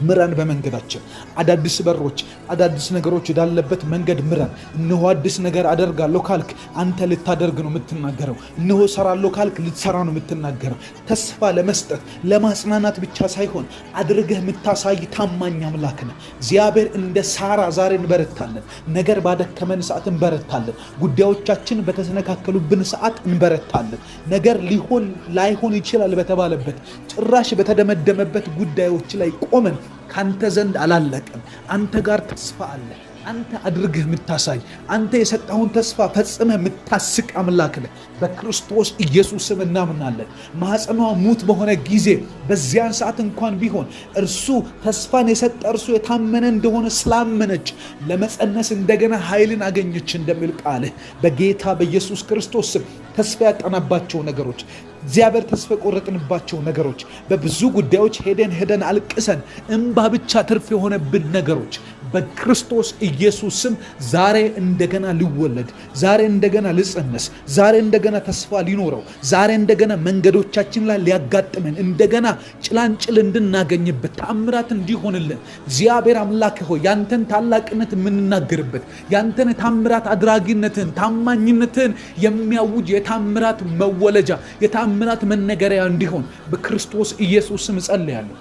S2: ምራን በመንገዳችን አዳዲስ በሮች አዳዲስ ነገሮች ወዳለበት መንገድ ምራን። እነሆ አዲስ ነገር አደርጋለሁ ካልክ አንተ ልታደርግ ነው የምትናገረው። እነሆ ሰራለሁ ካልክ ልትሰራ ነው የምትናገረው። ተስፋ ለመስጠት ለማጽናናት ብቻ ሳይሆን አድርገህ የምታሳይ ታማኝ አምላክ ነህ። እግዚአብሔር እንደ ሳራ ዛሬ እንበረታለን። ነገር ባደከመን ሰዓት እንበረታለን። ጉዳዮቻችን በተሰነካከሉብን ሰዓት እንበረታለን። ነገር ሊሆን ላይሆን ይችላል በተባለበት ጭራሽ በተደመደመበት ጉዳዮች ላይ ቆመን ካንተ ዘንድ አላለቀም። አንተ ጋር ተስፋ አለ። አንተ አድርገህ የምታሳይ አንተ የሰጠውን ተስፋ ፈጽመህ የምታስቅ አምላክ ነህ። በክርስቶስ ኢየሱስም እናምናለን። ማኅፀኗ ሙት በሆነ ጊዜ በዚያን ሰዓት እንኳን ቢሆን እርሱ ተስፋን የሰጠ እርሱ የታመነ እንደሆነ ስላመነች ለመጸነስ እንደገና ኃይልን አገኘች እንደሚል ቃልህ በጌታ በኢየሱስ ክርስቶስ ስም ተስፋ ያጠናባቸው ነገሮች እግዚአብሔር ተስፋ ቆረጥንባቸው ነገሮች በብዙ ጉዳዮች ሄደን አልቅሰን እንባ ብቻ ትርፍ የሆነብን ነገሮች በክርስቶስ ኢየሱስ ስም ዛሬ እንደገና ሊወለድ ዛሬ እንደገና ሊጸነስ ዛሬ እንደገና ተስፋ ሊኖረው ዛሬ እንደገና መንገዶቻችን ላይ ሊያጋጥመን እንደገና ጭላንጭል እንድናገኝበት ተአምራት እንዲሆንልን እግዚአብሔር አምላክ ሆይ ያንተን ታላቅነት የምንናገርበት ያንተን ተአምራት አድራጊነትን ታማኝነትን የሚያውጅ የታምራት መወለጃ የታምራት መነገሪያ እንዲሆን በክርስቶስ ኢየሱስ ስም ጸልያለሁ።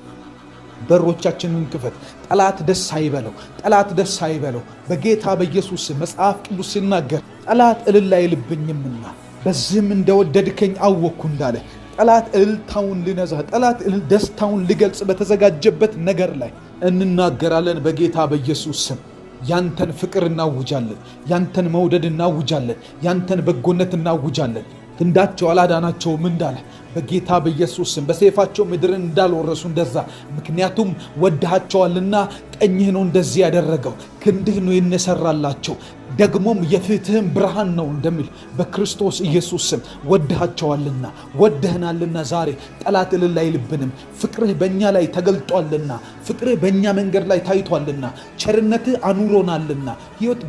S2: በሮቻችንን ክፈት። ጠላት ደስ አይበለው፣ ጠላት ደስ አይበለው። በጌታ በኢየሱስ መጽሐፍ ቅዱስ ሲናገር ጠላት እልል አይልብኝምና በዚህም እንደወደድከኝ አወቅኩ እንዳለ ጠላት እልልታውን ሊነዛ ጠላት ደስታውን ሊገልጽ በተዘጋጀበት ነገር ላይ እንናገራለን። በጌታ በኢየሱስ ስም ያንተን ፍቅር እናውጃለን፣ ያንተን መውደድ እናውጃለን፣ ያንተን በጎነት እናውጃለን። ክንዳቸው አላዳናቸውም እንዳለ በጌታ በኢየሱስ ስም በሰይፋቸው ምድርን እንዳልወረሱ እንደዛ ምክንያቱም ወድሃቸዋልና ቀኝህ ነው እንደዚህ ያደረገው ክንድህ ነው የነሰራላቸው ደግሞም የፊትህም ብርሃን ነው እንደሚል በክርስቶስ ኢየሱስ ስም ወድሃቸዋልና ወድህናልና ዛሬ ጠላት እልል አይልብንም። ፍቅርህ በእኛ ላይ ተገልጧልና ፍቅርህ በእኛ መንገድ ላይ ታይቷልና ቸርነትህ አኑሮናልና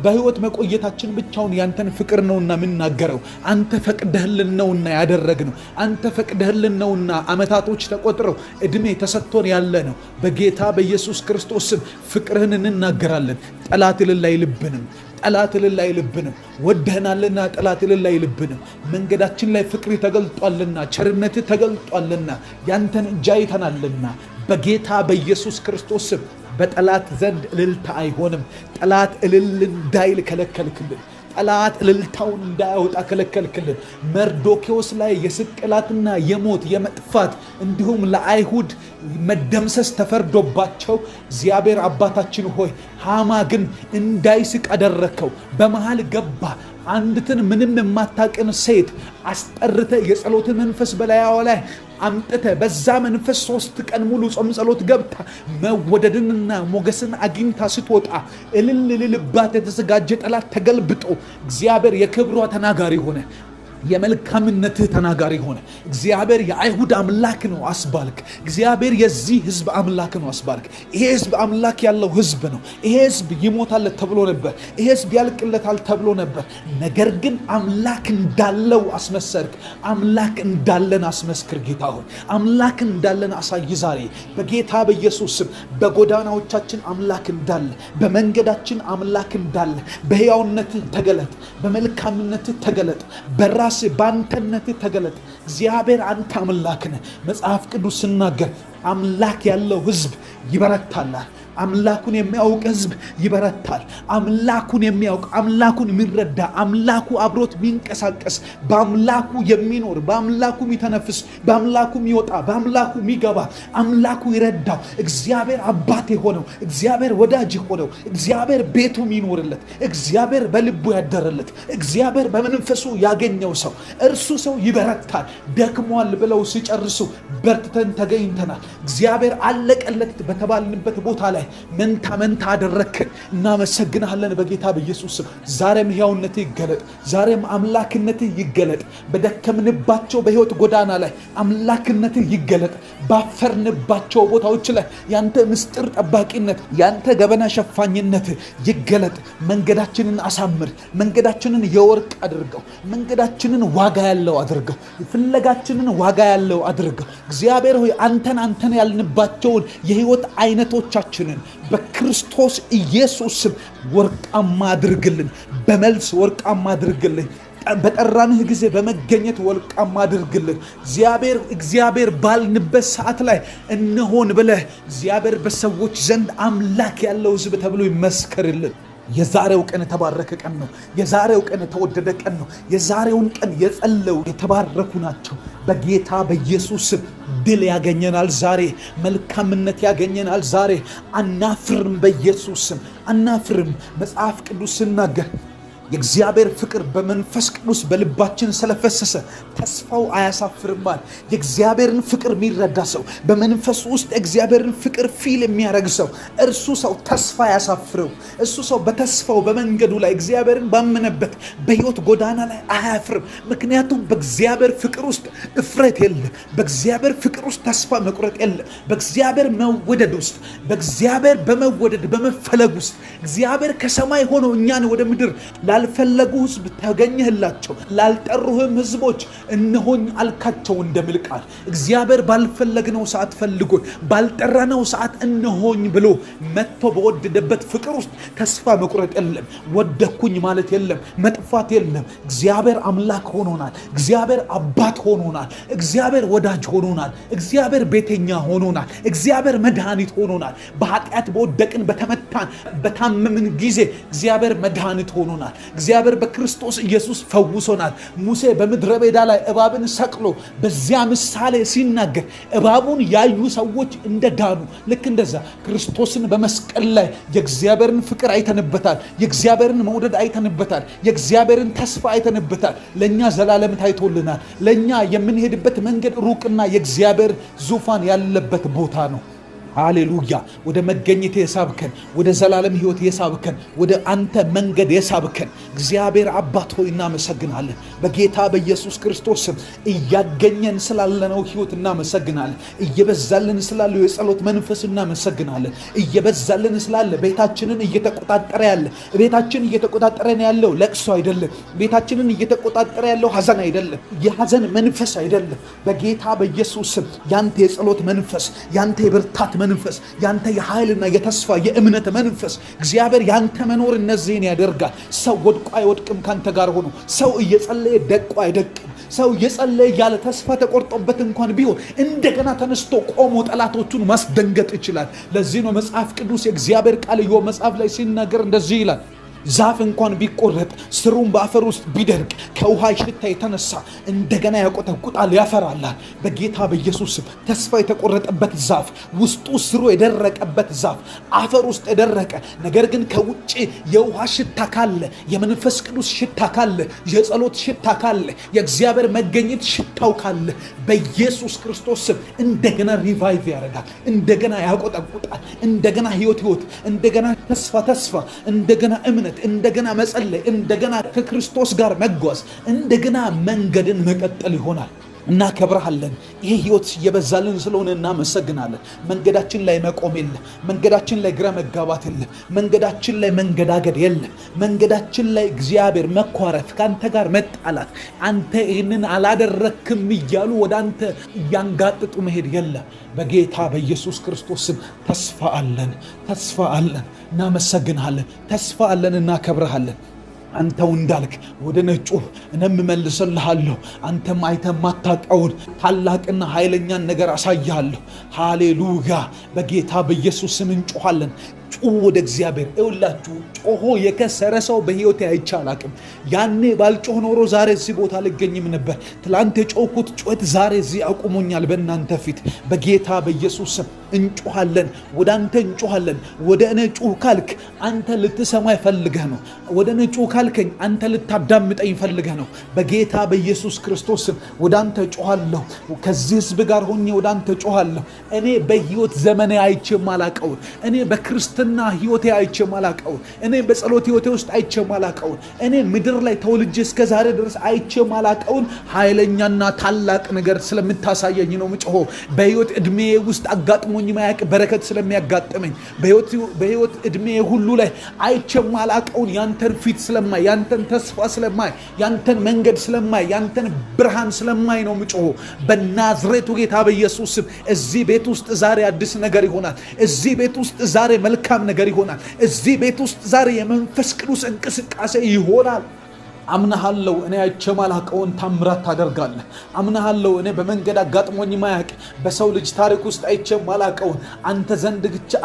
S2: በህይወት መቆየታችን ብቻውን ያንተን ፍቅር ነውና የምናገረው አንተ ፈቅደህልን ነውና ያደረግነው አንተ ፈቅደህልን ነውና አመታቶች ተቆጥረው እድሜ ተሰጥቶን ያለ ነው። በጌታ በኢየሱስ ክርስቶስ ስም ፍቅርህን እንናገራለን። ጠላት እልል አይልብንም። ጠላት እልል አይልብንም። ወደህናልና ጠላት እልል አይልብንም። መንገዳችን ላይ ፍቅር ተገልጧልና ቸርነት ተገልጧልና ያንተን እጅ አይተናልና በጌታ በኢየሱስ ክርስቶስ ስም በጠላት ዘንድ እልልታ አይሆንም። ጠላት እልል እንዳይል ከለከልክልን። ጠላት እልልታውን እንዳያወጣ ከለከልክልን። መርዶክዮስ ላይ የስቅላትና የሞት የመጥፋት እንዲሁም ለአይሁድ መደምሰስ ተፈርዶባቸው እግዚአብሔር አባታችን ሆይ ሃማ ግን እንዳይስቅ አደረከው። በመሃል ገባ። አንድትን ምንም የማታውቅን ሴት አስጠርተ የጸሎት መንፈስ በላያዋ ላይ አምጥተ በዛ መንፈስ 3 ቀን ሙሉ ጾም ጸሎት ገብታ መወደድንና ሞገስን አግኝታ ስትወጣ እልልልባት የተዘጋጀ ጠላት ተገልብጦ እግዚአብሔር የክብሯ ተናጋሪ ሆነ። የመልካምነትህ ተናጋሪ ሆነ። እግዚአብሔር የአይሁድ አምላክ ነው አስባልክ። እግዚአብሔር የዚህ ህዝብ አምላክ ነው አስባልክ። ይሄ ህዝብ አምላክ ያለው ህዝብ ነው። ይሄ ህዝብ ይሞታል ተብሎ ነበር። ይሄ ህዝብ ያልቅለታል ተብሎ ነበር። ነገር ግን አምላክ እንዳለው አስመሰርክ። አምላክ እንዳለን አስመስክር ጌታ ሆይ። አምላክ እንዳለን አሳይ ዛሬ በጌታ በኢየሱስ ስም። በጎዳናዎቻችን አምላክ እንዳለ፣ በመንገዳችን አምላክ እንዳለ በሕያውነትህ ተገለጥ፣ በመልካምነትህ ተገለጥ፣ በራስ ባንተነት ተገለጥ። እግዚአብሔር አንተ አምላክ ነህ። መጽሐፍ ቅዱስ ሲናገር አምላክ ያለው ህዝብ ይበረታል። አምላኩን የሚያውቅ ህዝብ ይበረታል። አምላኩን የሚያውቅ አምላኩን የሚረዳ አምላኩ አብሮት የሚንቀሳቀስ በአምላኩ የሚኖር በአምላኩ የሚተነፍስ በአምላኩ የሚወጣ በአምላኩ የሚገባ አምላኩ ይረዳው እግዚአብሔር አባት የሆነው እግዚአብሔር ወዳጅ የሆነው እግዚአብሔር ቤቱ የሚኖርለት እግዚአብሔር በልቡ ያደረለት እግዚአብሔር በመንፈሱ ያገኘው ሰው እርሱ ሰው ይበረታል። ደክሟል ብለው ሲጨርሱ በርትተን ተገኝተናል። እግዚአብሔር አለቀለት በተባልንበት ቦታ ላይ መንታ መንታ አደረከን። እናመሰግናለን በጌታ በኢየሱስ ስም። ዛሬም ሕያውነትህ ይገለጥ። ዛሬም አምላክነትህ ይገለጥ። በደከምንባቸው በሕይወት ጎዳና ላይ አምላክነትህ ይገለጥ። ባፈርንባቸው ቦታዎች ላይ ያንተ ምስጢር ጠባቂነት ያንተ ገበና ሸፋኝነት ይገለጥ። መንገዳችንን አሳምር። መንገዳችንን የወርቅ አድርገው። መንገዳችንን ዋጋ ያለው አድርገው። ፍለጋችንን ዋጋ ያለው አድርገው። እግዚአብሔር ሆይ አንተን ያልንባቸውን የሕይወት አይነቶቻችንን በክርስቶስ ኢየሱስ ወርቃማ አድርግልን። በመልስ ወርቃማ አድርግልን። በጠራንህ ጊዜ በመገኘት ወርቃማ አድርግልን። እግዚአብሔር ባልንበት ሰዓት ላይ እነሆን ብለህ እግዚአብሔር በሰዎች ዘንድ አምላክ ያለው ሕዝብ ተብሎ ይመስከርልን። የዛሬው ቀን የተባረከ ቀን ነው። የዛሬው ቀን የተወደደ ቀን ነው። የዛሬውን ቀን የጸለው የተባረኩ ናቸው። በጌታ በኢየሱስ ድል ያገኘናል ዛሬ። መልካምነት ያገኘናል ዛሬ። አናፍርም። በኢየሱስ አናፍርም። መጽሐፍ ቅዱስ ሲናገር የእግዚአብሔር ፍቅር በመንፈስ ቅዱስ በልባችን ስለፈሰሰ ተስፋው አያሳፍርማል። የእግዚአብሔርን ፍቅር የሚረዳ ሰው በመንፈሱ ውስጥ የእግዚአብሔርን ፍቅር ፊል የሚያደርግ ሰው እርሱ ሰው ተስፋ ያሳፍረው። እሱ ሰው በተስፋው በመንገዱ ላይ እግዚአብሔርን ባመነበት በሕይወት ጎዳና ላይ አያፍርም። ምክንያቱም በእግዚአብሔር ፍቅር ውስጥ እፍረት የለም። በእግዚአብሔር ፍቅር ውስጥ ተስፋ መቁረጥ የለም። በእግዚአብሔር መወደድ ውስጥ በእግዚአብሔር በመወደድ በመፈለግ ውስጥ እግዚአብሔር ከሰማይ ሆኖ እኛን ወደ ምድር ላልፈለጉ ህዝብ ተገኘህላቸው። ላልጠሩህም ህዝቦች እነሆኝ አልካቸው እንደሚል ቃል እግዚአብሔር ባልፈለግነው ሰዓት ፈልጎን ባልጠራነው ሰዓት እነሆኝ ብሎ መጥቶ በወደደበት ፍቅር ውስጥ ተስፋ መቁረጥ የለም። ወደኩኝ ማለት የለም። መጥፋት የለም። እግዚአብሔር አምላክ ሆኖናል። እግዚአብሔር አባት ሆኖናል። እግዚአብሔር ወዳጅ ሆኖናል። እግዚአብሔር ቤተኛ ሆኖናል። እግዚአብሔር መድኃኒት ሆኖናል። በኃጢአት በወደቅን በተመታን በታመምን ጊዜ እግዚአብሔር መድኃኒት ሆኖናል። እግዚአብሔር በክርስቶስ ኢየሱስ ፈውሶናል። ሙሴ በምድረ በዳ ላይ እባብን ሰቅሎ በዚያ ምሳሌ ሲናገር እባቡን ያዩ ሰዎች እንደዳኑ ልክ እንደዛ ክርስቶስን በመስቀል ላይ የእግዚአብሔርን ፍቅር አይተንበታል። የእግዚአብሔርን መውደድ አይተንበታል። የእግዚአብሔርን ተስፋ አይተንበታል። ለኛ ዘላለም ታይቶልናል። ለኛ የምንሄድበት መንገድ ሩቅና የእግዚአብሔር ዙፋን ያለበት ቦታ ነው። ሃሌሉያ። ወደ መገኘት የሳብከን ወደ ዘላለም ሕይወት የሳብከን ወደ አንተ መንገድ የሳብከን እግዚአብሔር አባት ሆይ እናመሰግናለን። በጌታ በኢየሱስ ክርስቶስ ስም እያገኘን ስላለነው ሕይወት እናመሰግናለን። እየበዛልን ስላለው የጸሎት መንፈስ እናመሰግናለን። እየበዛልን ስላለ ቤታችንን እየተቆጣጠረ ያለ ቤታችንን እየተቆጣጠረ ያለው ለቅሶ አይደለም። ቤታችንን እየተቆጣጠረ ያለው ሐዘን አይደለም። የሐዘን መንፈስ አይደለም። በጌታ በኢየሱስ ስም ያንተ የጸሎት መንፈስ ያንተ የብርታት መንፈስ ያንተ የኃይልና የተስፋ የእምነት መንፈስ እግዚአብሔር ያንተ መኖር እነዚህን ያደርጋል። ሰው ወድቆ አይወድቅም ካንተ ጋር ሆኖ። ሰው እየጸለየ ደቆ አይደቅም። ሰው እየጸለየ ያለ ተስፋ ተቆርጦበት እንኳን ቢሆን እንደገና ተነስቶ ቆሞ ጠላቶቹን ማስደንገጥ ይችላል። ለዚህ ነው መጽሐፍ ቅዱስ የእግዚአብሔር ቃል ኢዮብ መጽሐፍ ላይ ሲናገር እንደዚህ ይላል፣ ዛፍ እንኳን ቢቆረጥ ስሩን በአፈር ውስጥ ቢደርቅ ከውሃ ሽታ የተነሳ እንደገና ያቆጠቁጣል፣ ያፈራላል። በጌታ በኢየሱስ ስም ተስፋ የተቆረጠበት ዛፍ ውስጡ ስሩ የደረቀበት ዛፍ አፈር ውስጥ የደረቀ ነገር ግን ከውጭ የውሃ ሽታ ካለ፣ የመንፈስ ቅዱስ ሽታ ካለ፣ የጸሎት ሽታ ካለ፣ የእግዚአብሔር መገኘት ሽታው ካለ በኢየሱስ ክርስቶስ ስም እንደገና ሪቫይቭ ያደርጋል፣ እንደገና ያቆጠቁጣል፣ እንደገና ህይወት፣ እንደገና ተስፋ፣ እንደገና እምነት፣ እንደገና መጸለይ፣ እንደገና ከክርስቶስ ጋር መጓዝ፣ እንደገና መንገድን መቀጠል ይሆናል። እናከብርሃለን። ይሄ ህይወት እየበዛልን ስለሆነ እናመሰግናለን። መንገዳችን ላይ መቆም የለም። መንገዳችን ላይ ግራ መጋባት የለም። መንገዳችን ላይ መንገዳገድ የለም። መንገዳችን ላይ እግዚአብሔር መኳረፍ፣ ከአንተ ጋር መጣላት፣ አንተ ይህንን አላደረክም እያሉ ወደ አንተ እያንጋጥጡ መሄድ የለም። በጌታ በኢየሱስ ክርስቶስ ስም ተስፋ አለን። እናመሰግንሃለን። ተስፋ አለን። እናከብርሃለን። አንተው እንዳልክ ወደ ነጩ እኔም መልስልሃለሁ። አንተም አይተህ ማታውቀውን ታላቅና ኃይለኛን ነገር አሳያለሁ። ሃሌሉያ! በጌታ በኢየሱስ ስም እንጮኻለን። ወደ እግዚአብሔር እውላችሁ ጮሆ የከሰረ ሰው በህይወቴ አይቼ አላቅም። ያኔ ባልጮህ ኖሮ ዛሬ እዚህ ቦታ ልገኝም ነበር። ትላንት የጮኩት ጩኸት ዛሬ እዚህ አቁሞኛል በእናንተ ፊት። በጌታ በኢየሱስ ስም እንጮኻለን። ወደ አንተ እንጮኻለን። ወደ እኔ ጩህ ካልክ አንተ ልትሰማኝ ፈልገህ ነው። ወደ እኔ ጩህ ካልከኝ አንተ ልታዳምጠኝ ፈልገህ ነው። በጌታ በኢየሱስ ክርስቶስ ስም ወደ አንተ ጮኻለሁ። ከዚህ ህዝብ ጋር ሆኜ ወደ አንተ ጮኻለሁ። እኔ በህይወት ዘመኔ አይቼ ማላቀውን፣ እኔ በክርስትና ህይወቴ አይቼ ማላቀውን፣ እኔ በጸሎት ህይወቴ ውስጥ አይቼ ማላቀውን፣ እኔ ምድር ላይ ተወልጄ እስከ ዛሬ ድረስ አይቼ ማላቀውን ኃይለኛና ታላቅ ነገር ስለምታሳየኝ ነው ምጮሆ። በህይወት እድሜ ውስጥ አጋጥሞኝ ማያቅ በረከት ስለሚያጋጥመኝ፣ በህይወት እድሜ ሁሉ ላይ አይቼ ማላቀውን ያንተን ፊት ስለማይ፣ ያንተን ተስፋ ስለማይ፣ ያንተን መንገድ ስለማይ፣ ያንተን ብርሃን ስለማይ ነው ምጮሆ። በናዝሬቱ ጌታ በኢየሱስ ስም እዚህ ቤት ውስጥ ዛሬ አዲስ ነገር ይሆናል። እዚህ ቤት ውስጥ ዛሬ መልካም ነገር ይሆናል። እዚህ ቤት ውስጥ ዛሬ የመንፈስ ቅዱስ እንቅስቃሴ ይሆናል። አምናሃለሁ። እኔ አይቼ ማላቀውን ታምራት ታደርጋለህ። አምናሃለሁ። እኔ በመንገድ አጋጥሞኝ ማያቅ በሰው ልጅ ታሪክ ውስጥ አይቼ ማላቀውን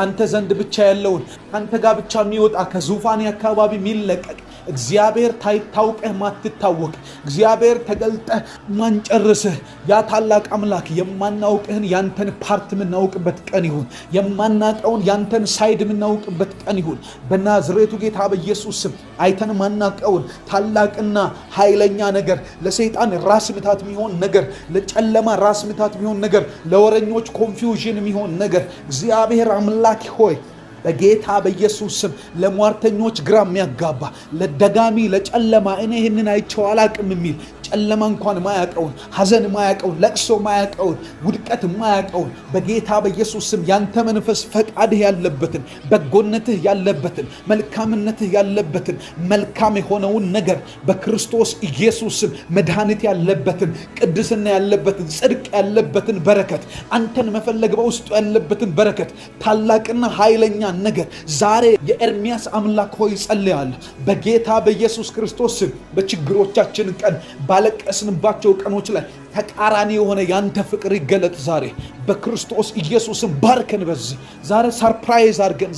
S2: አንተ ዘንድ ብቻ ያለውን አንተ ጋር ብቻ የሚወጣ ከዙፋኔ አካባቢ የሚለቀቅ እግዚአብሔር ታውቀህ ማትታወቅ እግዚአብሔር ተገልጠህ ማንጨርስህ ያ ታላቅ አምላክ የማናውቅህን ያንተን ፓርት የምናውቅበት ቀን ይሁን። የማናውቀውን ያንተን ሳይድ የምናውቅበት ቀን ይሁን። በናዝሬቱ ጌታ በኢየሱስ ስም አይተን ማናውቀውን ታላቅና ኃይለኛ ነገር፣ ለሰይጣን ራስ ምታት የሚሆን ነገር፣ ለጨለማ ራስ ምታት የሚሆን ነገር፣ ለወረኞች ኮንፊውዥን የሚሆን ነገር እግዚአብሔር አምላክ ሆይ በጌታ በኢየሱስ ስም ለሟርተኞች ግራ የሚያጋባ ለደጋሚ ለጨለማ እኔ ይህንን አይቼው አላቅም የሚል ጨለማ እንኳን ማያቀውን፣ ሐዘን ማያቀውን፣ ለቅሶ ማያቀውን፣ ውድቀት ማያቀውን በጌታ በኢየሱስ ስም ያንተ መንፈስ ፈቃድህ ያለበትን፣ በጎነትህ ያለበትን፣ መልካምነትህ ያለበትን መልካም የሆነውን ነገር በክርስቶስ ኢየሱስ ስም መድኃኒት ያለበትን፣ ቅድስና ያለበትን፣ ጽድቅ ያለበትን በረከት፣ አንተን መፈለግ በውስጡ ያለበትን በረከት፣ ታላቅና ኃይለኛ ነገር ዛሬ የኤርሚያስ አምላክ ሆይ ጸልያለሁ በጌታ በኢየሱስ ክርስቶስ ስም በችግሮቻችን ቀን ባለቀስንባቸው ቀኖች ላይ ተቃራኒ የሆነ ያንተ ፍቅር ይገለጥ ዛሬ በክርስቶስ ኢየሱስም ባርከን። በዚህ ዛሬ ሰርፕራይዝ አድርገን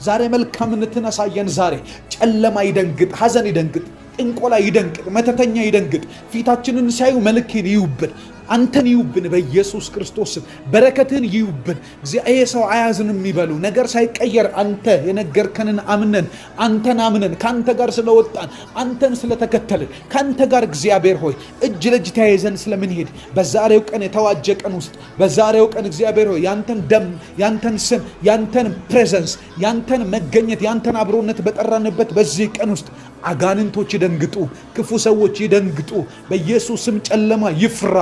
S2: ዛሬ መልካምነትን አሳየን። ዛሬ ጨለማ ይደንግጥ፣ ሐዘን ይደንግጥ፣ ጥንቆላ ይደንግጥ፣ መተተኛ ይደንግጥ። ፊታችንን ሲያዩ መልክን ይዩብን፣ አንተን ይዩብን በኢየሱስ ክርስቶስ በረከትን ይዩብን። ይሄ ሰው አያዝንም የሚበሉ ነገር ሳይቀየር አንተ የነገርከንን አንተን አምነን ከአንተ ጋር ስለወጣን አንተን ስለተከተልን ከአንተ ጋር እግዚአብሔር ሆይ እጅ ለእጅ ተያይዘን ስለምንሄድ በዛሬው ቀን የተዋጀ ቀን ውስጥ በዛሬው ቀን እግዚአብሔር ሆይ ያንተን ደም፣ ያንተን ስም፣ ያንተን ፕሬዘንስ፣ ያንተን መገኘት፣ ያንተን አብሮነት በጠራንበት በዚህ ቀን ውስጥ አጋንንቶች ይደንግጡ፣ ክፉ ሰዎች ይደንግጡ። በኢየሱስ ስም ጨለማ ይፍራ።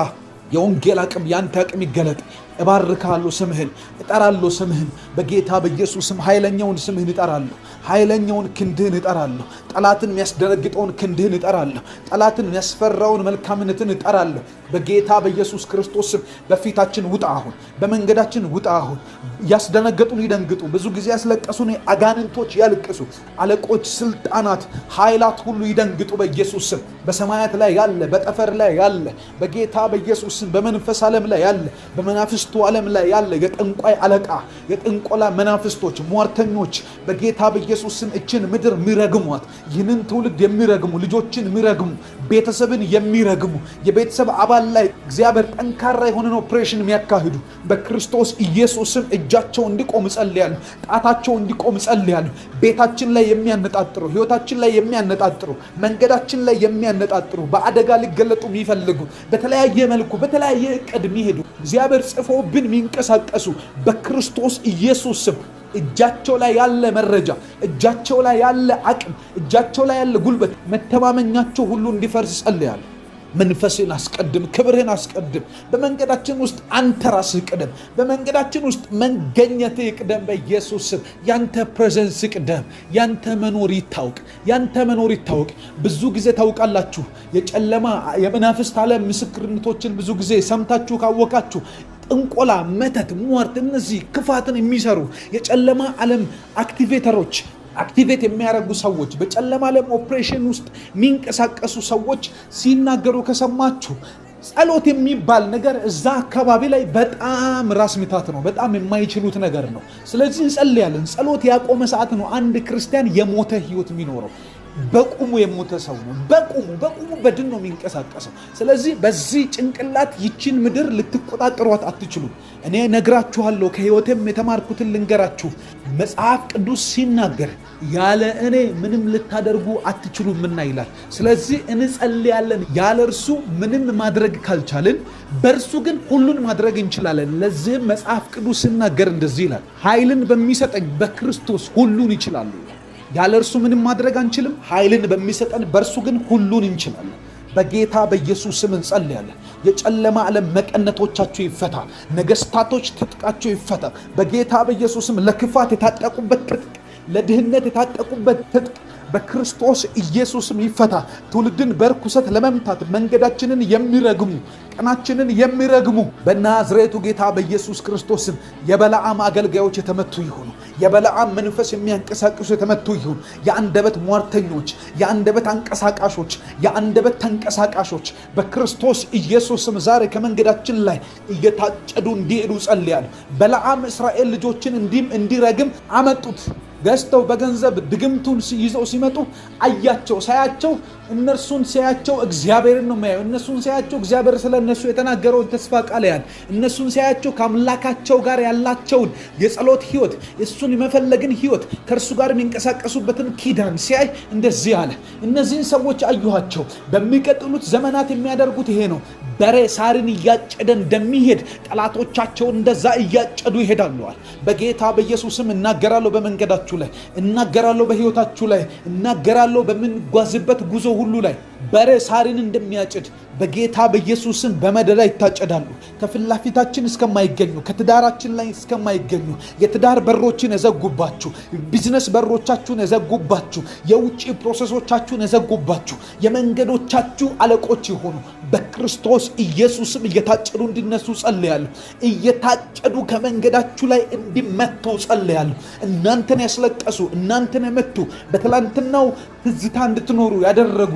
S2: የወንጌል አቅም ያንተ አቅም ይገለጥ። እባርካለሁ፣ ስምህን እጠራለሁ። ስምህን በጌታ በኢየሱስ ስም ኃይለኛውን ስምህን እጠራለሁ። ኃይለኛውን ክንድህን እጠራለሁ። ጠላትን የሚያስደነግጠውን ክንድህን እጠራለሁ። ጠላትን የሚያስፈራውን መልካምነትን እጠራለሁ። በጌታ በኢየሱስ ክርስቶስ ስም በፊታችን ውጣ፣ አሁን በመንገዳችን ውጣ። አሁን ያስደነገጡን ይደንግጡ። ብዙ ጊዜ ያስለቀሱን አጋንንቶች ያልቅሱ። አለቆች፣ ስልጣናት፣ ኃይላት ሁሉ ይደንግጡ በኢየሱስ ስም። በሰማያት ላይ ያለ፣ በጠፈር ላይ ያለ፣ በጌታ በኢየሱስ ስም በመንፈስ ዓለም ላይ ያለ፣ በመናፍስት በመናፍስቱ ዓለም ላይ ያለ የጠንቋይ አለቃ የጥንቆላ መናፍስቶች ሟርተኞች በጌታ በኢየሱስ ስም እችን ምድር የሚረግሟት ይህንን ትውልድ የሚረግሙ ልጆችን የሚረግሙ ቤተሰብን የሚረግሙ የቤተሰብ አባል ላይ እግዚአብሔር ጠንካራ የሆነ ኦፕሬሽን የሚያካሂዱ በክርስቶስ ኢየሱስ ስም እጃቸው እንዲቆም ጸልያለሁ። ጣታቸው እንዲቆም ጸልያለሁ። ቤታችን ላይ የሚያነጣጥሩ ህይወታችን ላይ የሚያነጣጥሩ መንገዳችን ላይ የሚያነጣጥሩ በአደጋ ሊገለጡ የሚፈልጉ በተለያየ መልኩ በተለያየ እቅድ የሚሄዱ እግዚአብሔር ጽፎብን የሚንቀሳቀሱ በክርስቶስ ኢየሱስ ስም እጃቸው ላይ ያለ መረጃ እጃቸው ላይ ያለ አቅም እጃቸው ላይ ያለ ጉልበት መተማመኛቸው ሁሉ እንዲፈርስ ጸልያለሁ። መንፈስን አስቀድም፣ ክብርህን አስቀድም። በመንገዳችን ውስጥ አንተ ራስህ ቅደም። በመንገዳችን ውስጥ መገኘት ይቅደም። በኢየሱስ ስም ያንተ ፕሬዘንስ ይቅደም። ያንተ መኖር ይታወቅ። ያንተ መኖር ይታወቅ። ብዙ ጊዜ ታውቃላችሁ የጨለማ የመናፍስት ዓለም ምስክርነቶችን ብዙ ጊዜ ሰምታችሁ ካወቃችሁ ጥንቆላ፣ መተት፣ ሟርት እነዚህ ክፋትን የሚሰሩ የጨለማ ዓለም አክቲቬት የሚያደርጉ ሰዎች በጨለማ ዓለም ኦፕሬሽን ውስጥ የሚንቀሳቀሱ ሰዎች ሲናገሩ ከሰማችሁ ጸሎት የሚባል ነገር እዛ አካባቢ ላይ በጣም ራስ ምታት ነው። በጣም የማይችሉት ነገር ነው። ስለዚህ እንጸልያለን። ጸሎት ያቆመ ሰዓት ነው አንድ ክርስቲያን የሞተ ህይወት የሚኖረው። በቁሙ የሞተ ሰው ነው። በቁሙ በድን ነው የሚንቀሳቀሰው። ስለዚህ በዚህ ጭንቅላት ይችን ምድር ልትቆጣጠሯት አትችሉም። እኔ ነግራችኋለሁ፣ ከህይወቴም የተማርኩትን ልንገራችሁ። መጽሐፍ ቅዱስ ሲናገር ያለ እኔ ምንም ልታደርጉ አትችሉምና ይላል። ስለዚህ እንጸልያለን። ያለ እርሱ ምንም ማድረግ ካልቻልን በእርሱ ግን ሁሉን ማድረግ እንችላለን። ለዚህም መጽሐፍ ቅዱስ ሲናገር እንደዚህ ይላል፣ ኃይልን በሚሰጠኝ በክርስቶስ ሁሉን ይችላሉ። ያለ እርሱ ምንም ማድረግ አንችልም። ኃይልን በሚሰጠን በእርሱ ግን ሁሉን እንችላለን። በጌታ በኢየሱስ ስም እንጸልያለን። የጨለማ ዓለም መቀነቶቻችሁ ይፈታ። ነገስታቶች ትጥቃችሁ ይፈታ። በጌታ በኢየሱስ ስም ለክፋት የታጠቁበት ትጥቅ፣ ለድህነት የታጠቁበት ትጥቅ በክርስቶስ ኢየሱስም ይፈታ። ትውልድን በርኩሰት ለመምታት መንገዳችንን የሚረግሙ ቀናችንን የሚረግሙ በናዝሬቱ ጌታ በኢየሱስ ክርስቶስም የበለዓም አገልጋዮች የተመቱ ይሁኑ። የበለዓም መንፈስ የሚያንቀሳቅሱ የተመቱ ይሁኑ። የአንደበት ሟርተኞች፣ የአንደበት አንቀሳቃሾች፣ የአንደበት ተንቀሳቃሾች በክርስቶስ ኢየሱስም ዛሬ ከመንገዳችን ላይ እየታጨዱ እንዲሄዱ ጸልያለሁ። በለዓም እስራኤል ልጆችን እንዲረግም አመጡት። ገዝተው በገንዘብ ድግምቱን ይዘው ሲመጡ አያቸው። ሳያቸው እነርሱን ሳያቸው እግዚአብሔርን ነው የሚያዩ። እነሱን ሳያቸው እግዚአብሔር ስለ እነሱ የተናገረውን ተስፋ ቃል ያን እነሱን ሳያቸው ከአምላካቸው ጋር ያላቸውን የጸሎት ህይወት፣ እሱን የመፈለግን ህይወት፣ ከእርሱ ጋር የሚንቀሳቀሱበትን ኪዳን ሲያይ እንደዚህ አለ። እነዚህን ሰዎች አዩኋቸው። በሚቀጥሉት ዘመናት የሚያደርጉት ይሄ ነው። በሬ ሳርን እያጨደ እንደሚሄድ ጠላቶቻቸውን እንደዛ እያጨዱ ይሄዳሉዋል። በጌታ በኢየሱስም እናገራለሁ። በመንገዳችሁ ላይ እናገራለሁ። በህይወታችሁ ላይ እናገራለሁ። በምንጓዝበት ጉዞ ሁሉ ላይ በሬ ሳርን እንደሚያጭድ በጌታ በኢየሱስም በመደዳ ይታጨዳሉ። ከፍላፊታችን እስከማይገኙ ከትዳራችን ላይ እስከማይገኙ የትዳር በሮችን የዘጉባችሁ፣ ቢዝነስ በሮቻችሁን የዘጉባችሁ፣ የውጪ ፕሮሰሶቻችሁን የዘጉባችሁ የመንገዶቻችሁ አለቆች የሆኑ በክርስቶስ ኢየሱስም እየታጨዱ እንዲነሱ ጸልያለሁ። እየታጨዱ ከመንገዳችሁ ላይ እንዲመቱ ጸልያለሁ። እናንተን ያስለቀሱ፣ እናንተን የመቱ፣ በትላንትናው ትዝታ እንድትኖሩ ያደረጉ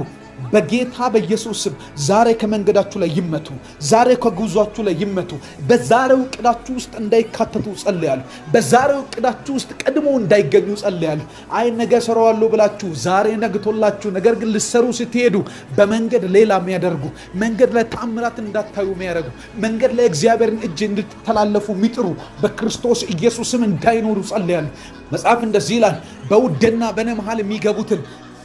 S2: በጌታ በኢየሱስ ስም ዛሬ ከመንገዳችሁ ላይ ይመቱ። ዛሬ ከጉዟችሁ ላይ ይመቱ። በዛሬው ዕቅዳችሁ ውስጥ እንዳይካተቱ ጸልያለሁ። በዛሬው ዕቅዳችሁ ውስጥ ቀድሞ እንዳይገኙ ጸልያለሁ። አይ ነገ ሰራዋለሁ ብላችሁ ዛሬ ነግቶላችሁ ነገር ግን ልሰሩ ስትሄዱ በመንገድ ሌላ የሚያደርጉ፣ መንገድ ላይ ተአምራት እንዳታዩ የሚያደርጉ፣ መንገድ ላይ እግዚአብሔርን እጅ እንድትተላለፉ የሚጥሩ በክርስቶስ ኢየሱስም እንዳይኖሩ ጸልያለሁ። መጽሐፍ እንደዚህ ይላል፣ በውዴና በእኔ መሃል የሚገቡትን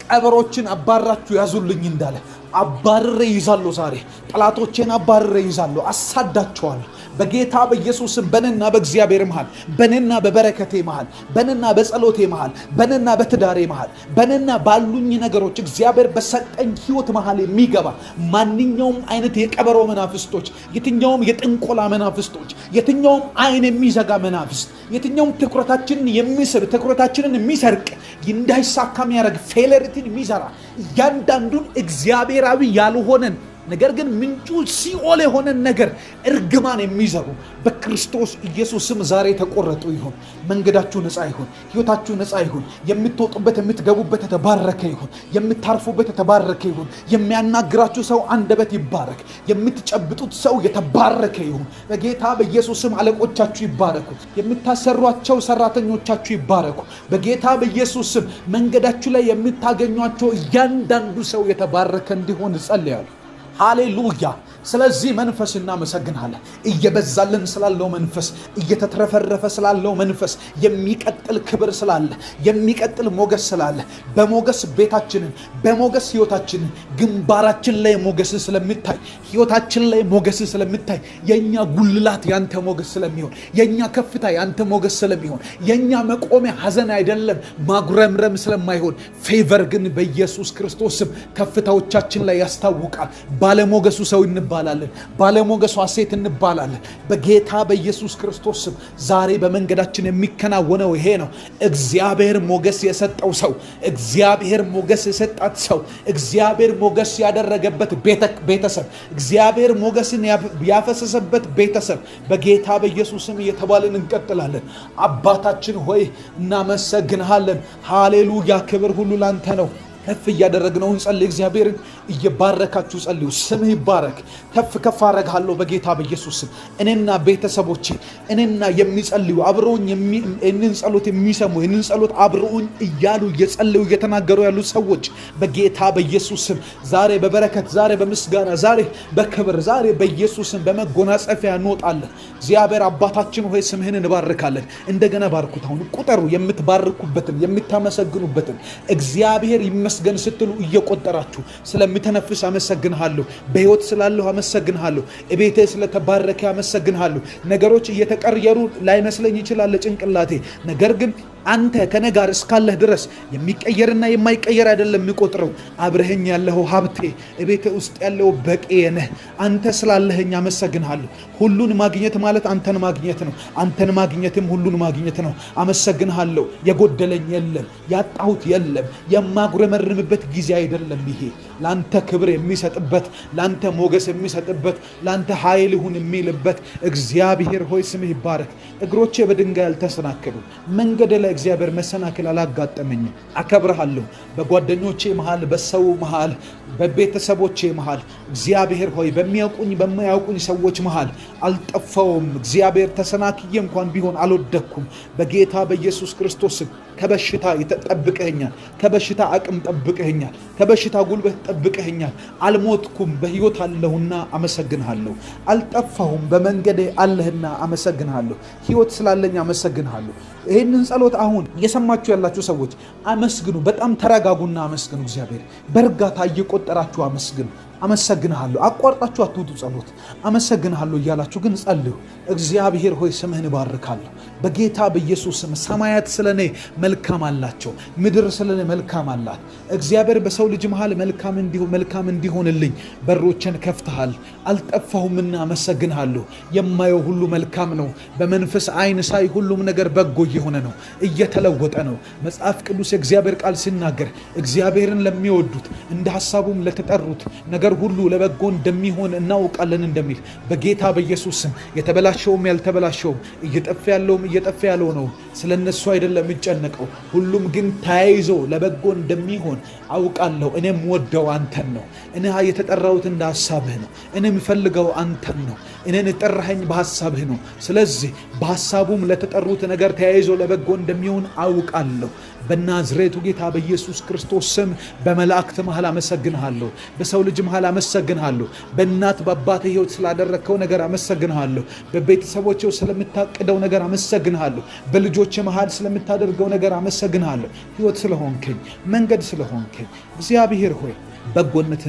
S2: ቀበሮችን አባራችሁ ያዙልኝ እንዳለ አባርሬ ይዛለሁ። ዛሬ ጠላቶቼን አባርሬ ይዛለሁ፣ አሳዳቸዋለሁ። በጌታ በኢየሱስም በነና በእግዚአብሔር መሃል፣ በነና በበረከቴ መሃል፣ በነና በጸሎቴ መሃል፣ በነና በትዳሬ መሃል፣ በነና ባሉኝ ነገሮች እግዚአብሔር በሰጠኝ ህይወት መሃል የሚገባ ማንኛውም አይነት የቀበሮ መናፍስቶች፣ የትኛውም የጥንቆላ መናፍስቶች፣ የትኛውም አይን የሚዘጋ መናፍስት፣ የትኛውም ትኩረታችንን የሚስብ ትኩረታችንን የሚሰርቅ እንዳይሳካ የሚያደርግ ፌለሪቲን የሚዘራ እያንዳንዱን እግዚአብሔራዊ ያልሆነን ነገር ግን ምንጩ ሲኦል የሆነ ነገር እርግማን የሚዘሩ በክርስቶስ ኢየሱስ ስም ዛሬ ተቆረጡ ይሁን። መንገዳችሁ ነፃ ይሁን። ህይወታችሁ ነፃ ይሁን። የምትወጡበት የምትገቡበት የተባረከ ይሁን። የምታርፉበት የተባረከ ይሁን። የሚያናግራችሁ ሰው አንደበት ይባረክ። የምትጨብጡት ሰው የተባረከ ይሁን። በጌታ በኢየሱስ ስም አለቆቻችሁ ይባረኩ። የምታሰሯቸው ሰራተኞቻችሁ ይባረኩ። በጌታ በኢየሱስ ስም መንገዳችሁ ላይ የምታገኟቸው እያንዳንዱ ሰው የተባረከ እንዲሆን ጸልያለሁ። ሃሌሉያ። ስለዚህ መንፈስ እናመሰግናለን። እየበዛልን ስላለው መንፈስ፣ እየተትረፈረፈ ስላለው መንፈስ፣ የሚቀጥል ክብር ስላለ፣ የሚቀጥል ሞገስ ስላለ፣ በሞገስ ቤታችንን፣ በሞገስ ህይወታችንን፣ ግንባራችን ላይ ሞገስ ስለሚታይ፣ ህይወታችን ላይ ሞገስ ስለሚታይ፣ የኛ ጉልላት ያንተ ሞገስ ስለሚሆን፣ የኛ ከፍታ ያንተ ሞገስ ስለሚሆን፣ የኛ መቆሚያ ሐዘን አይደለም ማጉረምረም ስለማይሆን፣ ፌቨር ግን በኢየሱስ ክርስቶስ ስም ከፍታዎቻችን ላይ ያስታውቃል። ባለሞገሱ ሰው እንባላለን። ባለሞገሱ ሴት እንባላለን። በጌታ በኢየሱስ ክርስቶስ ስም ዛሬ በመንገዳችን የሚከናወነው ይሄ ነው። እግዚአብሔር ሞገስ የሰጠው ሰው፣ እግዚአብሔር ሞገስ የሰጣት ሰው፣ እግዚአብሔር ሞገስ ያደረገበት ቤተሰብ፣ እግዚአብሔር ሞገስን ያፈሰሰበት ቤተሰብ በጌታ በኢየሱስ ስም እየተባለን እንቀጥላለን። አባታችን ሆይ እናመሰግንሃለን። ሃሌሉያ። ክብር ሁሉ ላንተ ነው። ከፍ እያደረግነው እንጸልይ። እግዚአብሔርን እየባረካችሁ ጸልዩ። ስምህ ይባረክ። ከፍ አረጋለሁ በጌታ በኢየሱስ ስም። እኔና ቤተሰቦቼ፣ እኔና የሚጸልዩ አብረውኝ ይህንን ጸሎት የሚሰሙ ይህንን ጸሎት አብረውኝ እያሉ እየጸለዩ እየተናገሩ ያሉ ሰዎች በጌታ በኢየሱስ ስም ዛሬ በበረከት፣ ዛሬ በምስጋና፣ ዛሬ በክብር፣ ዛሬ በኢየሱስ ስም በመጎናጸፊያ እንወጣለን። እግዚአብሔር አባታችን ሆይ ስምህን እንባርካለን። እንደገና ባርኩት። አሁን ቁጠሩ የምትባርኩበትን የምታመሰግኑበትን። እግዚአብሔር ይመስገን ስትሉ እየቆጠራችሁ ስለምተነፍስ አመሰግንሃለሁ። በሕይወት ስላለሁ አመሰግንሃለሁ። እቤቴ ስለተባረከ አመሰግንሃለሁ። ነገሮች እየተቀየሩ ላይመስለኝ ይችላል ጭንቅላቴ፣ ነገር ግን አንተ ከኔ ጋር እስካለህ ድረስ የሚቀየርና የማይቀየር አይደለም የሚቆጥረው። አብረኸኝ ያለኸው ሀብቴ፣ እቤቴ ውስጥ ያለው በቄ ነህ። አንተ ስላለኸኝ አመሰግንሃለሁ። ሁሉን ማግኘት ማለት አንተን ማግኘት ነው። አንተን ማግኘትም ሁሉን ማግኘት ነው። አመሰግንሃለሁ። የጎደለኝ የለም፣ ያጣሁት የለም። የማጉረመርምበት ጊዜ አይደለም ይሄ። ላንተ ክብር የሚሰጥበት፣ ላንተ ሞገስ የሚሰጥበት፣ ላንተ ኃይል ይሁን የሚልበት እግዚአብሔር ሆይ ስምህ ይባረክ። እግሮቼ በድንጋይ አልተሰናከሉ፣ መንገድ ላይ እግዚአብሔር መሰናክል አላጋጠመኝም። አከብርሃለሁ። በጓደኞቼ መሃል፣ በሰው መሃል፣ በቤተሰቦቼ መሃል እግዚአብሔር ሆይ በሚያውቁኝ በማያውቁኝ ሰዎች መሃል አልጠፋውም። እግዚአብሔር ተሰናክዬ እንኳን ቢሆን አልወደኩም። በጌታ በኢየሱስ ክርስቶስ ከበሽታ ጠብቀኸኛል። ከበሽታ አቅም ጠብቀኸኛል። ከበሽታ ጉልበት ጠብቀኸኛል። አልሞትኩም፣ በሕይወት አለሁና አመሰግንሃለሁ። አልጠፋሁም፣ በመንገዴ አለህና አመሰግንሃለሁ። ሕይወት ስላለኝ አመሰግንሃለሁ። ይህንን ጸሎት አሁን እየሰማችሁ ያላችሁ ሰዎች አመስግኑ። በጣም ተረጋጉና አመስግኑ። እግዚአብሔር በእርጋታ እየቆጠራችሁ አመስግኑ። አመሰግንሃለሁ። አቋርጣችሁ አትውጡ። ጸሎት አመሰግንሃለሁ እያላችሁ ግን ጸልዩ። እግዚአብሔር ሆይ ስምህን ባርካለሁ በጌታ በኢየሱስ ስም። ሰማያት ስለኔ መልካም አላቸው፣ ምድር ስለኔ መልካም አላት። እግዚአብሔር በሰው ልጅ መሃል መልካም እንዲሆንልኝ በሮችን ከፍተሃል። አልጠፋሁምና አመሰግንሃለሁ። የማየው ሁሉ መልካም ነው። በመንፈስ አይን ሳይ ሁሉም ነገር በጎ እየሆነ ነው፣ እየተለወጠ ነው። መጽሐፍ ቅዱስ የእግዚአብሔር ቃል ሲናገር እግዚአብሔርን ለሚወዱት እንደ ሐሳቡም ለተጠሩት ነገር ሁሉ ለበጎ እንደሚሆን እናውቃለን እንደሚል በጌታ በኢየሱስ ስም የተበላሸውም ያልተበላሸውም እየጠፋ ያለውም እየጠፋ ያለው ነው። ስለነሱ አይደለም የሚጨነቀው፣ ሁሉም ግን ተያይዞ ለበጎ እንደሚሆን አውቃለሁ። እኔም ወደው አንተን ነው። እኔ የተጠራሁት እንደ ሐሳብህ ነው። እኔ የምፈልገው አንተን ነው። እኔን የጠራኸኝ በሐሳብህ ነው። ስለዚህ በሐሳቡም ለተጠሩት ነገር ተያይዞ ለበጎ እንደሚሆን አውቃለሁ። በናዝሬቱ ጌታ በኢየሱስ ክርስቶስ ስም በመላእክት መሃል አመሰግንሃለሁ። በሰው ልጅ መሃል አመሰግንሃለሁ። በእናት በአባት ሕይወት ስላደረግከው ነገር አመሰግንሃለሁ። በቤተሰቦቼ ስለምታቅደው ነገር አመሰግንሃለሁ። በልጆቼ መሃል ስለምታደርገው ነገር አመሰግንሃለሁ። ሕይወት ስለሆንከኝ፣ መንገድ ስለሆንከኝ እግዚአብሔር ሆይ በጎነት